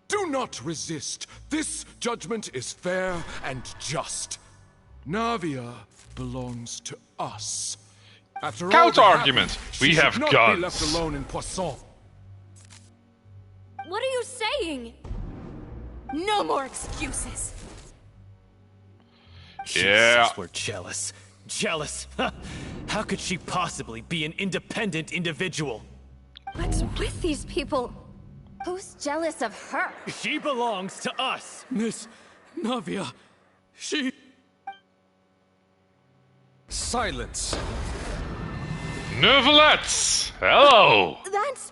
Do not resist. This judgment is fair and just. Navia belongs to us. After counter all argument. We have should not guns. Be left alone in Poisson. What are you saying? No more excuses. Yeah. Jesus, we're jealous. Jealous? How could she possibly be an independent individual? What's with these people? Who's jealous of her? She belongs to us. Miss Navia, she... Silence. Neuvelettes! Hello! That's...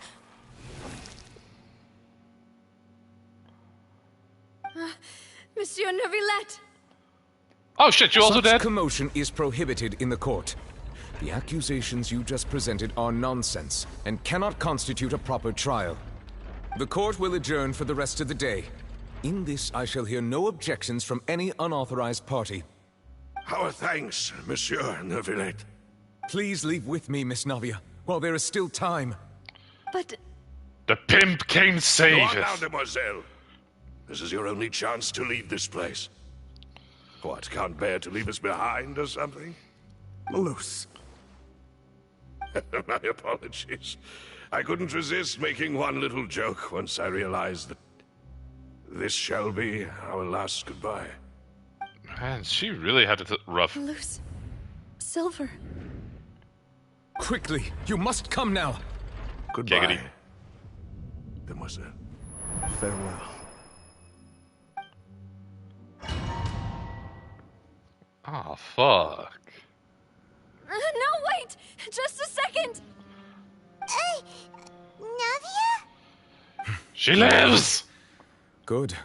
Monsieur Neuvillette! Oh shit, you also Such dead? commotion is prohibited in the court. The accusations you just presented are nonsense and cannot constitute a proper trial. The court will adjourn for the rest of the day. In this, I shall hear no objections from any unauthorized party. Our thanks, Monsieur Neuvillette. Please leave with me, Miss Navia, while there is still time. But... The pimp can't save Go on it. now, demoiselle. This is your only chance to leave this place. What, can't bear to leave us behind or something? Malus. My apologies. I couldn't resist making one little joke once I realized that this shall be our last goodbye. Man, she really had it rough. Malus. Silver. Quickly, you must come now. Goodbye, Giggity. demoiselle. Farewell. Oh, fuck. No, wait! Just a second! Navia? She lives! Good.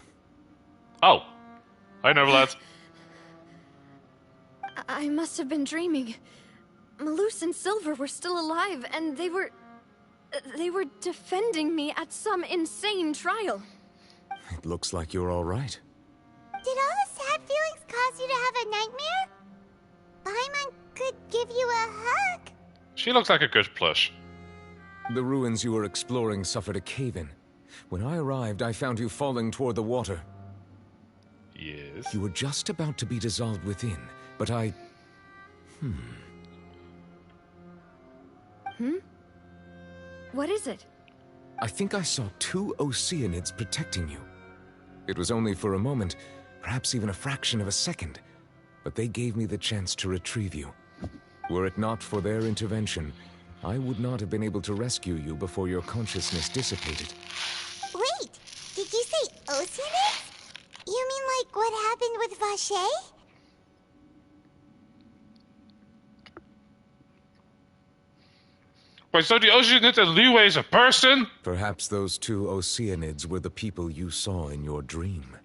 Oh. Hi, Neverland. I must have been dreaming. Malus and Silver were still alive, and they were defending me at some insane trial. It looks like you're all right. Did all the sad feelings cause you to have a nightmare? Paimon could give you a hug. She looks like a good plush. The ruins you were exploring suffered a cave-in. When I arrived, I found you falling toward the water. Yes. You were just about to be dissolved within, but I... What is it? I think I saw 2 Oceanids protecting you. It was only for a moment, perhaps even a fraction of a second, but they gave me the chance to retrieve you. Were it not for their intervention, I would not have been able to rescue you before your consciousness dissipated. Wait, did you say Oceanids? You mean like what happened with Vache? Wait, so the Oceanid and Liu is a person? Perhaps those 2 Oceanids were the people you saw in your dream.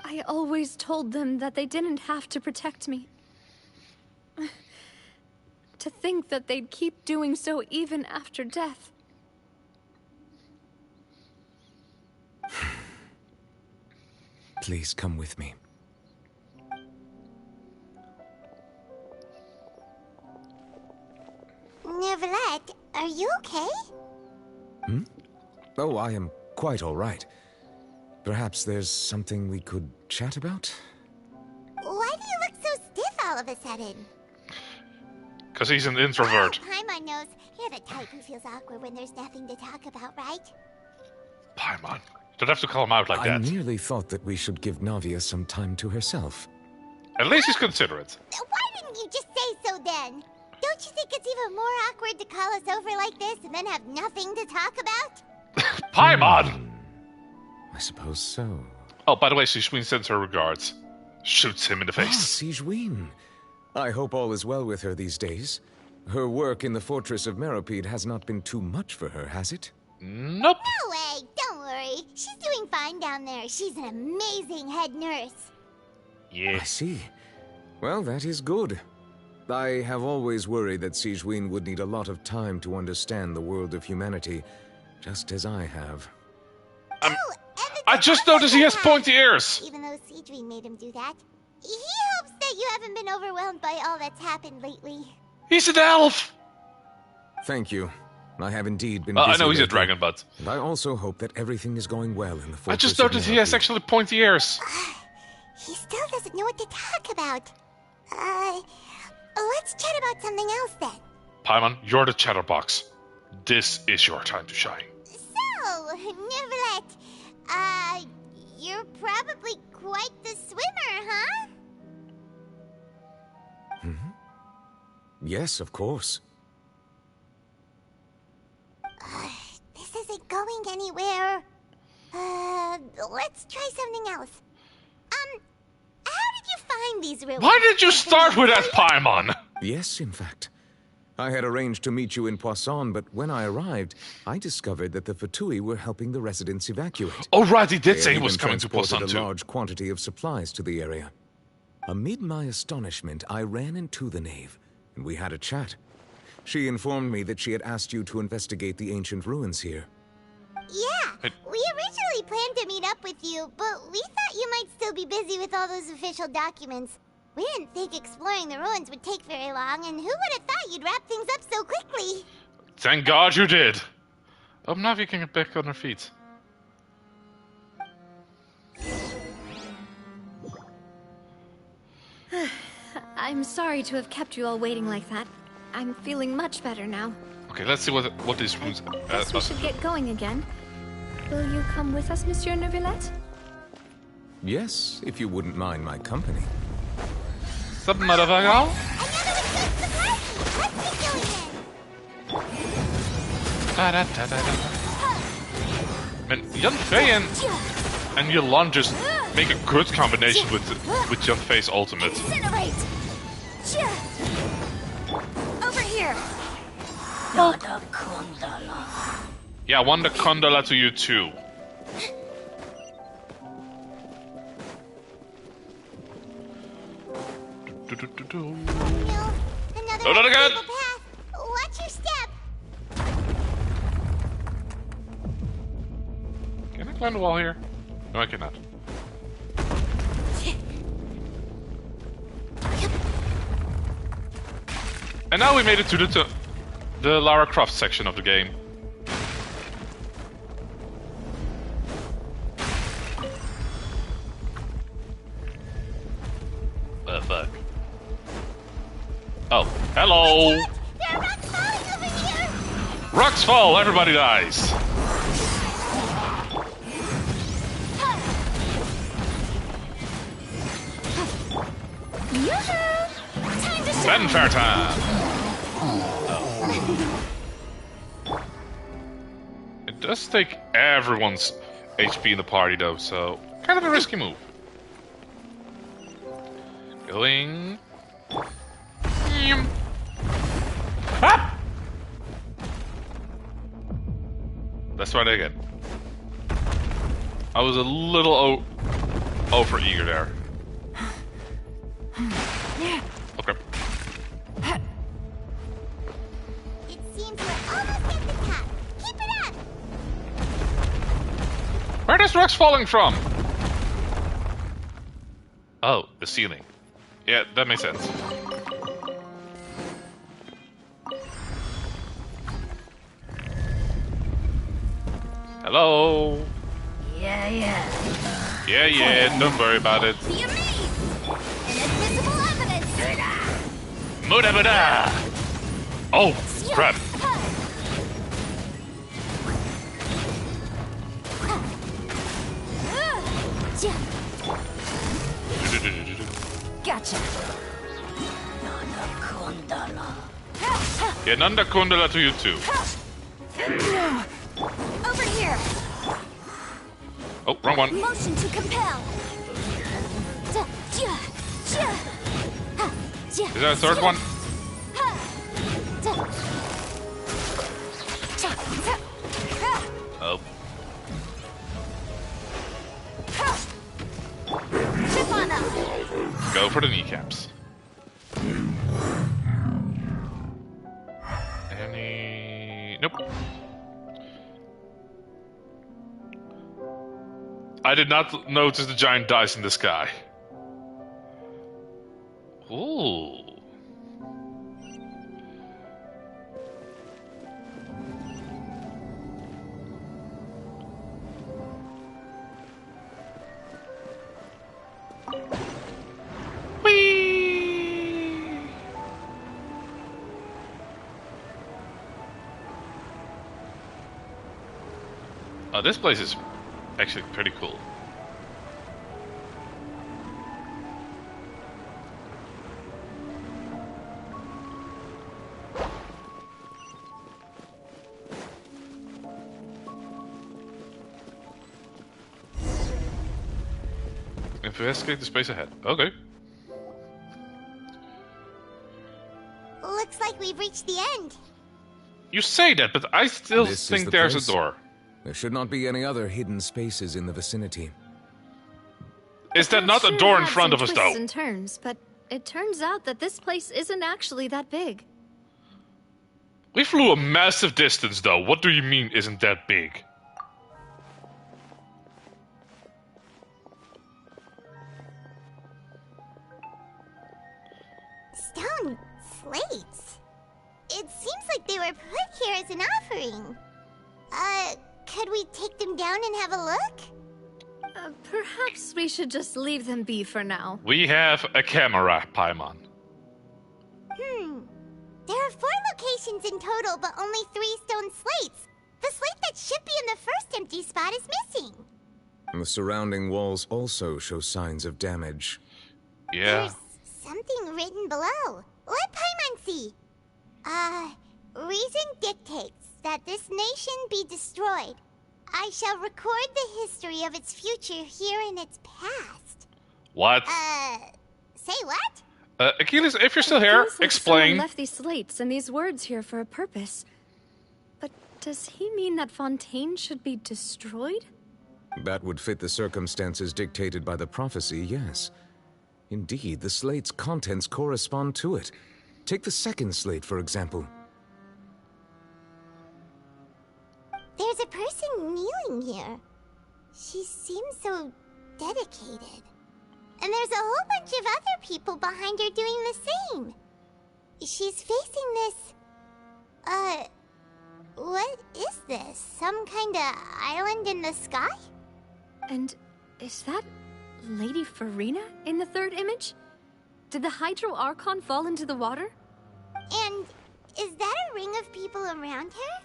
I always told them that they didn't have to protect me. To think that they'd keep doing so even after death. Please come with me. Neuvillette, are you okay? Oh, I am quite all right. Perhaps there's something we could chat about? Why do you look so stiff all of a sudden? Because he's an introvert. Oh, Paimon knows. You're the type who feels awkward when there's nothing to talk about, right? Paimon. Don't have to call him out like I that. merely thought that we should give Navia some time to herself. At least he's considerate. Why didn't you just say so then? Don't you think it's even more awkward to call us over like this and then have nothing to talk about? Paimon! I suppose so. Oh, by the way, Sijwin sends her regards. Shoots him in the face. Sijwin. I hope all is well with her these days. Her work in the Fortress of Meropide has not been too much for her, has it? Nope. No way, don't worry. She's doing fine down there. She's an amazing head nurse. Yeah. I see. Well, that is good. I have always worried that Sijwin would need a lot of time to understand the world of humanity, just as I have. I just noticed he has pointy ears. Even though Sijwin made him do that. He hopes that you haven't been overwhelmed by all that's happened lately. He's an elf. Thank you. I have indeed been I busy know he's a lately, dragon, but... And I also hope that everything is going well in the Fortress I just of noticed he has Meropide. actually pointy ears. He still doesn't know what to talk about. Let's chat about something else then. Paimon, you're the chatterbox. This is your time to shine. So, Neuvillette, you're probably quite the swimmer, huh? Yes, of course. This isn't going anywhere. Let's try something else. How did you find these ruins? Why did you start with that, Paimon? Yes, in fact. I had arranged to meet you in Poisson, but when I arrived, I discovered that the Fatui were helping the residents evacuate. Oh, right, he did They say he had was even coming to transported Poisson, a too. large quantity of supplies to the area. Amid my astonishment, I ran into the knave, and we had a chat. She informed me that she had asked you to investigate the ancient ruins here. Yeah, We originally planned to meet up with you, but we thought you might still be busy with all those official documents. We didn't think exploring the ruins would take very long, and who would have thought you'd wrap things up so quickly? Thank God you did. Oh, now we can get back on our feet. I'm sorry to have kept you all waiting like that. I'm feeling much better now. Okay, let's see what these runes. Guess we should get going again. Will you come with us, Monsieur Neuvillette? Yes, if you wouldn't mind my company. Sup, motherfucker? Man, Yanfei and Yolande just make a good combination with Yanfei's ultimate. Incinerate! Over here! Yeah, Wanda Kondala to you too. No, not again! Watch your step! Can I climb the wall here? No, I cannot. And now we made it to the Lara Croft section of the game. Fuck. Oh, hello! There are rocks falling over here! Rocks fall, everybody dies! Fanfare time! It does take everyone's HP in the party though, so kind of a risky move. Going. Ah! Let's try that again. I was a little over eager there. Okay. It seems we're almost at the top. Keep it up! Where are those rocks falling from? Oh, the ceiling. Yeah, that makes sense. Hello? Yeah, don't worry about it. You mean? Inadmissible evidence! Muda muda! Oh, crap. Gotcha. Yeah, Nanda Kundala to you too. Over here. Oh, wrong one. Motion to compel. Is that a third one? Oh. Chip on up. Go for the kneecaps. Nope. I did not notice the giant dice in the sky. Ooh. Whee! Oh, this place is actually pretty cool. Investigate the space ahead. Okay. Looks like we've reached the end. You say that, but I still This think is the there's place. a door. There should not be any other hidden spaces in the vicinity. Is that not a door in front of us, though? Twists and turns, but it turns out that this place isn't actually that big. We flew a massive distance, though. What do you mean isn't that big? Stone slates? It seems like they were put here as an offering. Could we take them down and have a look? Perhaps we should just leave them be for now. We have a camera, Paimon. There are 4 locations in total, but only 3 stone slates. The slate that should be in the first empty spot is missing. The surrounding walls also show signs of damage. Yeah. There's something written below. Let Paimon see. Reason dictates that this nation be destroyed. I shall record the history of its future here in its past. What? Say what? Achilles, if you're still here, Feels like explain. Someone left these slates and these words here for a purpose. But does he mean that Fontaine should be destroyed? That would fit the circumstances dictated by the prophecy, yes. Indeed, the slate's contents correspond to it. Take the second slate, for example. There's a person kneeling here. She seems so dedicated. And there's a whole bunch of other people behind her doing the same. She's facing this... what is this? Some kind of island in the sky? And is that Lady Farina in the third image? Did the Hydro Archon fall into the water? And is that a ring of people around her?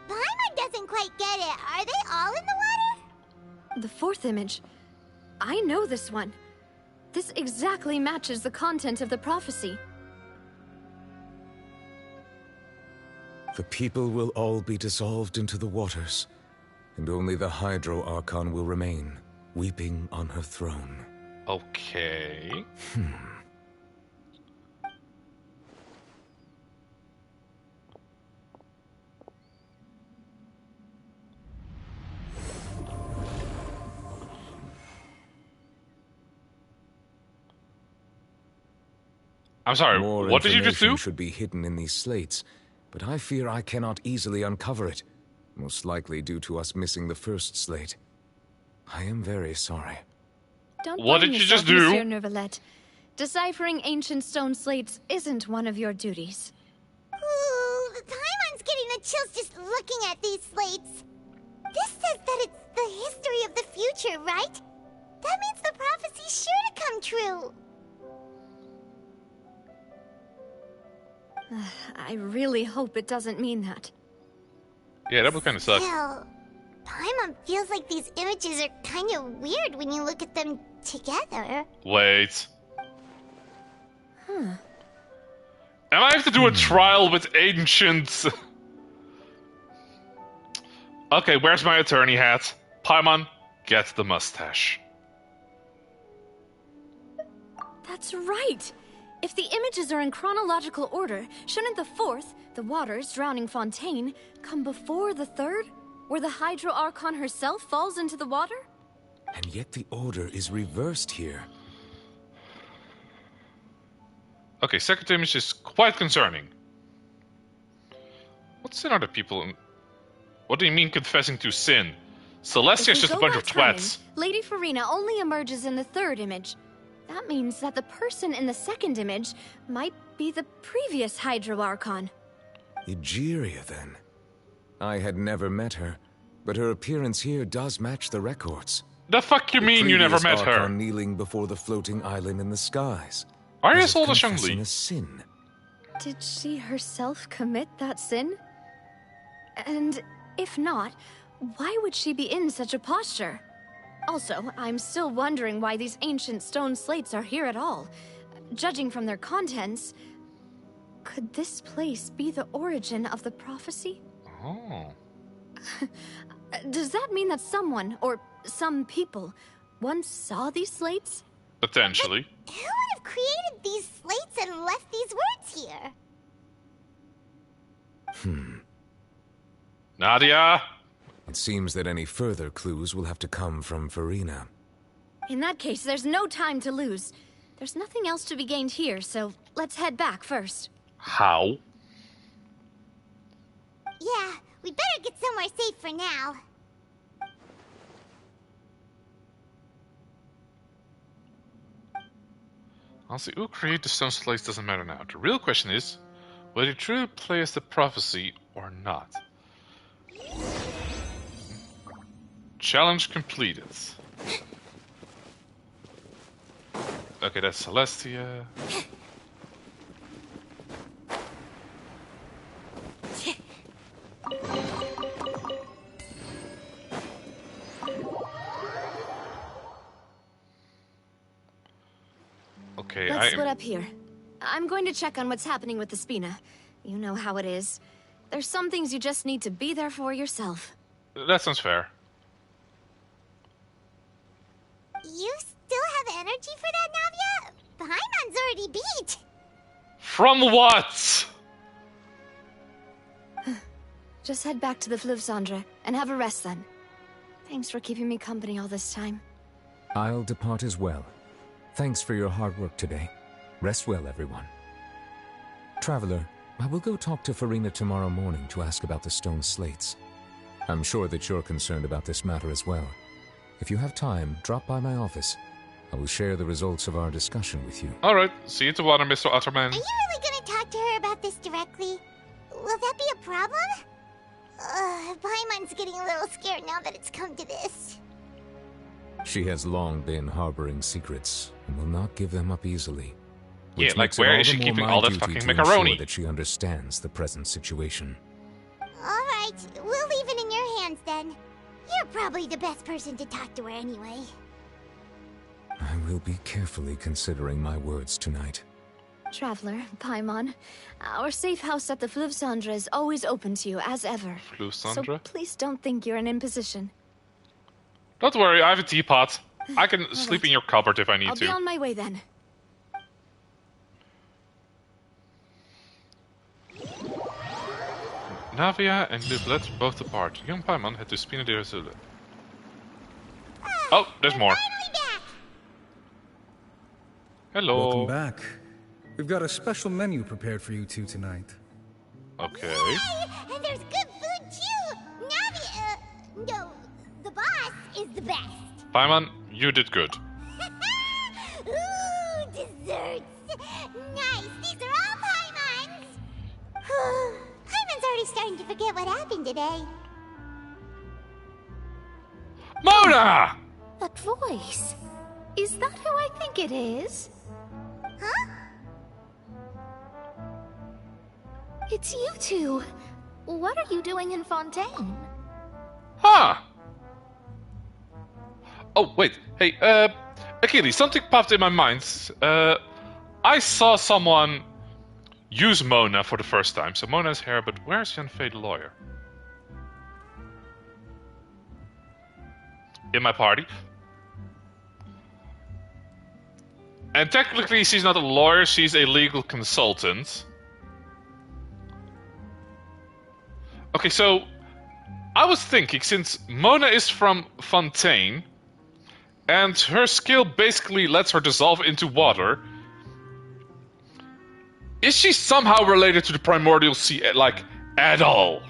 Paimon doesn't quite get it. Are they all in the water? The fourth image. I know this one. This exactly matches the content of the prophecy. The people will all be dissolved into the waters, and only the Hydro Archon will remain, weeping on her throne. Okay. I'm sorry, More what did you just do? information should be hidden in these slates, but I fear I cannot easily uncover it, most likely due to us missing the first slate. I am very sorry. Don't What blame did you yourself, just do? Monsieur Neuvillette. Deciphering ancient stone slates isn't one of your duties. Ooh, Paimon's getting the chills just looking at these slates. This says that it's the history of the future, right? That means the prophecy's sure to come true. I really hope it doesn't mean that. Yeah, that would kind of suck. Still, Paimon feels like these images are kind of weird when you look at them together. Wait. And I have to do a trial with ancients. Okay, where's my attorney hat? Paimon, get the mustache. That's right! If the images are in chronological order, shouldn't the fourth, the waters drowning Fontaine, come before the third, where the Hydro Archon herself falls into the water? And yet the order is reversed here. Okay, second image is quite concerning. What sin are the people in... What do you mean confessing to sin? Celestia's just a bunch of twats. Lady Farina only emerges in the third image. That means that the person in the second image might be the previous Hydro Archon. Egeria, then. I had never met her, but her appearance here does match the records. The fuck you mean you never met her? Archon kneeling before the floating island in the skies. Why are you as if so Shang confessing Li? a sin. Did she herself commit that sin? And if not, why would she be in such a posture? Also, I'm still wondering why these ancient stone slates are here at all. Judging from their contents, could this place be the origin of the prophecy? Oh. Does that mean that someone, or some people, once saw these slates? Potentially. Who would have created these slates and left these words here? Nadia? It seems that any further clues will have to come from Farina. In that case, there's no time to lose. There's nothing else to be gained here, so let's head back first. How? Yeah, we better get somewhere safe for now. Honestly, who created the stone slates doesn't matter now. The real question is, will he truly play as the prophecy or not? Challenge completed. Okay, that's Celestia. Okay, Let's split up here. I'm going to check on what's happening with the Spina. You know how it is. There's some things you just need to be there for yourself. That sounds fair. You still have energy for that, Navia? Paimon's already beat. From what? Just head back to the Fleuve Cendre and have a rest then. Thanks for keeping me company all this time. I'll depart as well. Thanks for your hard work today. Rest well, everyone. Traveler, I will go talk to Farina tomorrow morning to ask about the stone slates. I'm sure that you're concerned about this matter as well. If you have time, drop by my office. I will share the results of our discussion with you. Alright, see you tomorrow, Mr. Otterman. Are you really gonna talk to her about this directly? Will that be a problem? Paimon's getting a little scared now that it's come to this. She has long been harboring secrets and will not give them up easily. Yeah, like where is she keeping all that fucking macaroni? That she understands the present situation. Alright, we'll leave it in your hands then. You're probably the best person to talk to her anyway. I will be carefully considering my words tonight. Traveler, Paimon, our safe house at the Fleuve Cendre is always open to you, as ever. Fleuve Cendre? So please don't think you're an imposition. Don't worry, I have a teapot. I can sleep in your cupboard if I need I'll to. be on my way then. Navia and Livlet both depart. Young Paimon head to Spina de Rosula. Oh, there's more. Hello. Welcome back. We've got a special menu prepared for you two tonight. Okay. Yay! And there's good food too! Navia, no, the boss is the best. Paimon, you did good. Ooh, desserts! Nice, these are all Paimon's! Paimon's already starting to forget what happened today. Mona! That voice. Is that who I think it is? Huh? It's you two. What are you doing in Fontaine? Huh. Oh, wait. Hey, Achilles, something popped in my mind. I saw someone use Mona for the first time. So Mona's here, but where's Yanfei the lawyer? In my party. And technically she's not a lawyer, she's a legal consultant. Okay, so I was thinking, since Mona is from Fontaine, and her skill basically lets her dissolve into water, is she somehow related to the Primordial Sea, like, at all?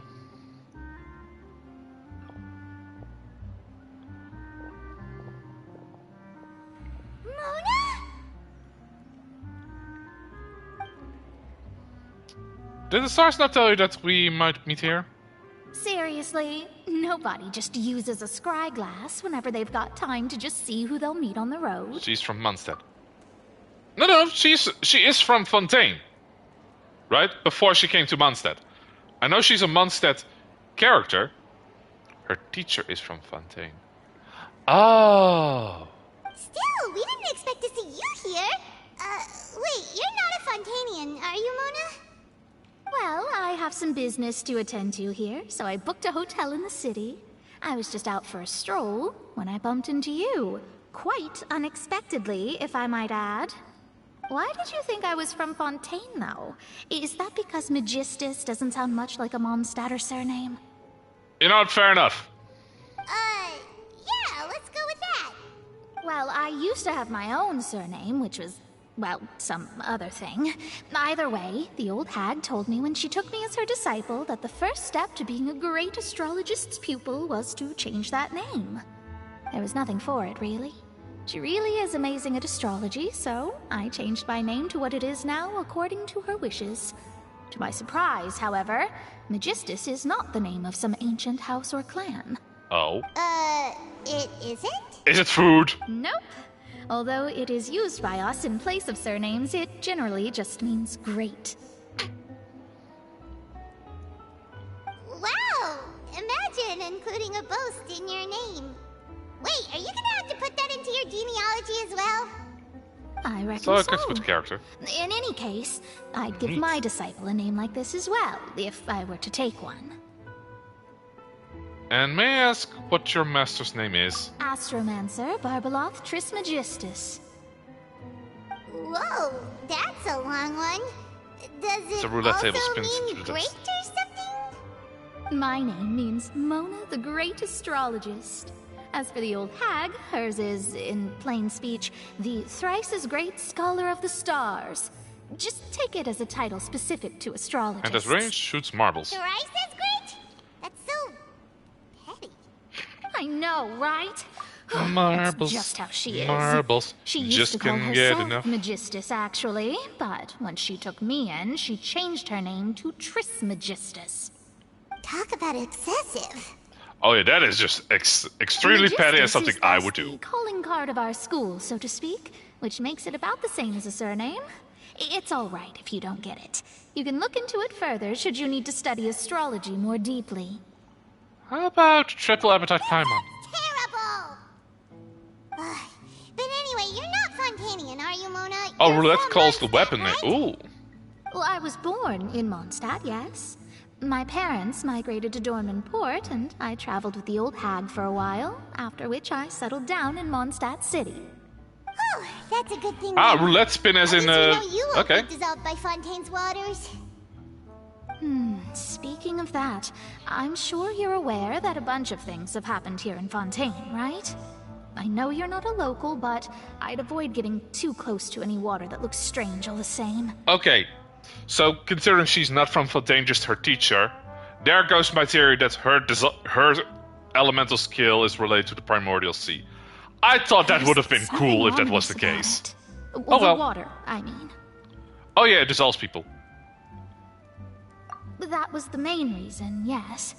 Did the stars not tell you that we might meet here? Seriously, nobody just uses a scry glass whenever they've got time to just see who they'll meet on the road. She's from Munstead. No, she is from Fontaine. Right? Before she came to Munstead. I know she's a Munstead character. Her teacher is from Fontaine. Oh. Still, we didn't expect to see you here. Wait, you're not a Fontainian, are you, Mona? Well, I have some business to attend to here, so I booked a hotel in the city. I was just out for a stroll when I bumped into you. Quite unexpectedly, if I might add. Why did you think I was from Fontaine, though? Is that because Magistus doesn't sound much like a Mondstadter surname? You know what, fair enough. Yeah, let's go with that. Well, I used to have my own surname, which was, well, some other thing. Either way, the old hag told me when she took me as her disciple that the first step to being a great astrologist's pupil was to change that name. There was nothing for it, really. She really is amazing at astrology, so I changed my name to what it is now according to her wishes. To my surprise, however, Magistus is not the name of some ancient house or clan. Oh. It isn't? Is it food? Nope. Although it is used by us in place of surnames, it generally just means great. Wow! Imagine including a boast in your name. Wait, are you gonna have to put that into your genealogy as well? I reckon So so. I guess with character. In any case, I'd give my disciple a name like this as well, if I were to take one. And may I ask what your master's name is? Astromancer Barbeloth Trismegistus. Whoa, that's a long one. Does it The roulette also table spins mean through great this. or something? My name means Mona the Great Astrologist. As for the old hag, hers is, in plain speech, the thrice as great scholar of the stars. Just take it as a title specific to astrologists. And as range shoots marbles. Thrice as great? That's so petty. I know, right? Marbles. That's just how she is. Marbles. She used Just to call couldn't get herself enough. Magistus, actually, but when she took me in, she changed her name to Trismegistus. Talk about excessive. Oh yeah, that is just extremely petty and Magistus something is I thus would the do. calling card of our school, so to speak, which makes it about the same as a surname. It's all right if you don't get it. You can look into it further should you need to study astrology more deeply. How about triple appetite Paimon? Terrible! But anyway, you're not Fontanian, are you, Mona? Oh, You're roulette from calls the Mondstadt, weapon name. right? Ooh. Well, I was born in Mondstadt, yes. My parents migrated to Dorman Port, and I traveled with the old hag for a while, after which I settled down in Mondstadt City. Oh, that's a good thing. Ah, then. roulette spin as in, At least we know you won't okay. get dissolved by Fontaine's waters. Speaking of that, I'm sure you're aware that a bunch of things have happened here in Fontaine, right? I know you're not a local, but I'd avoid getting too close to any water that looks strange all the same. Okay. So, considering she's not from Fontaine, just her teacher, there goes my theory that her elemental skill is related to the primordial sea. I thought that would have been cool if that was the case. Well, well. the water, I mean. Oh yeah, it dissolves people. That was the main reason, yes.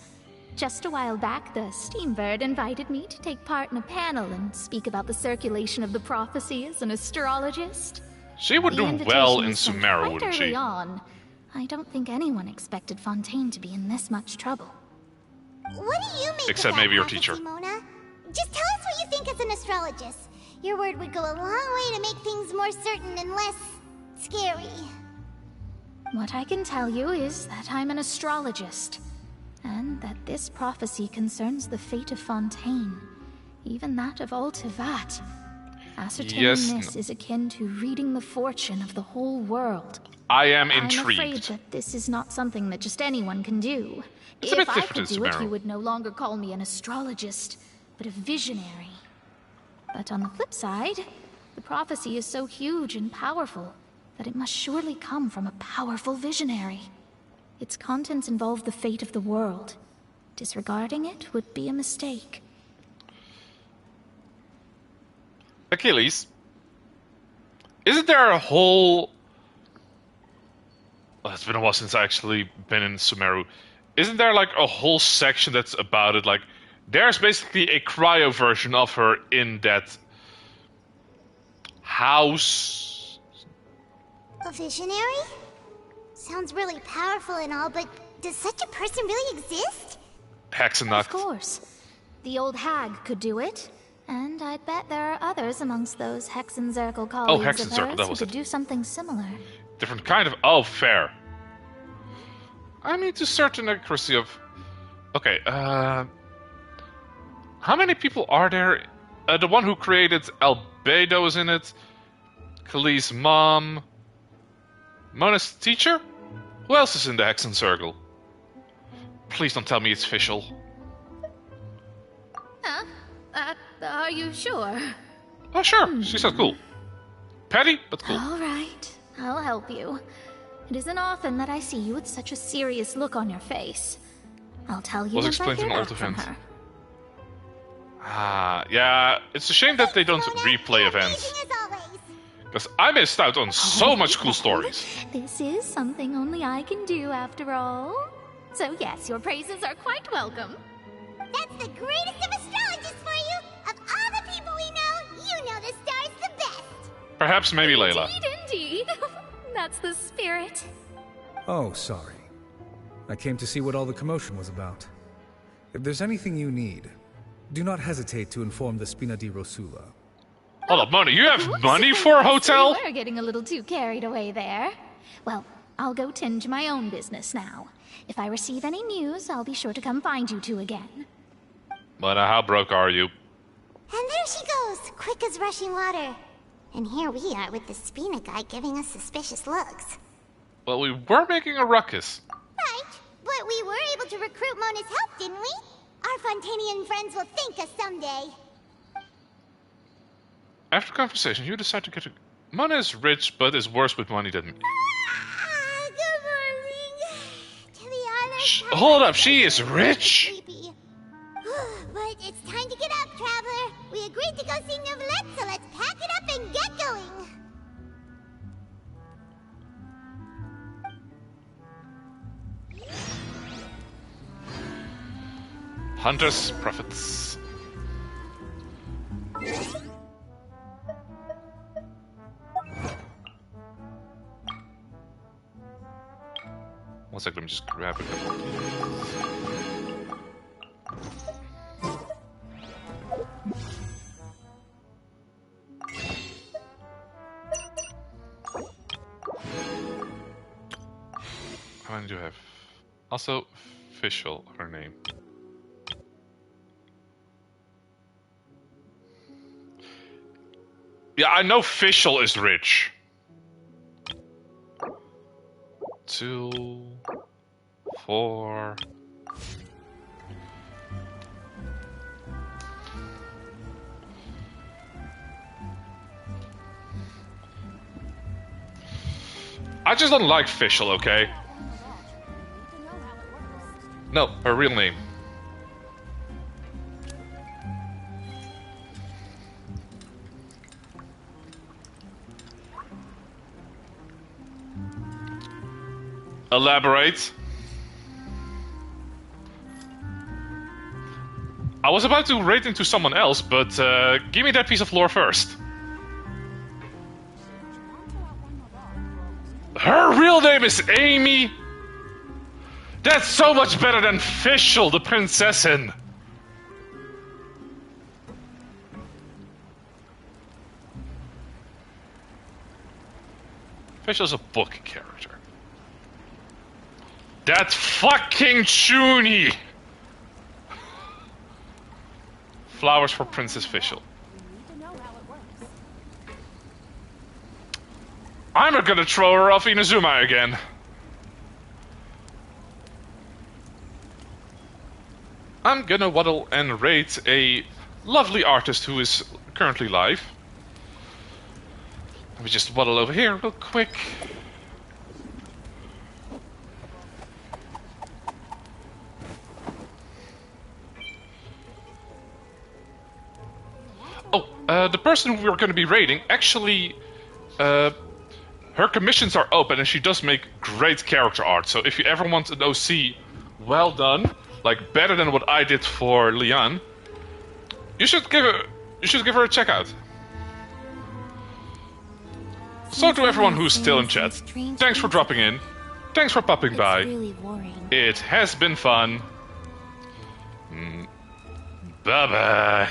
Just a while back, the Steambird invited me to take part in a panel and speak about the circulation of the prophecy as an astrologist. She would The do invitation well in was sent Sumeru, quite wouldn't early she? on. I don't think anyone expected Fontaine to be in this much trouble. What do you make Except of that maybe your prophecy, teacher. Mona? Just tell us what you think as an astrologist. Your word would go a long way to make things more certain and less scary. What I can tell you is that I'm an astrologist, and that this prophecy concerns the fate of Fontaine, even that of all Tevat. Ascertaining Yes, this is akin to reading the fortune of the whole world. I am I'm afraid intrigued. that this is not something that just anyone can do. It's a bit If I different could in do it, Sumeru. you would no longer call me an astrologist, but a visionary. But on the flip side, the prophecy is so huge and powerful that it must surely come from a powerful visionary. Its contents involve the fate of the world. Disregarding it would be a mistake. Achilles, isn't there a whole... Well, it's been a while since I actually been in Sumeru. Isn't there like a whole section that's about it? Like, there's basically a cryo version of her in that house. A visionary? Sounds really powerful and all, but does such a person really exist? Hexenacht. Of course. The old hag could do it. And I'd bet there are others amongst those Hexenzirkel colleagues of Hexenzirkel, hers that who was could it. do something similar. Different kind of... Oh, fair. I mean, to certain accuracy of... Okay, how many people are there? The one who created Albedo is in it. Khalees' mom. Mona's teacher? Who else is in the Hexen Circle? Please don't tell me it's Fischl. Huh? Are you sure? Oh, sure. She sounds cool. Petty, but cool. All right. I'll help you. It isn't often that I see you with such a serious look on your face. I'll tell you Was once I explained hear in back alt from event. her. Yeah, it's a shame that they don't replay events. Because I missed out on so much cool stories. This is something only I can do, after all. So yes, your praises are quite welcome. That's the greatest of astrologists for you! Of all the people we know, you know the star's the best! Perhaps maybe Layla. Indeed. That's the spirit. Oh, sorry. I came to see what all the commotion was about. If there's anything you need, do not hesitate to inform the Spina di Rosula. Hold up, money. You have money for a hotel? We're getting a little too carried away there. Well, I'll go tend to my own business now. If I receive any news, I'll be sure to come find you two again. But how broke are you? And there she goes, quick as rushing water. And here we are with the Spina guy giving us suspicious looks. Well, we were making a ruckus. Right, but we were able to recruit Mona's help, didn't we? Our Fontanian friends will thank us someday. After conversation, you decide to get a... Mona is rich, but is worse with money than me. Good morning. To the honor... Hold up, she is rich? But it's time to get up, traveler. We agreed to go see Neuvillette, so let's pack it up and get going. Hunters, prophets. One sec, let me just grab a couple of these. How many do I have? Also, official, her name. Yeah, I know Fischl is rich. 2, 4. I just don't like Fischl, okay? No, her real name. Elaborate. I was about to rate into someone else, but give me that piece of lore first. Her real name is Amy. That's so much better than Fischl, the princessin. Fischl's a book character. That fucking Chuni! Flowers for Princess Fischl. I'm gonna throw her off Inazuma again. I'm gonna waddle and rate a lovely artist who is currently live. Let me just waddle over here real quick. Oh, the person who we're going to be raiding, actually, her commissions are open and she does make great character art. So if you ever want an OC well done, like better than what I did for Leon, you should give her a check out. So to everyone who's still in chat, thanks for dropping in. Thanks for popping by. It has been fun. Bye-bye.